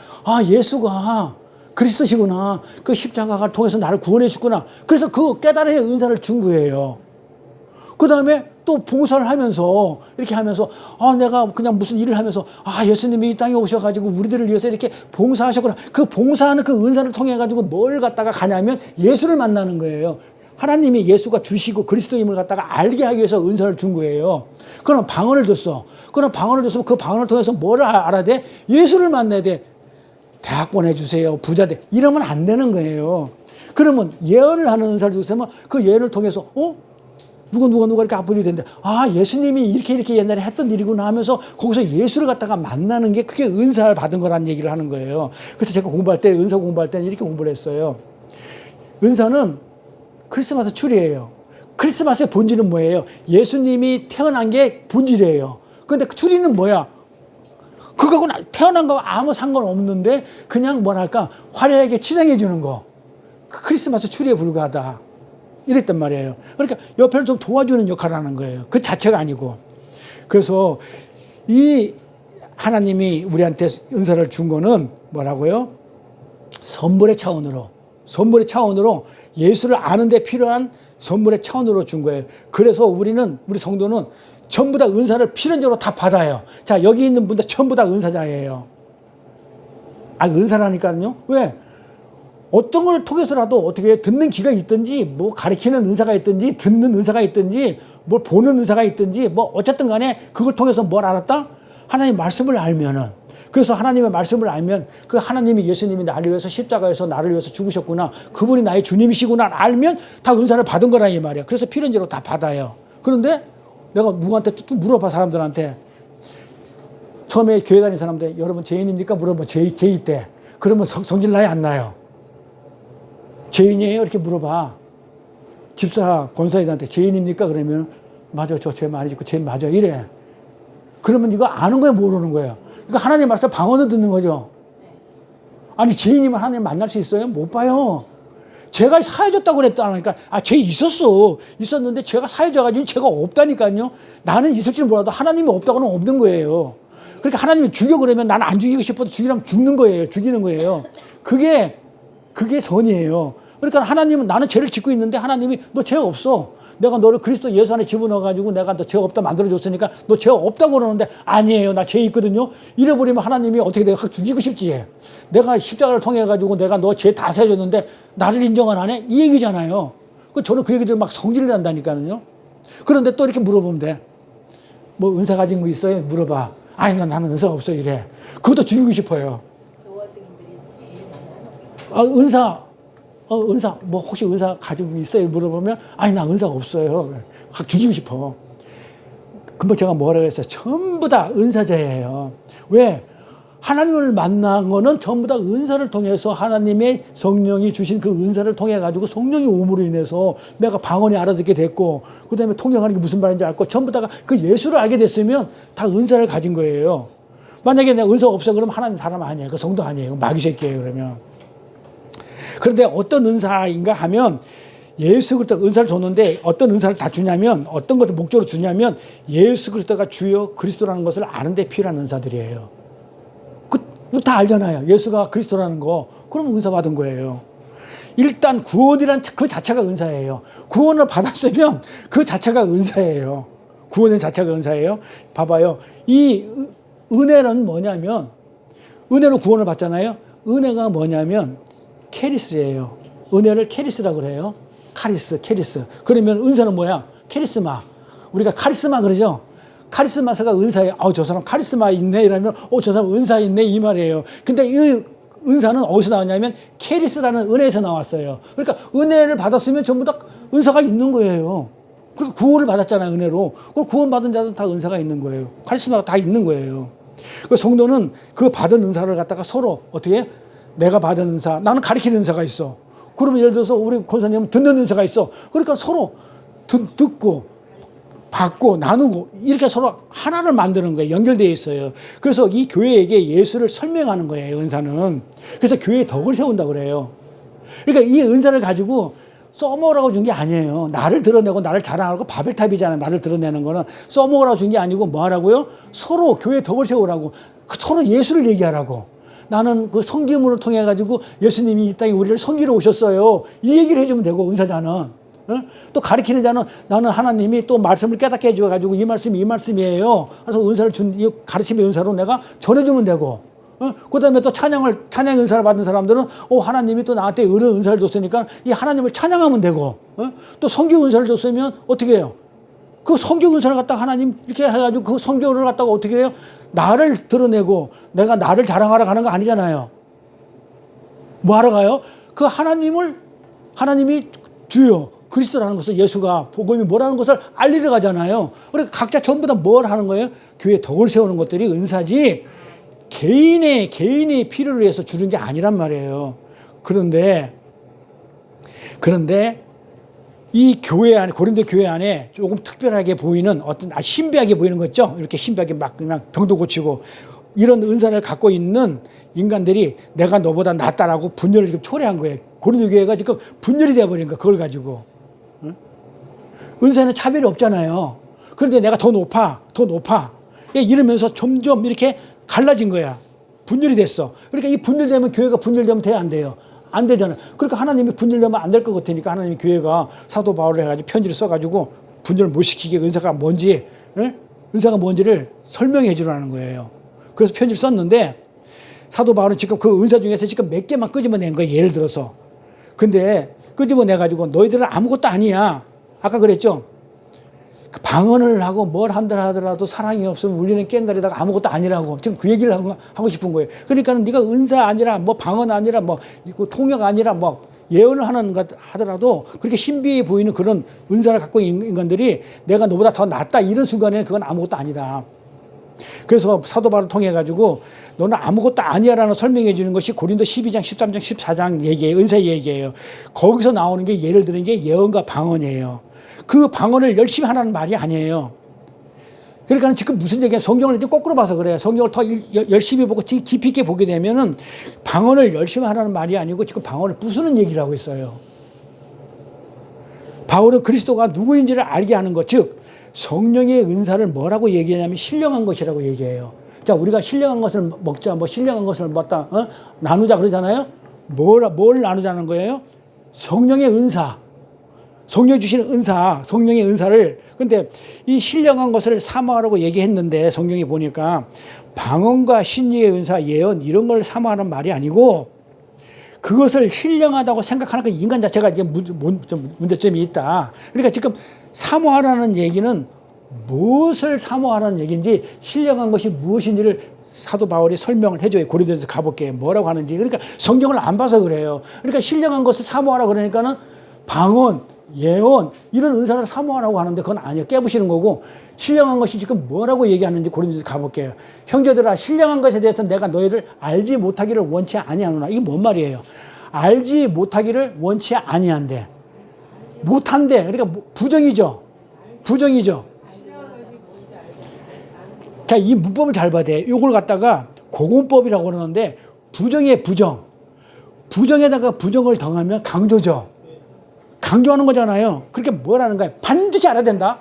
예수가 그리스도시구나. 그 십자가를 통해서 나를 구원해 주구나. 그래서 그 깨달음의 은사를 준 거예요. 그 다음에 또 봉사를 하면서 이렇게 하면서 내가 그냥 무슨 일을 하면서 예수님이 이 땅에 오셔가지고 우리들을 위해서 이렇게 봉사하셨구나. 그 봉사하는 그 은사를 통해 가지고 뭘 갖다가 가냐면 예수를 만나는 거예요. 하나님이 예수가 주시고 그리스도임을 갖다가 알게 하기 위해서 은사를 준 거예요. 그럼 방언을 줬어. 그럼 방언을 줬으면 그 방언을 통해서 뭘 알아야 돼? 예수를 만나야 돼. 대학 보내주세요. 부자 돼. 이러면 안 되는 거예요. 그러면 예언을 하는 은사를 주시면 그 예언을 통해서 누가 이렇게 아픈 일이 됐는데 예수님이 이렇게 옛날에 했던 일이구나 하면서 거기서 예수를 갖다가 만나는 게 그게 은사를 받은 거라는 얘기를 하는 거예요. 그래서 제가 은사 공부할 때는 이렇게 공부를 했어요. 은사는 크리스마스 추리예요. 크리스마스의 본질은 뭐예요? 예수님이 태어난 게 본질이에요. 그런데 그 추리는 뭐야? 그거하고는 태어난 거와 아무 상관없는데 그냥 뭐랄까 화려하게 치장해 주는 거. 크리스마스 추리에 불과하다. 이랬단 말이에요. 그러니까 옆에를 좀 도와주는 역할을 하는 거예요. 그 자체가 아니고. 그래서 이 하나님이 우리한테 은사를 준 거는 뭐라고요? 선물의 차원으로 예수를 아는 데 필요한 선물의 차원으로 준 거예요. 그래서 우리 성도는 전부 다 은사를 필연적으로 다 받아요. 자, 여기 있는 분들 전부 다 은사자예요. 은사라니까요. 왜? 어떤 걸 통해서라도 어떻게 듣는 귀가 있든지 뭐 가르치는 은사가 있든지 듣는 은사가 있든지 뭘 보는 은사가 있든지 뭐 어쨌든 간에 그걸 통해서 뭘 알았다? 하나님 말씀을 알면은, 그래서 하나님의 말씀을 알면 그 하나님이 예수님이 나를 위해서 십자가에서 나를 위해서 죽으셨구나, 그분이 나의 주님이시구나 알면 다 은사를 받은 거라 이 말이야. 그래서 필연적으로 다 받아요. 그런데 내가 누구한테 또 물어봐, 사람들한테 처음에 교회 다니는 사람들, 여러분 죄인입니까? 물어보면 죄인 때. 그러면 성질 나요, 안 나요? 죄인이에요? 이렇게 물어봐. 집사, 권사님한테 죄인입니까? 그러면 맞아, 저 죄 많이 짓고 죄 맞아, 이래. 그러면 이거 아는 거예요, 모르는 거예요? 이거 하나님 말씀 방언을 듣는 거죠. 아니, 죄인이면 하나님 만날 수 있어요? 못 봐요. 죄가 사해졌다고 그랬다니까. 아, 죄 있었어. 있었는데 죄가 사해져가지고 죄가 없다니까요. 나는 있을 줄 몰라도 하나님이 없다고는 없는 거예요. 그러니까 하나님이 죽여 그러면 나는 안 죽이고 싶어도 죽이라면 죽는 거예요. 죽이는 거예요. 그게 선이에요. 그러니까 하나님은 나는 죄를 짓고 있는데 하나님이 너 죄 없어. 내가 너를 그리스도 예수 안에 집어넣어가지고 내가 너 죄 없다 만들어줬으니까 너 죄 없다고 그러는데 아니에요. 나 죄 있거든요. 이래버리면 하나님이 어떻게 내가 확 죽이고 싶지. 내가 십자가를 통해가지고 내가 너 죄 다 사해줬는데 나를 인정을 안 해? 이 얘기잖아요. 저는 그 얘기 들으면 막 성질을 난다니까요. 그런데 또 이렇게 물어보면 돼. 뭐 은사 가진 거 있어요? 물어봐. 아니, 나는 은사가 없어. 이래. 그것도 죽이고 싶어요. 노화 증인들이 제일 많아요. 은사, 뭐 혹시 은사 가지고 있어요? 물어보면 아니, 나 은사가 없어요. 확 죽이고 싶어. 금방 제가 뭐라 그랬어요? 전부 다 은사자예요. 왜? 하나님을 만난 거는 전부 다 은사를 통해서 하나님의 성령이 주신 그 은사를 통해 가지고 성령의 오므로 인해서 내가 방언이 알아듣게 됐고, 그 다음에 통역하는 게 무슨 말인지 알고, 전부 다가 그 예수를 알게 됐으면 다 은사를 가진 거예요. 만약에 내가 은사가 없어 그러면 하나님 사람 아니에요. 그 성도 아니에요. 마귀 새끼예요. 그러면. 그런데 어떤 은사인가 하면 예수 그리스도가 은사를 줬는데 어떤 은사를 다 주냐면, 어떤 것을 목적으로 주냐면 예수 그리스도가 주요 그리스도라는 것을 아는 데 필요한 은사들이에요. 다 알잖아요. 예수가 그리스도라는 거. 그럼 은사 받은 거예요. 일단 구원이란 그 자체가 은사예요. 구원을 받았으면 그 자체가 은사예요. 구원의 자체가 은사예요. 봐봐요. 이 은혜는 뭐냐면, 은혜로 구원을 받잖아요. 은혜가 뭐냐면 캐리스예요. 은혜를 캐리스라고 그래요. 캐리스. 그러면 은사는 뭐야? 캐리스마. 우리가 카리스마 그러죠? 카리스마사가 은사예요. 저 사람 카리스마 있네. 이러면, 저 사람 은사 있네. 이 말이에요. 근데 이 은사는 어디서 나왔냐면, 캐리스라는 은혜에서 나왔어요. 그러니까 은혜를 받았으면 전부 다 은사가 있는 거예요. 그리고 구원을 받았잖아요. 은혜로. 그 구원받은 자들은 다 은사가 있는 거예요. 카리스마가 다 있는 거예요. 그 성도는 그 받은 은사를 갖다가 서로 어떻게 해? 내가 받은 은사, 나는 가르치는 은사가 있어. 그러면 예를 들어서 우리 권사님은 듣는 은사가 있어. 그러니까 서로 듣고, 받고 나누고 이렇게 서로 하나를 만드는 거예요. 연결되어 있어요. 그래서 이 교회에게 예수를 설명하는 거예요. 은사는. 그래서 교회의 덕을 세운다고 그래요. 그러니까 이 은사를 가지고 써먹으라고 준 게 아니에요. 나를 드러내고 나를 자랑하고 바벨탑이잖아요. 나를 드러내는 거는 써먹으라고 준 게 아니고 뭐 하라고요? 서로 교회의 덕을 세우라고. 서로 예수를 얘기하라고. 나는 그 섬김을 통해 가지고 예수님이 이 땅에 우리를 섬기러 오셨어요. 이 얘기를 해주면 되고, 은사자는. 또 가르치는 자는 나는 하나님이 또 말씀을 깨닫게 해줘가지고 이 말씀이 이 말씀이에요. 그래서 은사를 이 가르침의 은사로 내가 전해주면 되고, 그 다음에 또 찬양 은사를 받은 사람들은 하나님이 또 나한테 은사를 줬으니까 이 하나님을 찬양하면 되고, 또 성경 은사를 줬으면 어떻게 해요? 그 성경 은사를 갖다가 하나님 이렇게 해가지고 그 성경을 갖다가 어떻게 해요? 나를 드러내고 내가 나를 자랑하러 가는 거 아니잖아요. 뭐 하러 가요? 그 하나님이 주요 그리스도라는 것을, 예수가 복음이 뭐라는 것을 알리러 가잖아요. 그러니까 각자 전부 다 뭘 하는 거예요? 교회에 덕을 세우는 것들이 은사지 개인의 필요를 위해서 주는 게 아니란 말이에요. 그런데 이 교회 안에, 고린도 교회 안에 조금 특별하게 보이는 어떤 신비하게 보이는 거 있죠? 이렇게 신비하게 막 그냥 병도 고치고 이런 은사를 갖고 있는 인간들이 내가 너보다 낫다라고 분열을 지금 초래한 거예요. 고린도 교회가 지금 분열이 되어버린 거야. 그걸 가지고. 은사에는 차별이 없잖아요. 그런데 내가 더 높아. 이러면서 점점 이렇게 갈라진 거야. 분열이 됐어. 그러니까 이 분열되면 교회가 분열되면 돼야 안 돼요? 안 되잖아요. 그러니까 하나님이 분열되면 안 될 것 같으니까 하나님이 교회가 사도 바울을 해가지고 편지를 써가지고 분열을 못 시키게 은사가 뭔지를 설명해 주라는 거예요. 그래서 편지를 썼는데 사도 바울은 지금 그 은사 중에서 지금 몇 개만 끄집어낸 거예요. 예를 들어서. 근데 끄집어내가지고 너희들은 아무것도 아니야. 아까 그랬죠? 방언을 하고 뭘 한다 하더라도 사랑이 없으면 울리는 꽹과리다가 아무것도 아니라고. 지금 그 얘기를 하고 싶은 거예요. 그러니까 네가 은사 아니라 뭐 방언 아니라 뭐 통역 아니라 뭐 예언을 하는 것 하더라도 그렇게 신비해 보이는 그런 은사를 갖고 있는 인간들이 내가 너보다 더 낫다 이런 순간에는 그건 아무것도 아니다. 그래서 사도 바울을 통해 가지고 너는 아무것도 아니야라는 설명해 주는 것이 고린도 12장, 13장, 14장 얘기예요. 은사 얘기예요. 거기서 나오는 게 예를 드는 게 예언과 방언이에요. 그 방언을 열심히 하라는 말이 아니에요. 그러니까 지금 무슨 얘기야? 성경을 이제 거꾸로 봐서 그래요. 성경을 더 열심히 보고 깊이 있게 보게 되면은 방언을 열심히 하라는 말이 아니고 지금 방언을 부수는 얘기를 하고 있어요. 바울은 그리스도가 누구인지를 알게 하는 것, 즉 성령의 은사를 뭐라고 얘기하냐면 신령한 것이라고 얘기해요. 자, 우리가 신령한 것을 먹자, 뭐 신령한 것을 먹다, 나누자 그러잖아요. 뭘 나누자는 거예요? 성령의 은사. 성령 주시는 은사, 성령의 은사를. 근데 이 신령한 것을 사모하라고 얘기했는데 성경에 보니까 방언과 신유의 은사, 예언 이런 걸 사모하는 말이 아니고 그것을 신령하다고 생각하는 그 인간 자체가 이제 문제점이 있다. 그러니까 지금 사모하라는 얘기는 무엇을 사모하라는 얘기인지 신령한 것이 무엇인지를 사도 바울이 설명을 해줘요. 고린도에서 가볼게요. 뭐라고 하는지. 그러니까 성경을 안 봐서 그래요. 그러니까 신령한 것을 사모하라 그러니까는 방언, 예언 이런 은사를 사모하라고 하는데 그건 아니에요. 깨부시는 거고 신령한 것이 지금 뭐라고 얘기하는지 고린도에서 가볼게요. 형제들아 신령한 것에 대해서 내가 너희를 알지 못하기를 원치 아니하노라. 이게 뭔 말이에요? 알지 못하기를 원치 아니한대. 못한대. 그러니까 부정이죠. 부정이죠. 자, 이 문법을 잘 봐야 돼. 이걸 갖다가 고공법이라고 그러는데 부정의 부정. 부정에다가 부정을 더하면 강조죠. 강조하는 거잖아요. 그렇게 뭐라는 거야? 반드시 알아야 된다.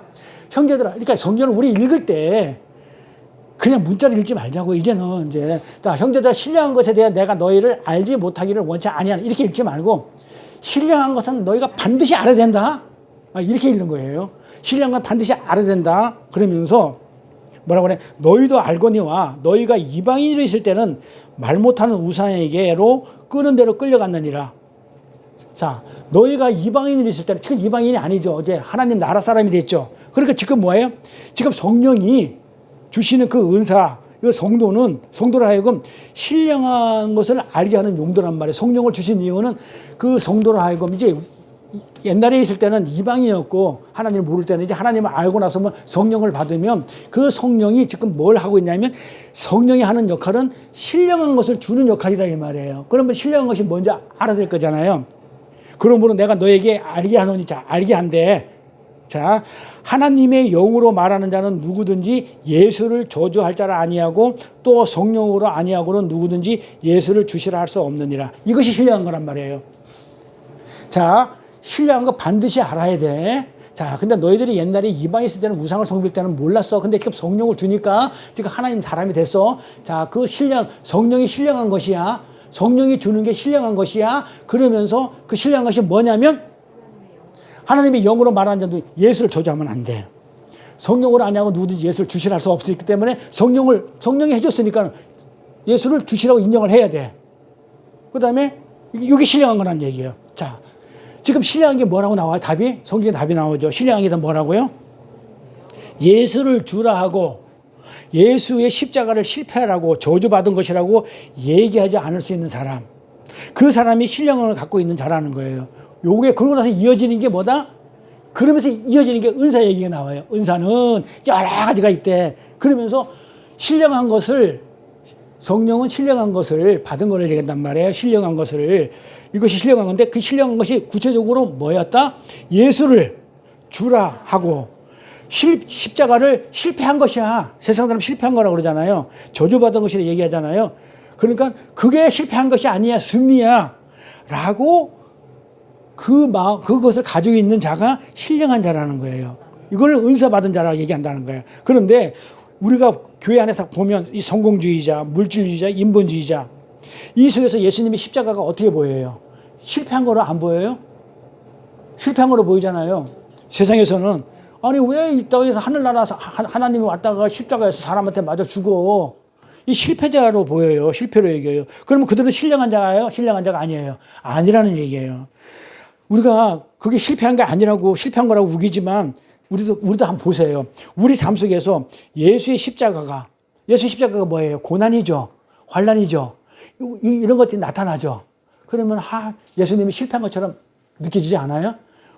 형제들아. 그러니까 성경을 우리 읽을 때 그냥 문자를 읽지 말자고. 이제는 이제 자, 형제들아 신령한 것에 대해 내가 너희를 알지 못하기를 원치 아니하는 이렇게 읽지 말고 신령한 것은 너희가 반드시 알아야 된다. 이렇게 읽는 거예요. 신령한 건 반드시 알아야 된다. 그러면서 뭐라고 그래? 너희도 알거니와 너희가 이방인으로 있을 때는 말 못하는 우상에게로 끄는 대로 끌려갔느니라. 자, 너희가 이방인으로 있을 때는 지금 이방인이 아니죠. 이제 하나님 나라 사람이 됐죠. 그러니까 지금 뭐예요? 지금 성령이 주시는 그 은사, 그 성도로 하여금 신령한 것을 알게 하는 용도란 말이에요. 성령을 주신 이유는 그 성도로 하여금 이제 옛날에 있을 때는 이방이었고 하나님을 모를 때는 이제 하나님을 알고 나서 성령을 받으면 그 성령이 지금 뭘 하고 있냐면 성령이 하는 역할은 신령한 것을 주는 역할이라 이 말이에요. 그러면 신령한 것이 뭔지 알아야 될 거잖아요. 그러므로 내가 너에게 알게 하노니, 자, 알게 한대. 자, 하나님의 영으로 말하는 자는 누구든지 예수를 저주할 자를 아니하고 또 성령으로 아니하고는 누구든지 예수를 주시라 할 수 없느니라. 이것이 신령한 거란 말이에요. 자, 신령한 거 반드시 알아야 돼. 자, 근데 너희들이 옛날에 이방에 있을 때는 우상을 섬길 때는 몰랐어. 근데 지금 성령을 주니까 지금 하나님 사람이 됐어. 자, 그 성령이 신령한 것이야. 성령이 주는 게 신령한 것이야. 그러면서 그 신령한 것이 뭐냐면 하나님의 영으로 말하는 자도 예수를 저주하면 안 돼. 성령으로 아니하고 누구든지 예수를 주시라 할 수 없기 때문에 성령이 해줬으니까 예수를 주시라고 인정을 해야 돼. 그 다음에 이게 신령한 거란 얘기예요. 자, 지금 신령한 게 뭐라고 나와요? 답이? 성경에 답이 나오죠. 신령한 게 뭐라고요? 예수를 주라 하고 예수의 십자가를 실패하라고 저주받은 것이라고 얘기하지 않을 수 있는 사람. 그 사람이 신령함을 갖고 있는 자라는 거예요. 요게 그러고 나서 이어지는 게 뭐다? 그러면서 이어지는 게 은사 얘기가 나와요. 은사는 여러 가지가 있대. 그러면서 신령한 것을 성령은 신령한 것을 받은 것을 얘기한단 말이에요. 신령한 것을. 이것이 신령한 건데 그 신령한 것이 구체적으로 뭐였다? 예수를 주라 하고 십자가를 실패한 것이야. 세상 사람 실패한 거라고 그러잖아요. 저주받은 것이라 얘기하잖아요. 그러니까 그게 실패한 것이 아니야. 승리야. 라고 그것을 가지고 있는 자가 신령한 자라는 거예요. 이걸 은사 받은 자라고 얘기한다는 거예요. 그런데 우리가 교회 안에서 보면 이 성공주의자, 물질주의자, 인본주의자 이 속에서 예수님의 십자가가 어떻게 보여요? 실패한 거로 안 보여요? 실패한 거로 보이잖아요. 세상에서는 아니 왜 이 땅에서 하늘나라 하나님이 왔다가 십자가에서 사람한테 맞아 죽어. 이 실패자로 보여요. 실패로 얘기해요. 그러면 그들은 신령한 자예요? 신령한 자가 아니에요. 아니라는 얘기예요. 우리가 그게 실패한 게 아니라고 실패한 거라고 우기지만 우리도 한번 보세요. 우리 삶 속에서 예수의 십자가가 뭐예요? 고난이죠. 환난이죠. 이런 것들이 나타나죠. 그러면 예수님이 실패한 것처럼 느껴지지 않아요?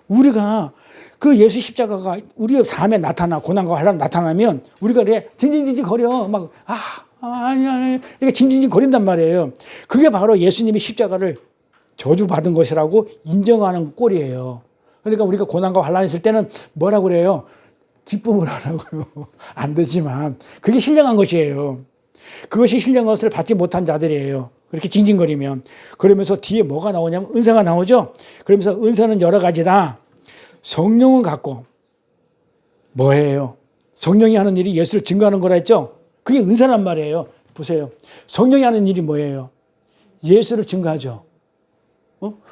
우리가 그 예수 십자가가 우리의 삶에 나타나 고난과 환란 나타나면 우리가 그래 징징징징 거려 막 아니야 이렇게 징징징 거린단 말이에요. 그게 바로 예수님이 십자가를 저주받은 것이라고 인정하는 꼴이에요. 그러니까 우리가 고난과 환란이 있을 때는 뭐라고 그래요? 기쁨을 하라고요. 안 되지만 그게 신령한 것이에요. 그것이 신령한 것을 받지 못한 자들이에요. 그렇게 징징거리면. 그러면서 뒤에 뭐가 나오냐면 은사가 나오죠. 그러면서 은사는 여러 가지다. 성령은 같고 뭐예요? 성령이 하는 일이 예수를 증거하는 거라 했죠. 그게 은사란 말이에요. 보세요. 성령이 하는 일이 뭐예요? 예수를 증거하죠.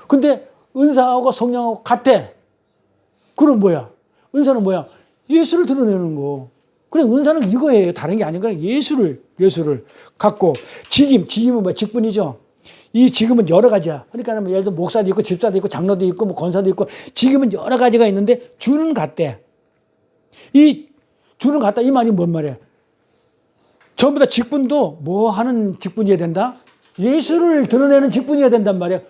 근데 은사하고 성령하고 같아. 그럼 뭐야? 은사는 뭐야? 예수를 드러내는 거. 그래, 은사는 이거예요. 다른 게 아닌 거야. 예수를 갖고. 직임은 뭐야? 직분이죠. 이 직임은 여러 가지야. 그러니까 뭐 예를 들어 목사도 있고 집사도 있고 장로도 있고 뭐 권사도 있고 직임은 여러 가지가 있는데 주는 같대. 이 주는 같다. 이 말이 뭔 말이야? 전부 다 직분도 뭐 하는 직분이어야 된다? 예수를 드러내는 직분이어야 된단 말이야.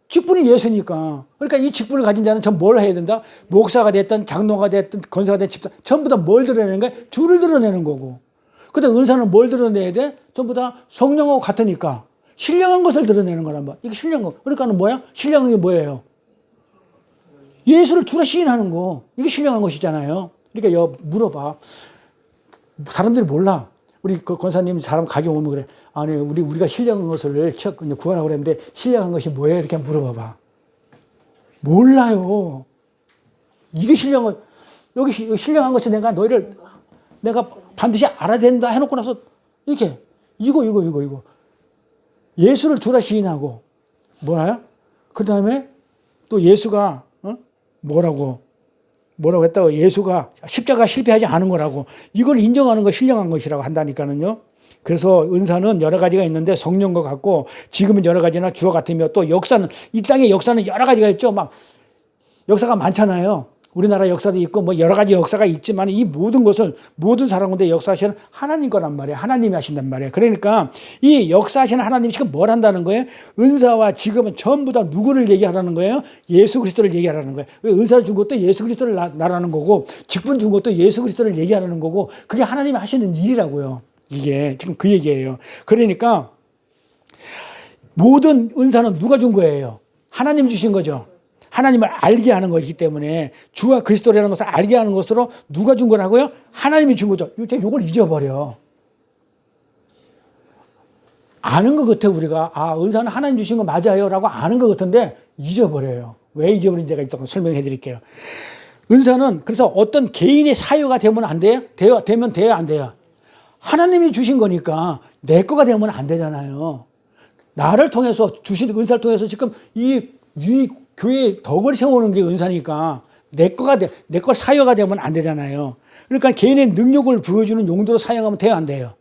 직분이 예수니까. 그러니까 이 직분을 가진 자는 전 뭘 해야 된다? 목사가 됐든 장로가 됐든 권사가 됐든 집사 전부 다 뭘 드러내는 거야? 주를 드러내는 거고. 근데 은사는 뭘 드러내야 돼? 전부 다 성령하고 같으니까 신령한 것을 드러내는 거란 말이야. 이게 신령한 거. 그러니까는 뭐야? 신령한 게 뭐예요? 예수를 주로 시인하는 거. 이게 신령한 것이잖아요. 그러니까 물어봐. 사람들이 몰라. 우리 그 권사님 사람 가게 오면 그래. 아니, 우리가 신령한 것을 구하라고 그랬는데 신령한 것이 뭐예요? 이렇게 물어봐봐. 몰라요. 이게 신령한, 여기 신령한 것이 내가 반드시 알아야 된다 해놓고 나서 이렇게 이거. 예수를 주라 시인하고 뭐야? 그 다음에 또 예수가 뭐라고 했다고 예수가 십자가 실패하지 않은 거라고 이걸 인정하는 거 신령한 것이라고 한다니까는요. 그래서 은사는 여러 가지가 있는데 성령과 같고 지금은 여러 가지나 주와 같으며 또 역사는 이 땅의 역사는 여러 가지가 있죠. 막 역사가 많잖아요. 우리나라 역사도 있고 뭐 여러 가지 역사가 있지만 이 모든 것을 모든 사람 가운데 역사하시는 하나님 거란 말이에요. 하나님이 하신단 말이에요. 그러니까 이 역사하시는 하나님이 지금 뭘 한다는 거예요? 은사와 지금은 전부 다 누구를 얘기하라는 거예요? 예수 그리스도를 얘기하라는 거예요. 은사를 준 것도 예수 그리스도를 나라는 거고 직분 준 것도 예수 그리스도를 얘기하라는 거고 그게 하나님이 하시는 일이라고요. 이게 지금 그 얘기예요. 그러니까 모든 은사는 누가 준 거예요? 하나님 주신 거죠. 하나님을 알게 하는 것이기 때문에 주와 그리스도라는 것을 알게 하는 것으로 누가 준 거라고요? 하나님이 준 거죠. 이걸 잊어버려. 아는 것 같아 우리가. 은사는 하나님 주신 거 맞아요 라고 아는 것 같은데 잊어버려요. 왜 잊어버린지 제가 이따가 설명해 드릴게요. 은사는 그래서 어떤 개인의 사유가 되면 안 돼요? 되면 돼요 안 돼요? 하나님이 주신 거니까 내 거가 되면 안 되잖아요. 나를 통해서 주신 은사를 통해서 지금 이 교회에 덕을 세우는 게 은사니까 내 거 사유가 되면 안 되잖아요. 그러니까 개인의 능력을 보여주는 용도로 사용하면 돼요, 안 돼요?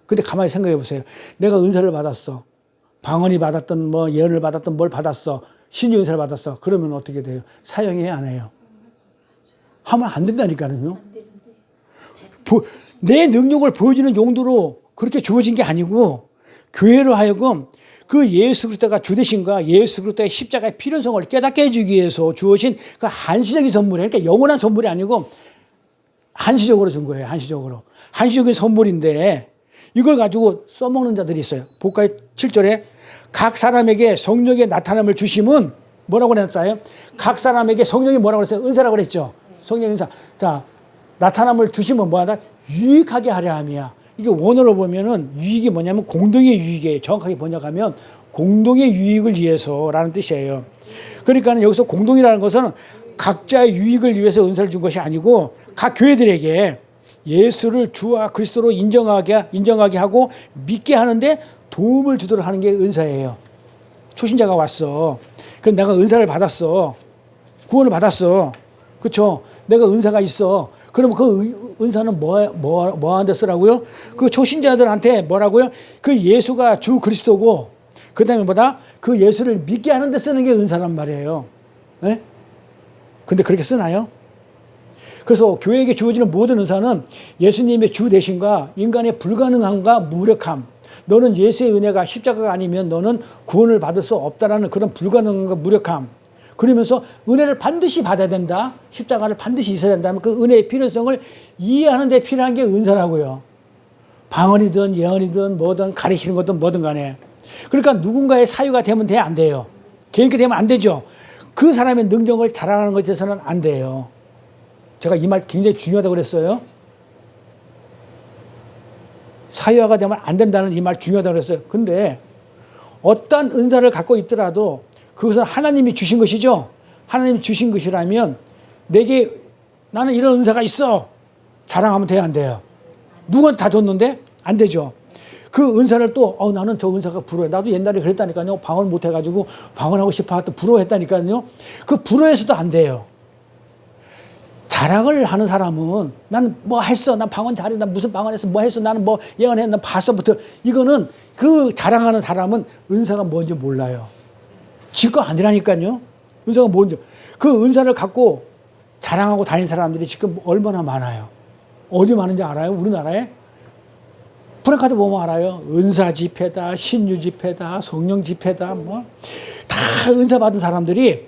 근데 가만히 생각해 보세요. 내가 은사를 받았어. 방언이 받았던 뭐 예언을 받았던 뭘 받았어. 신의 은사를 받았어. 그러면 어떻게 돼요? 사용해야 안 해요? 하면 안 된다니까요. 내 능력을 보여주는 용도로 그렇게 주어진 게 아니고 교회로 하여금 그 예수 그리스도가 주되신가 예수 그리스도의 십자가의 필요성을 깨닫게 해주기 위해서 주어진 그 한시적인 선물이에요. 그러니까 영원한 선물이 아니고 한시적으로 준 거예요. 한시적인 선물인데 이걸 가지고 써먹는 자들이 있어요. 볼까요? 7절에 각 사람에게 성령의 나타남을 주심은 뭐라고 그랬어요? 각 사람에게 성령이 뭐라고 그랬어요? 은사라고 그랬죠. 성령 은사. 자, 나타남을 주시면 뭐하다? 유익하게 하려 함이야. 이게 원어로 보면은 유익이 뭐냐면 공동의 유익이에요. 정확하게 번역하면 공동의 유익을 위해서라는 뜻이에요. 그러니까 여기서 공동이라는 것은 각자의 유익을 위해서 은사를 준 것이 아니고 각 교회들에게 예수를 주와 그리스도로 인정하게 하고 믿게 하는데 도움을 주도록 하는 게 은사예요. 초신자가 왔어. 그럼 내가 은사를 받았어. 구원을 받았어. 그렇죠? 내가 은사가 있어. 그러면 그 은사는 뭐 하는 데 쓰라고요? 그 초신자들한테 뭐라고요? 그 예수가 주 그리스도고 그 다음에 그 예수를 믿게 하는 데 쓰는 게 은사란 말이에요. 네? 근데 그렇게 쓰나요? 그래서 교회에게 주어지는 모든 은사는 예수님의 주 되심과 인간의 불가능함과 무력함. 너는 예수의 은혜가 십자가가 아니면 너는 구원을 받을 수 없다라는 그런 불가능함과 무력함. 그러면서 은혜를 반드시 받아야 된다. 십자가를 반드시 있어야 된다면 그 은혜의 필요성을 이해하는 데 필요한 게 은사라고요. 방언이든 예언이든 뭐든 가리키는 거든 뭐든 간에. 그러니까 누군가의 사유가 되면 돼, 안 돼요? 개인기 되면 안 되죠. 그 사람의 능력을 자랑하는 것에서는 안 돼요. 제가 이 말 굉장히 중요하다고 그랬어요. 사유화가 되면 안 된다는 이 말 중요하다고 그랬어요. 근데 어떤 은사를 갖고 있더라도 그것은 하나님이 주신 것이죠. 하나님이 주신 것이라면 내게 나는 이런 은사가 있어. 자랑하면 돼요, 안 돼요? 누구한테 다 줬는데? 안 되죠. 그 은사를 또 나는 저 은사가 부러워요. 나도 옛날에 그랬다니까요. 방언 못해가지고 방언하고 싶어 하다 부러워했다니까요. 그 부러워해서도 안 돼요. 자랑을 하는 사람은 나는 뭐 했어. 난 방언 잘해. 난 무슨 방언했어. 뭐 했어. 나는 뭐 예언해. 난 봤어부터. 이거는 그 자랑하는 사람은 은사가 뭔지 몰라요. 지 거 아니라니까요. 은사가 뭔지. 그 은사를 갖고 자랑하고 다니는 사람들이 지금 얼마나 많아요. 어디 많은지 알아요? 우리나라에? 프랭카드 보면 알아요. 은사 집회다, 신유 집회다, 성령 집회다, 뭐 다 은사 받은 사람들이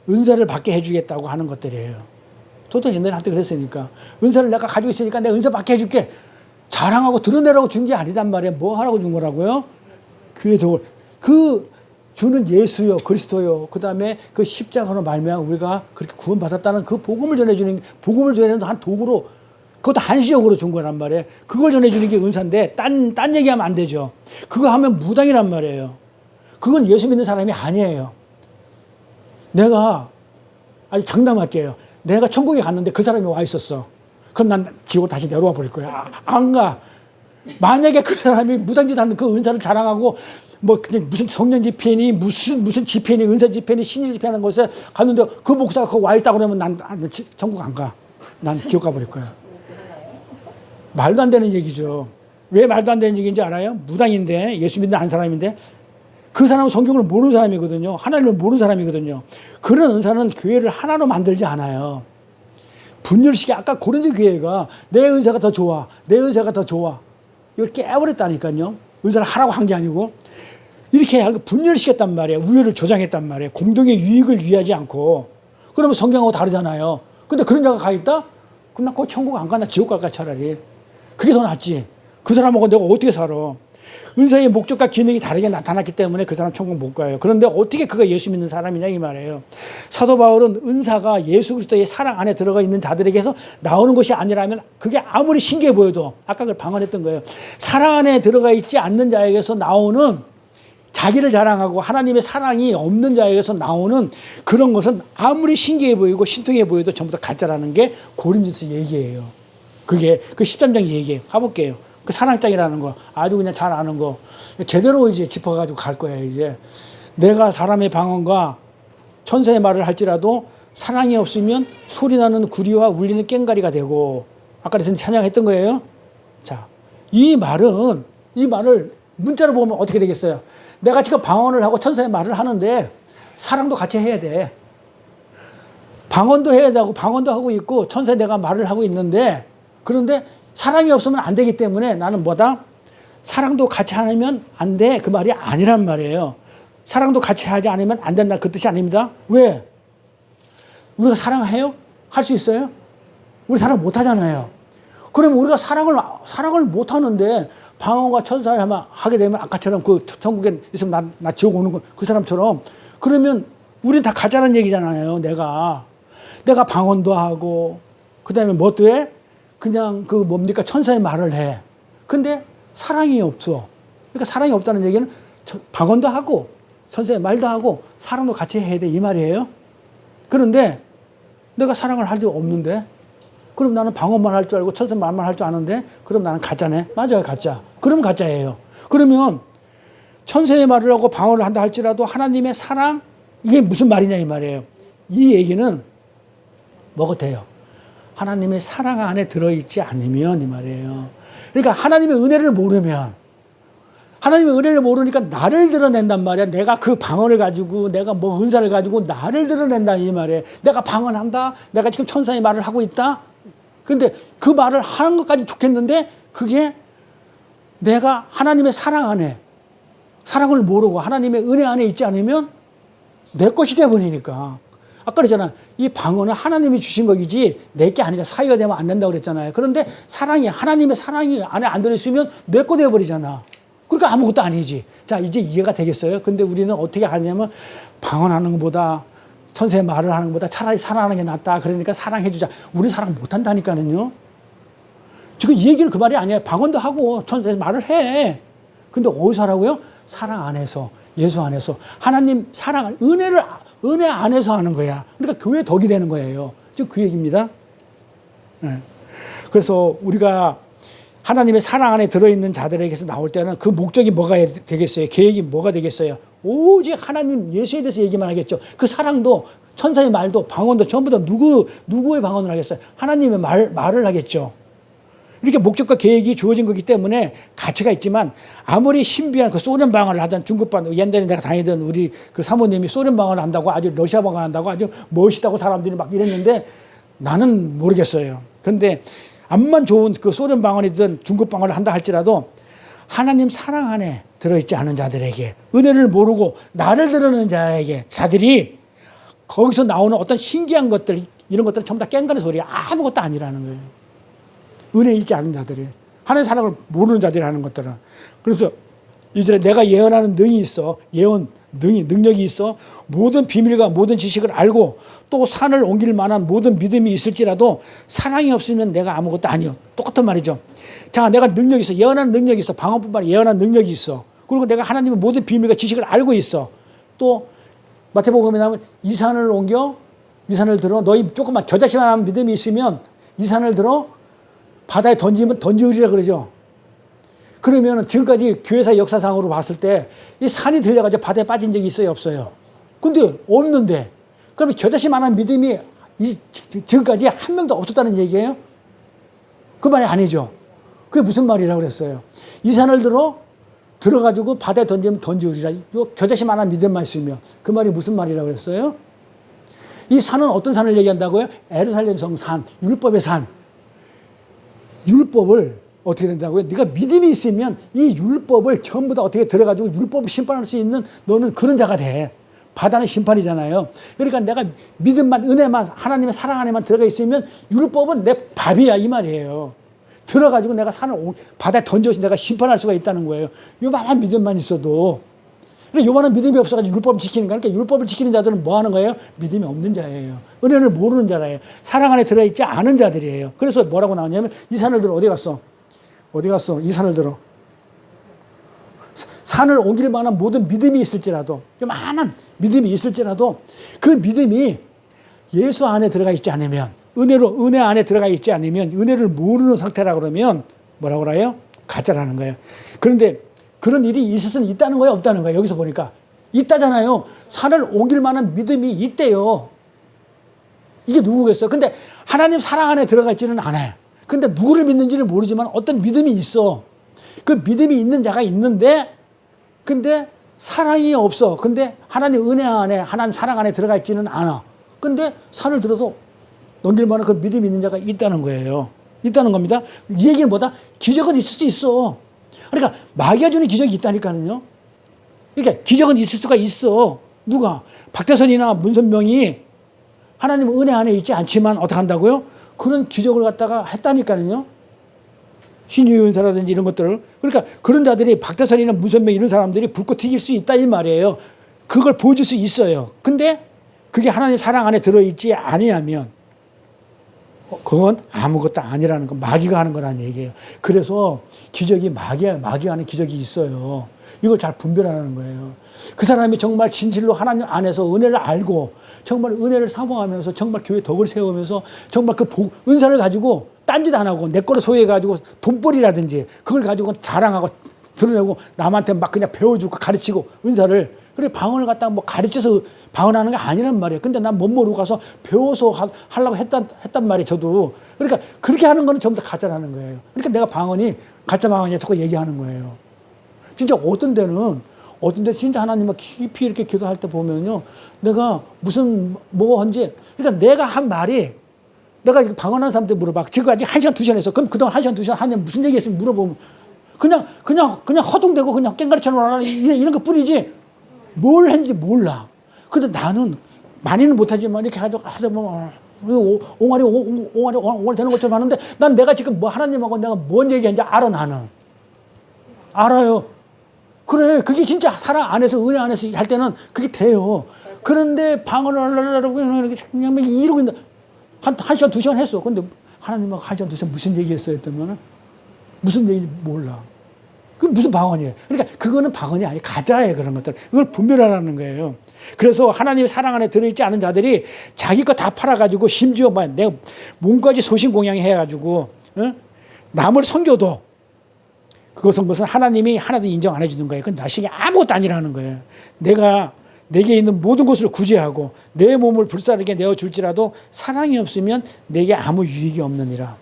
은사를 받게 해주겠다고 하는 것들이에요. 저도 옛날에 한때 그랬으니까 은사를 내가 가지고 있으니까 내가 은사 받게 해줄게. 자랑하고 드러내라고 준 게 아니단 말이에요. 뭐 하라고 준 거라고요? 그래서 그 주는 예수요, 그리스도요. 그 다음에 그 십자가로 말미암아 우리가 그렇게 구원받았다는 그 복음을 전해주는 복음을 전해주는 한 도구로. 그것도 한시적으로 준 거란 말이에요. 그걸 전해주는 게 은사인데 딴 얘기하면 안 되죠. 그거 하면 무당이란 말이에요. 그건 예수 믿는 사람이 아니에요. 내가 아주 장담할게요. 내가 천국에 갔는데 그 사람이 와 있었어. 그럼 난 지옥 다시 내려와 버릴 거야. 안 가. 만약에 그 사람이 무당짓 하는 그 은사를 자랑하고 뭐 그냥 무슨 성령 집회니 무슨 집회니 은사 집회니 신유 집회하는 곳에 갔는데 그 목사가 거기 와 있다 그러면 난 천국 안 가. 난 지옥 가 버릴 거야. 말도 안 되는 얘기죠. 왜 말도 안 되는 얘기인지 알아요? 무당인데 예수 믿는 안 사람인데 그 사람은 성경을 모르는 사람이거든요. 하나님을 모르는 사람이거든요. 그런 은사는 교회를 하나로 만들지 않아요. 분열시켜. 아까 고린도 교회가 내 은사가 더 좋아. 내 은사가 더 좋아. 이걸 깨버렸다니까요. 은사를 하라고 한 게 아니고 이렇게 분열시켰단 말이에요. 우열을 조장했단 말이에요. 공동의 유익을 위하지 않고. 그러면 성경하고 다르잖아요. 근데 그런 자가 가 있다? 그럼 나 그 천국 안 가. 나 지옥 갈까 차라리. 그게 더 낫지. 그 사람하고 내가 어떻게 살아. 은사의 목적과 기능이 다르게 나타났기 때문에 그 사람 천국 못 가요. 그런데 어떻게 그가 예수 믿는 사람이냐 이 말이에요. 사도 바울은 은사가 예수 그리스도의 사랑 안에 들어가 있는 자들에게서 나오는 것이 아니라면 그게 아무리 신기해 보여도 아까 그걸 방언했던 거예요. 사랑 안에 들어가 있지 않는 자에게서 나오는 자기를 자랑하고 하나님의 사랑이 없는 자에게서 나오는 그런 것은 아무리 신기해 보이고 신통해 보여도 전부 다 가짜라는 게 고린도서 얘기예요. 그게 그 13장 얘기예요. 가볼게요. 그 사랑장이라는 거 아주 그냥 잘 아는 거 제대로 이제 짚어가지고 갈 거예요. 이제 내가 사람의 방언과 천사의 말을 할지라도 사랑이 없으면 소리나는 구리와 울리는 꽹가리가 되고 아까 찬양했던 거예요. 자, 이 말을 문자로 보면 어떻게 되겠어요? 내가 지금 방언을 하고 천사의 말을 하는데 사랑도 같이 해야 돼. 방언도 해야 되고 방언도 하고 있고 천사에 내가 말을 하고 있는데 그런데 사랑이 없으면 안 되기 때문에 나는 뭐다? 사랑도 같이 하면 안 돼. 그 말이 아니란 말이에요. 사랑도 같이 하지 않으면 안 된다. 그 뜻이 아닙니다. 왜? 우리가 사랑해요? 할 수 있어요? 우리 사랑 못 하잖아요. 그러면 우리가 사랑을 못 하는데 방언과 천사를 하게 되면 아까처럼 그 천국에 있으면 나 지옥 오는 거 그 사람처럼 그러면 우리는 다 가짜라는 얘기잖아요. 내가 방언도 하고 그다음에 뭣도 해? 그냥 그 뭡니까 천사의 말을 해. 근데 사랑이 없어. 그러니까 사랑이 없다는 얘기는 방언도 하고 천사의 말도 하고 사랑도 같이 해야 돼 이 말이에요. 그런데 내가 사랑을 할 줄 없는데 그럼 나는 방언만 할 줄 알고 천사의 말만 할 줄 아는데 그럼 나는 가짜네. 맞아요, 가짜. 그럼 가짜예요. 그러면 천사의 말을 하고 방언을 한다 할지라도 하나님의 사랑 이게 무슨 말이냐 이 말이에요. 이 얘기는 뭐가 돼요? 하나님의 사랑 안에 들어있지 않으면 이 말이에요. 그러니까 하나님의 은혜를 모르면 하나님의 은혜를 모르니까 나를 드러낸단 말이야. 내가 그 방언을 가지고 내가 뭐 은사를 가지고 나를 드러낸다 이 말이에요. 내가 방언한다. 내가 지금 천사의 말을 하고 있다. 근데 그 말을 하는 것까지 좋겠는데 그게 내가 하나님의 사랑 안에 사랑을 모르고 하나님의 은혜 안에 있지 않으면 내 것이 돼버리니까 아까 그랬잖아. 이 방언은 하나님이 주신 거이지 내 게 아니잖아. 사유가 되면 안 된다고 그랬잖아요. 그런데 사랑이, 하나님의 사랑이 안에 안 들어있으면 내 거 되어버리잖아. 그러니까 아무것도 아니지. 자, 이제 이해가 되겠어요? 근데 우리는 어떻게 하냐면 방언하는 것보다 천사의 말을 하는 것보다 차라리 사랑하는 게 낫다. 그러니까 사랑해주자. 우리 사랑 못한다니까는요. 지금 이 얘기는 그 말이 아니에요. 방언도 하고 천사의 말을 해. 근데 어디서 하라고요? 사랑 안에서, 예수 안에서. 하나님 사랑, 은혜 안에서 하는 거야. 그러니까 교회 덕이 되는 거예요. 지금 그 얘기입니다. 네. 그래서 우리가 하나님의 사랑 안에 들어있는 자들에게서 나올 때는 그 목적이 뭐가 되겠어요? 계획이 뭐가 되겠어요? 오직 하나님 예수에 대해서 얘기만 하겠죠. 그 사랑도 천사의 말도 방언도 전부 다 누구의 방언을 하겠어요? 하나님의 말을 하겠죠. 이렇게 목적과 계획이 주어진 거기 때문에 가치가 있지만 아무리 신비한 그 소련 방언을 하던 중국 방언, 옛날에 내가 다니던 우리 그 사모님이 소련 방언을 한다고 아주 러시아 방언을 한다고 아주 멋있다고 사람들이 막 이랬는데 나는 모르겠어요. 근데 암만 좋은 그 소련 방언이든 중국 방언을 한다 할지라도 하나님 사랑 안에 들어있지 않은 자들에게 은혜를 모르고 나를 드러내는 자들이 거기서 나오는 어떤 신기한 것들 이런 것들은 전부 다 깽가리 소리야. 아무것도 아니라는 거예요. 은혜 있지 않은 자들이 하나님의 사랑을 모르는 자들이 하는 것들은. 그래서 이제 내가 예언하는 능이 있어. 능력이 있어. 모든 비밀과 모든 지식을 알고 또 산을 옮길 만한 모든 믿음이 있을지라도 사랑이 없으면 내가 아무것도 아니요. 똑같은 말이죠. 자, 내가 능력이 있어. 예언하는 능력이 있어. 방언뿐만 아니라 예언하는 능력이 있어. 그리고 내가 하나님의 모든 비밀과 지식을 알고 있어. 또 마태복음에 나오면 이 산을 들어 너희 조금만 겨자씨만한 믿음이 있으면 이 산을 들어 바다에 던지우리라 그러죠. 그러면 지금까지 교회사 역사상으로 봤을 때 이 산이 들려가지고 바다에 빠진 적이 있어요, 없어요? 근데 없는데 그러면 겨자씨만한 믿음이 지금까지 한 명도 없었다는 얘기예요? 그 말이 아니죠. 그게 무슨 말이라고 그랬어요? 이 산을 들어가지고 바다에 던지면 던지우리라. 이 겨자씨만한 믿음만 있으면. 그 말이 무슨 말이라고 그랬어요? 이 산은 어떤 산을 얘기한다고요? 예루살렘 성산, 율법의 산. 율법을 어떻게 된다고요? 네가 믿음이 있으면 이 율법을 전부 다 어떻게 들어가지고 율법을 심판할 수 있는 너는 그런 자가 돼. 바다는 심판이잖아요. 그러니까 내가 믿음만, 은혜만, 하나님의 사랑 안에만 들어가 있으면 율법은 내 밥이야 이 말이에요. 들어가지고 내가 바다에 던져서 내가 심판할 수가 있다는 거예요. 요만한 믿음만 있어도. 그러니까 요만한 믿음이 없어가지고 율법을 지키는 거니까 율법을 지키는 자들은 뭐 하는 거예요? 믿음이 없는 자예요. 은혜를 모르는 자예요. 사랑 안에 들어있지 않은 자들이에요. 그래서 뭐라고 나오냐면 이 산을 들어 어디 갔어? 이 산을 들어. 산을 옮길 만한 모든 믿음이 있을지라도, 요만한 믿음이 있을지라도 그 믿음이 예수 안에 들어가 있지 않으면, 은혜 안에 들어가 있지 않으면, 은혜를 모르는 상태라 그러면 뭐라고 그래요? 가짜라는 거예요. 그런데 그런 일이 있을 수는 있다는 거예요, 없다는 거예요? 여기서 보니까 있다잖아요. 산을 옮길 만한 믿음이 있대요. 이게 누구겠어요? 근데 하나님 사랑 안에 들어가 있지는 않아요. 근데 누구를 믿는지는 모르지만 어떤 믿음이 있어. 그 믿음이 있는 자가 있는데 근데 사랑이 없어. 근데 하나님 은혜 안에, 하나님 사랑 안에 들어가 있지는 않아. 근데 산을 들어서 넘길 만한 그 믿음이 있는 자가 있다는 거예요. 있다는 겁니다. 이 얘기는 뭐다? 기적은 있을 수 있어. 그러니까 마귀가 주는 기적이 있다니까요. 그러니까 기적은 있을 수가 있어. 누가? 박대선이나 문선명이 하나님 은혜 안에 있지 않지만 어떻게 한다고요? 그런 기적을 갖다가 했다니까요. 신유윤사라든지 이런 것들을. 그러니까 그런 자들이 박대선이나 문선명 이런 사람들이 불꽃 튀길 수 있다 이 말이에요. 그걸 보여줄 수 있어요. 근데 그게 하나님 사랑 안에 들어있지 아니하면 그건 아무것도 아니라는 거. 마귀가 하는 거라는 얘기예요. 그래서 기적이 마귀가 하는 기적이 있어요. 이걸 잘 분별하는 거예요. 그 사람이 정말 진실로 하나님 안에서 은혜를 알고 정말 은혜를 사모하면서 정말 교회 덕을 세우면서 정말 그 은사를 가지고 딴짓 안 하고 내 거로 소유해가지고 돈벌이라든지 그걸 가지고 자랑하고 드러내고 남한테 막 그냥 배워주고 가르치고 은사를. 그래 방언을 갖다가 뭐 가르쳐서 방언하는 게 아니란 말이에요. 근데 난 못 모르고 가서 배워서 하려고 했단 말이에요. 저도. 그러니까 그렇게 하는 거는 전부 다 가짜라는 거예요. 그러니까 내가 가짜 방언이야 자꾸 얘기하는 거예요. 진짜 어떤 데는 진짜 하나님을 깊이 이렇게 기도할 때 보면요. 내가 뭐 한지, 그러니까 내가 한 말이, 내가 방언하는 사람한테 물어봐. 지금까지 1시간, 2시간 했어. 그럼 그동안 1시간, 2시간 하나님 무슨 얘기 했으면 물어보면 그냥 허둥대고 그냥 깽가리처럼 이런 것 뿐이지 뭘 했는지 몰라. 근데 나는 많이는 못하지만 이렇게 하다 보면 옹알이 되는 것처럼 하는데 난 내가 지금 뭐 하나님하고 내가 뭔 얘기하는지 알아 나는. 알아요. 그래 그게 진짜 사랑 안에서 은혜 안에서 할 때는 그게 돼요. 그런데 방언을 하려고 그냥 이러고 있는데 한 시간 두 시간 했어. 근데 하나님하고 한 시간 두 시간 무슨 얘기했어요 했더니 무슨 얘기인지 몰라. 그게 무슨 방언이에요. 그러니까 그거는 방언이 아니에요. 가짜예요. 그런 것들. 그걸 분별하라는 거예요. 그래서 하나님의 사랑 안에 들어있지 않은 자들이 자기 거 다 팔아가지고 심지어 내 몸까지 소신공양 해가지고 남을 섬겨도 그것은 하나님이 하나도 인정 안 해주는 거예요. 그건 나식이 아무것도 아니라는 거예요. 내게 있는 모든 것을 구제하고 내 몸을 불사르게 내어줄지라도 사랑이 없으면 내게 아무 유익이 없느니라.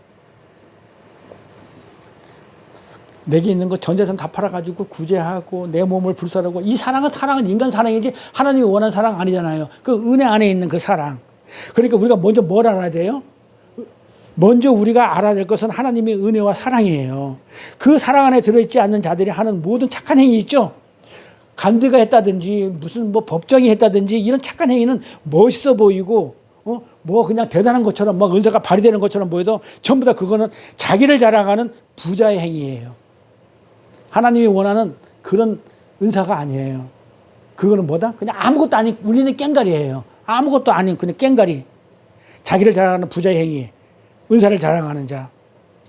내게 있는 거 전 재산 다 팔아가지고 구제하고 내 몸을 불사르고 이 사랑은 인간 사랑이지 하나님이 원하는 사랑 아니잖아요. 그 은혜 안에 있는 그 사랑. 그러니까 우리가 먼저 뭘 알아야 돼요? 먼저 우리가 알아야 될 것은 하나님의 은혜와 사랑이에요. 그 사랑 안에 들어있지 않는 자들이 하는 모든 착한 행위 있죠. 간드가 했다든지 무슨 뭐 법정이 했다든지 이런 착한 행위는 멋있어 보이고 뭐 그냥 대단한 것처럼 막 은사가 발휘되는 것처럼 보여도 전부 다 그거는 자기를 자랑하는 부자의 행위예요. 하나님이 원하는 그런 은사가 아니에요. 그거는 뭐다? 그냥 아무것도 아닌 우리는 깽가리예요. 아무것도 아닌 그냥 깽가리. 자기를 자랑하는 부자의 행위. 은사를 자랑하는 자.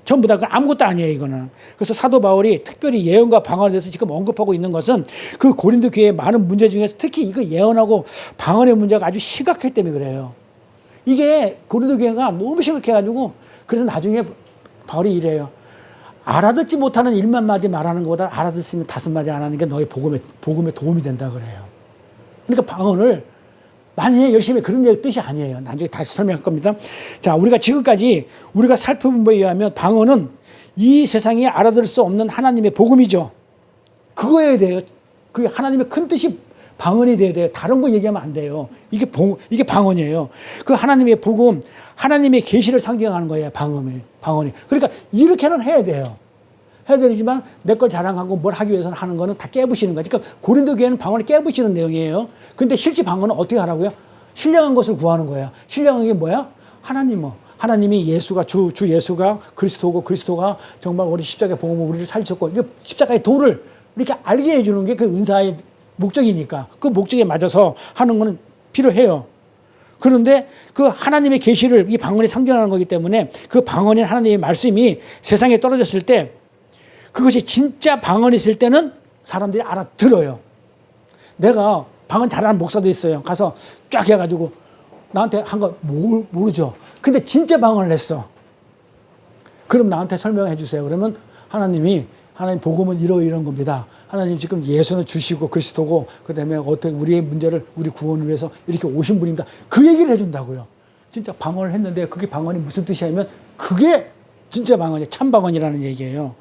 전부 다 아무것도 아니에요, 이거는. 그래서 사도 바울이 특별히 예언과 방언에 대해서 지금 언급하고 있는 것은 그 고린도 교회의 많은 문제 중에서 특히 이거 예언하고 방언의 문제가 아주 심각했기 때문에 그래요. 이게 고린도 교회가 너무 심각해가지고 그래서 나중에 바울이 이래요. 알아듣지 못하는 1만 마디 말하는 것보다 알아듣을 수 있는 5마디 안 하는 게 너의 복음에 도움이 된다 그래요. 그러니까 방언을 많이 열심히 그런 뜻이 아니에요. 나중에 다시 설명할 겁니다. 자, 우리가 지금까지 우리가 살펴본 바에 의하면 방언은 이 세상이 알아들을 수 없는 하나님의 복음이죠. 그거에 대해 그 하나님의 큰 뜻이 방언이 돼야 돼요. 다른 거 얘기하면 안 돼요. 이게 방언이에요. 그 하나님의 복음, 하나님의 계시를 상징하는 거예요. 방언이. 그러니까 이렇게는 해야 돼요. 해야 되지만 내 걸 자랑하고 뭘 하기 위해서는 하는 거는 다 깨부시는 거예요. 그러니까 고린도 교회는 방언을 깨부시는 내용이에요. 근데 실제 방언은 어떻게 하라고요? 신령한 것을 구하는 거예요. 신령한 게 뭐야? 하나님이 예수가 주 예수가 그리스도고 그리스도가 정말 우리 십자가의 복음을 우리를 살리셨고 십자가의 도를 이렇게 알게 해주는 게 그 은사의 목적이니까 그 목적에 맞아서 하는 거는 필요해요. 그런데 그 하나님의 계시를 이 방언이 상징하는 거기 때문에 그 방언인 하나님의 말씀이 세상에 떨어졌을 때 그것이 진짜 방언이 있을 때는 사람들이 알아들어요. 내가 방언 잘하는 목사도 있어요. 가서 쫙 해가지고 나한테 한 거 모르죠. 근데 진짜 방언을 했어. 그럼 나한테 설명해 주세요. 그러면 하나님 복음은 이런 겁니다. 하나님 지금 예수는 주시고 그리스도고 그다음에 어떻게 우리의 문제를 우리 구원을 위해서 이렇게 오신 분입니다. 그 얘기를 해준다고요. 진짜 방언을 했는데 그게 방언이 무슨 뜻이냐면 그게 진짜 방언이에요. 참 방언이라는 얘기예요.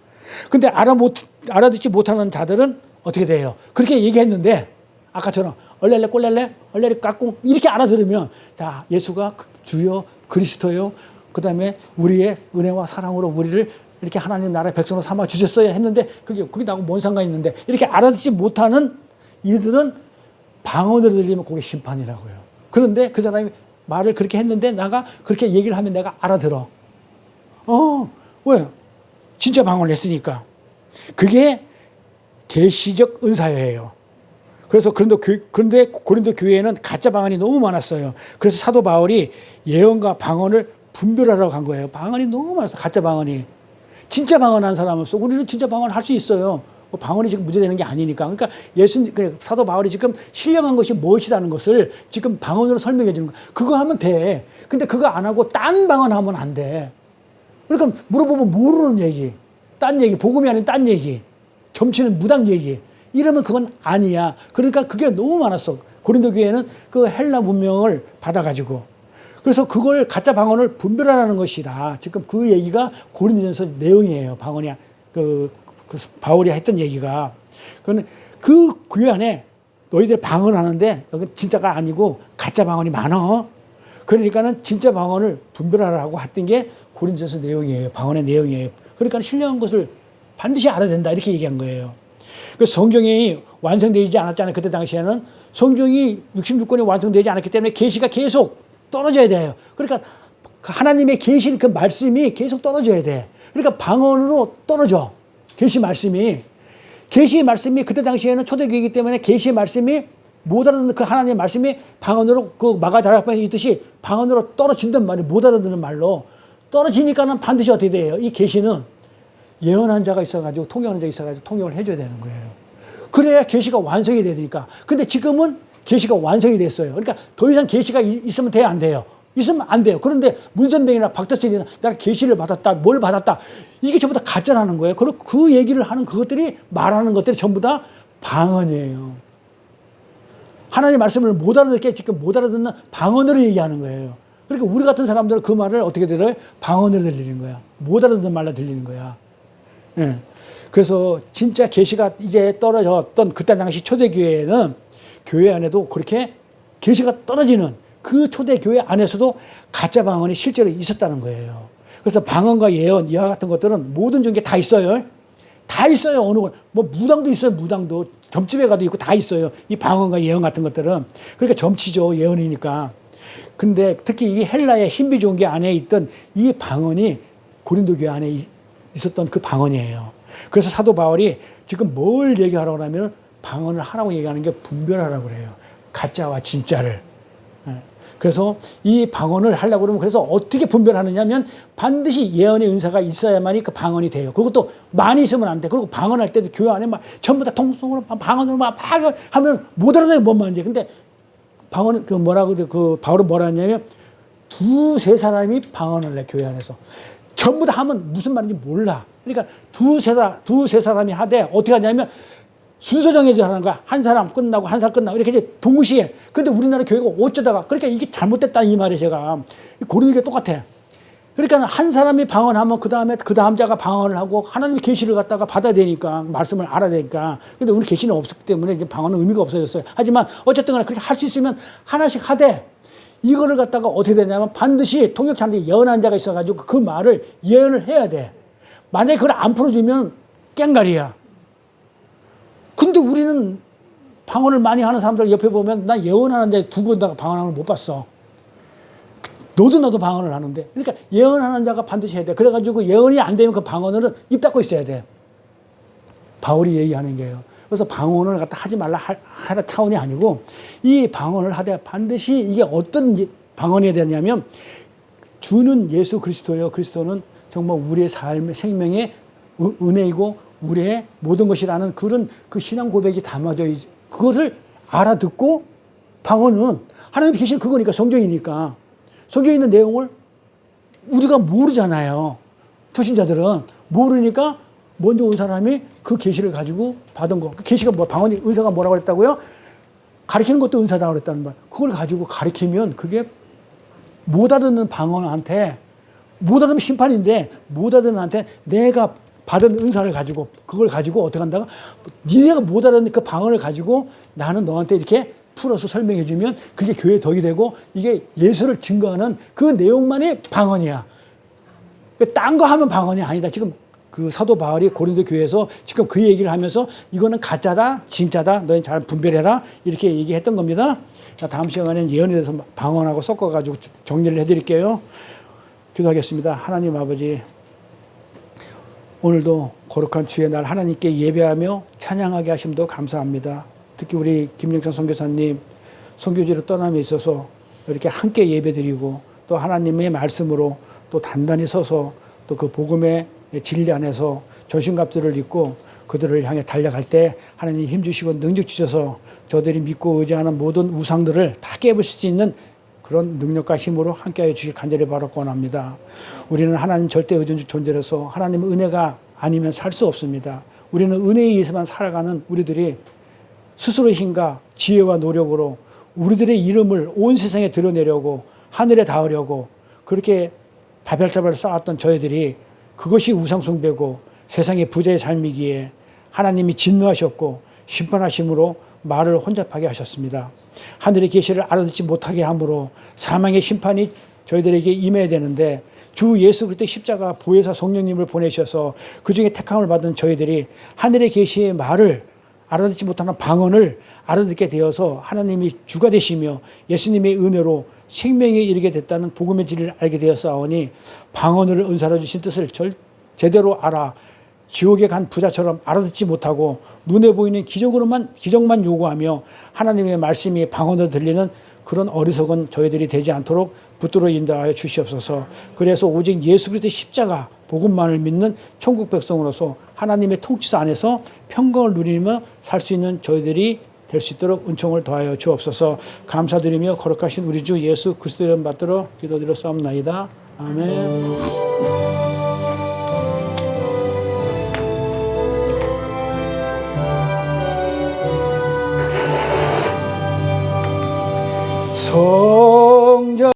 근데 알아듣지 못하는 자들은 어떻게 돼요? 그렇게 얘기했는데 아까처럼 얼렐레 꼴렐레 얼렐레 까꿍 이렇게 알아들으면 자 예수가 주여 그리스도요 그다음에 우리의 은혜와 사랑으로 우리를 이렇게 하나님 나라의 백성으로 삼아 주셨어야 했는데 그게 나하고 뭔 상관이 있는데 이렇게 알아듣지 못하는 이들은 방언으로 들리면 그게 심판이라고요. 그런데 그 사람이 말을 그렇게 했는데 나가 그렇게 얘기를 하면 내가 알아들어. 왜? 진짜 방언을 했으니까. 그게 계시적 은사예요. 그래서 그런데 고린도 교회에는 가짜 방언이 너무 많았어요. 그래서 사도 바울이 예언과 방언을 분별하라고 한 거예요. 방언이 너무 많았어. 가짜 방언이. 진짜 방언한 사람 없어. 우리는 진짜 방언할 수 있어요. 방언이 지금 문제되는 게 아니니까. 그러니까 사도 바울이 지금 신령한 것이 무엇이라는 것을 지금 방언으로 설명해 주는 거야. 그거 하면 돼. 근데 그거 안 하고 딴 방언하면 안 돼. 그러니까 물어보면 모르는 얘기, 딴 얘기, 복음이 아닌 딴 얘기, 점치는 무당 얘기. 이러면 그건 아니야. 그러니까 그게 너무 많았어. 고린도 교회는 그 헬라 문명을 받아가지고. 그래서 그걸 가짜 방언을 분별하라는 것이다. 지금 그 얘기가 고린도전서 내용이에요. 방언이 그 바울이 했던 얘기가. 그러면 그 교회 안에 너희들 방언하는데 여기 진짜가 아니고 가짜 방언이 많어. 그러니까는 진짜 방언을 분별하라고 했던 게 고린도전서 내용이에요. 방언의 내용이에요. 그러니까 신령한 것을 반드시 알아야 된다. 이렇게 얘기한 거예요. 그 성경이 완성되지 않았잖아요. 그때 당시에는 성경이 66권이 완성되지 않았기 때문에 계시가 계속 떨어져야 돼요. 그러니까 하나님의 계시 그 말씀이 계속 떨어져야 돼. 그러니까 방언으로 떨어져. 계시 말씀이 그때 당시에는 초대교회이기 때문에 계시 말씀이 못 알아듣는 그 하나님의 말씀이 방언으로 그 마가다락방에 있듯이 방언으로 떨어진단 말이에요. 못 알아듣는 말로 떨어지니까는 반드시 어떻게 돼요? 이 계시는 예언한 자가 있어가지고 통역하는 자가 있어가지고 통역을 해줘야 되는 거예요. 그래야 계시가 완성이 되니까. 근데 지금은 계시가 완성이 됐어요. 그러니까 더 이상 계시가 있으면 돼요, 안 돼요? 있으면 안 돼요. 그런데 문선병이나 박덕진이나 내가 계시를 받았다, 뭘 받았다, 이게 전부 다 가짜라는 거예요. 그리고 그 얘기를 하는 그것들이 말하는 것들이 전부 다 방언이에요. 하나님의 말씀을 못 알아듣게 지금 못 알아듣는 방언으로 얘기하는 거예요. 그러니까 우리 같은 사람들은 그 말을 어떻게 들어요? 방언으로 들리는 거야. 못 알아듣는 말로 들리는 거야. 예. 그래서 진짜 계시가 이제 떨어졌던 그때 당시 초대교회에는 교회 안에도 그렇게 계시가 떨어지는 그 초대교회 안에서도 가짜 방언이 실제로 있었다는 거예요. 그래서 방언과 예언, 이와 같은 것들은 모든 종교에 다 있어요. 다 있어요. 어느 걸. 뭐 무당도 있어요. 무당도. 점집에 가도 있고 다 있어요. 이 방언과 예언 같은 것들은. 그러니까 점치죠. 예언이니까. 근데 특히 이 헬라의 신비 종교 안에 있던 이 방언이 고린도 교회 안에 있었던 그 방언이에요. 그래서 사도 바울이 지금 뭘 얘기하라고 하면 방언을 하라고 얘기하는 게 분별하라고 그래요. 가짜와 진짜를. 그래서 이 방언을 하려고 그러면 그래서 어떻게 분별하느냐면 반드시 예언의 은사가 있어야만이 그 방언이 돼요. 그것도 많이 있으면 안 돼. 그리고 방언할 때도 교회 안에 막 전부 다 통성으로 방언으로 막 하면 못 알아듣어요. 뭔 말인지. 근데 방언 그 뭐라고 그 바울은 뭐라 했냐면 두세 사람이 방언을 내 교회 안에서 전부 다 하면 무슨 말인지 몰라. 그러니까 두세 사람이 하되 어떻게 하냐면 순서 정해져 하는 거야. 한 사람 끝나고 한 사람 끝나고 이렇게 이제 동시에. 근데 우리나라 교회가 어쩌다가 그러니까 이게 잘못됐다 이 말이에요. 제가 고린도교 똑같아. 그러니까 한 사람이 방언하면 그 다음에 그 다음 자가 방언을 하고 하나님의 계시를 갖다가 받아야 되니까 말씀을 알아야 되니까. 근데 우리 계시는 없었기 때문에 이제 방언은 의미가 없어졌어요. 하지만 어쨌든 간에 그렇게 할 수 있으면 하나씩 하되 이거를 갖다가 어떻게 되냐면 반드시 통역자한테 예언한 자가 있어가지고 그 말을 예언을 해야 돼. 만약에 그걸 안 풀어주면 깽가리야. 근데 우리는 방언을 많이 하는 사람들 옆에 보면 나 예언하는 자 두고 다가 방언하는 걸 못 봤어. 너도 나도 방언을 하는데. 그러니까 예언하는 자가 반드시 해야 돼. 그래가지고 예언이 안 되면 그 방언은 입 닫고 있어야 돼. 바울이 얘기하는 게요. 그래서 방언을 갖다 하지 말라 하라 차원이 아니고 이 방언을 하되 반드시 이게 어떤 방언이 되냐면 주는 예수 그리스도예요. 그리스도는 정말 우리의 삶의 생명의 은혜이고 우리의 모든 것이라는 그런 그 신앙 고백이 담아져 있, 그것을 알아듣고 방언은 하나님이 계신 그거니까 성경이니까 성경에 있는 내용을 우리가 모르잖아요. 초신자들은 모르니까 먼저 온 사람이 그 계시를 가지고 받은 거. 그 계시가 뭐 방언이 은사가 뭐라고 그랬다고요? 가르치는 것도 은사라고 그랬다는 말. 그걸 가지고 가르치면 그게 못 알아듣는 방언한테 못 알아듣는 심판인데 못 알아듣는 한테 내가 받은 은사를 가지고 그걸 가지고 어떻게 한다가 니네가 못 알아듣는 그 방언을 가지고 나는 너한테 이렇게 풀어서 설명해 주면 그게 교회에 덕이 되고 이게 예수를 증거하는 그 내용만이 방언이야. 딴 거 하면 방언이 아니다. 지금 그 사도 바울이 고린도 교회에서 지금 그 얘기를 하면서 이거는 가짜다, 진짜다. 너희 잘 분별해라. 이렇게 얘기했던 겁니다. 자, 다음 시간에는 예언에 대해서 방언하고 섞어가지고 정리를 해드릴게요. 기도하겠습니다. 하나님 아버지, 오늘도 거룩한 주의 날 하나님께 예배하며 찬양하게 하심도 감사합니다. 특히 우리 김영찬 선교사님 선교지로 떠남에 있어서 이렇게 함께 예배드리고 또 하나님의 말씀으로 또 단단히 서서 또 그 복음의 진리 안에서 전신갑주를 입고 그들을 향해 달려갈 때 하나님 힘주시고 능력 주셔서 저들이 믿고 의지하는 모든 우상들을 다 깨부실 수 있는 그런 능력과 힘으로 함께하여 주실 간절히 바라고 원합니다. 우리는 하나님 절대 의존주 존재로서 하나님의 은혜가 아니면 살 수 없습니다. 우리는 은혜에 의해서만 살아가는 우리들이 스스로의 힘과 지혜와 노력으로 우리들의 이름을 온 세상에 드러내려고 하늘에 닿으려고 그렇게 다별타별 쌓았던 저희들이 그것이 우상숭배고 세상의 부자의 삶이기에 하나님이 진노하셨고 심판하심으로 말을 혼잡하게 하셨습니다. 하늘의 계시를 알아듣지 못하게 함으로 사망의 심판이 저희들에게 임해야 되는데 주 예수 그리스도 십자가 보혜사 성령님을 보내셔서 그중에 택함을 받은 저희들이 하늘의 계시의 말을 알아듣지 못하는 방언을 알아듣게 되어서 하나님이 주가 되시며 예수님의 은혜로 생명에 이르게 됐다는 복음의 진리를 알게 되었사오니 방언을 은사로 주신 뜻을 제대로 알아 지옥에 간 부자처럼 알아듣지 못하고 눈에 보이는 기적만 요구하며 하나님의 말씀이 방언으로 들리는 그런 어리석은 저희들이 되지 않도록 붙들어 인도하여 주시옵소서. 그래서 오직 예수 그리스도의 십자가 복음만을 믿는 천국 백성으로서 하나님의 통치 안에서 평강을 누리며 살 수 있는 저희들이 될 수 있도록 은총을 더하여 주옵소서. 감사드리며 거룩하신 우리 주 예수 그리스도 이름 받들어 기도드렸사옵나이다. 아멘. 소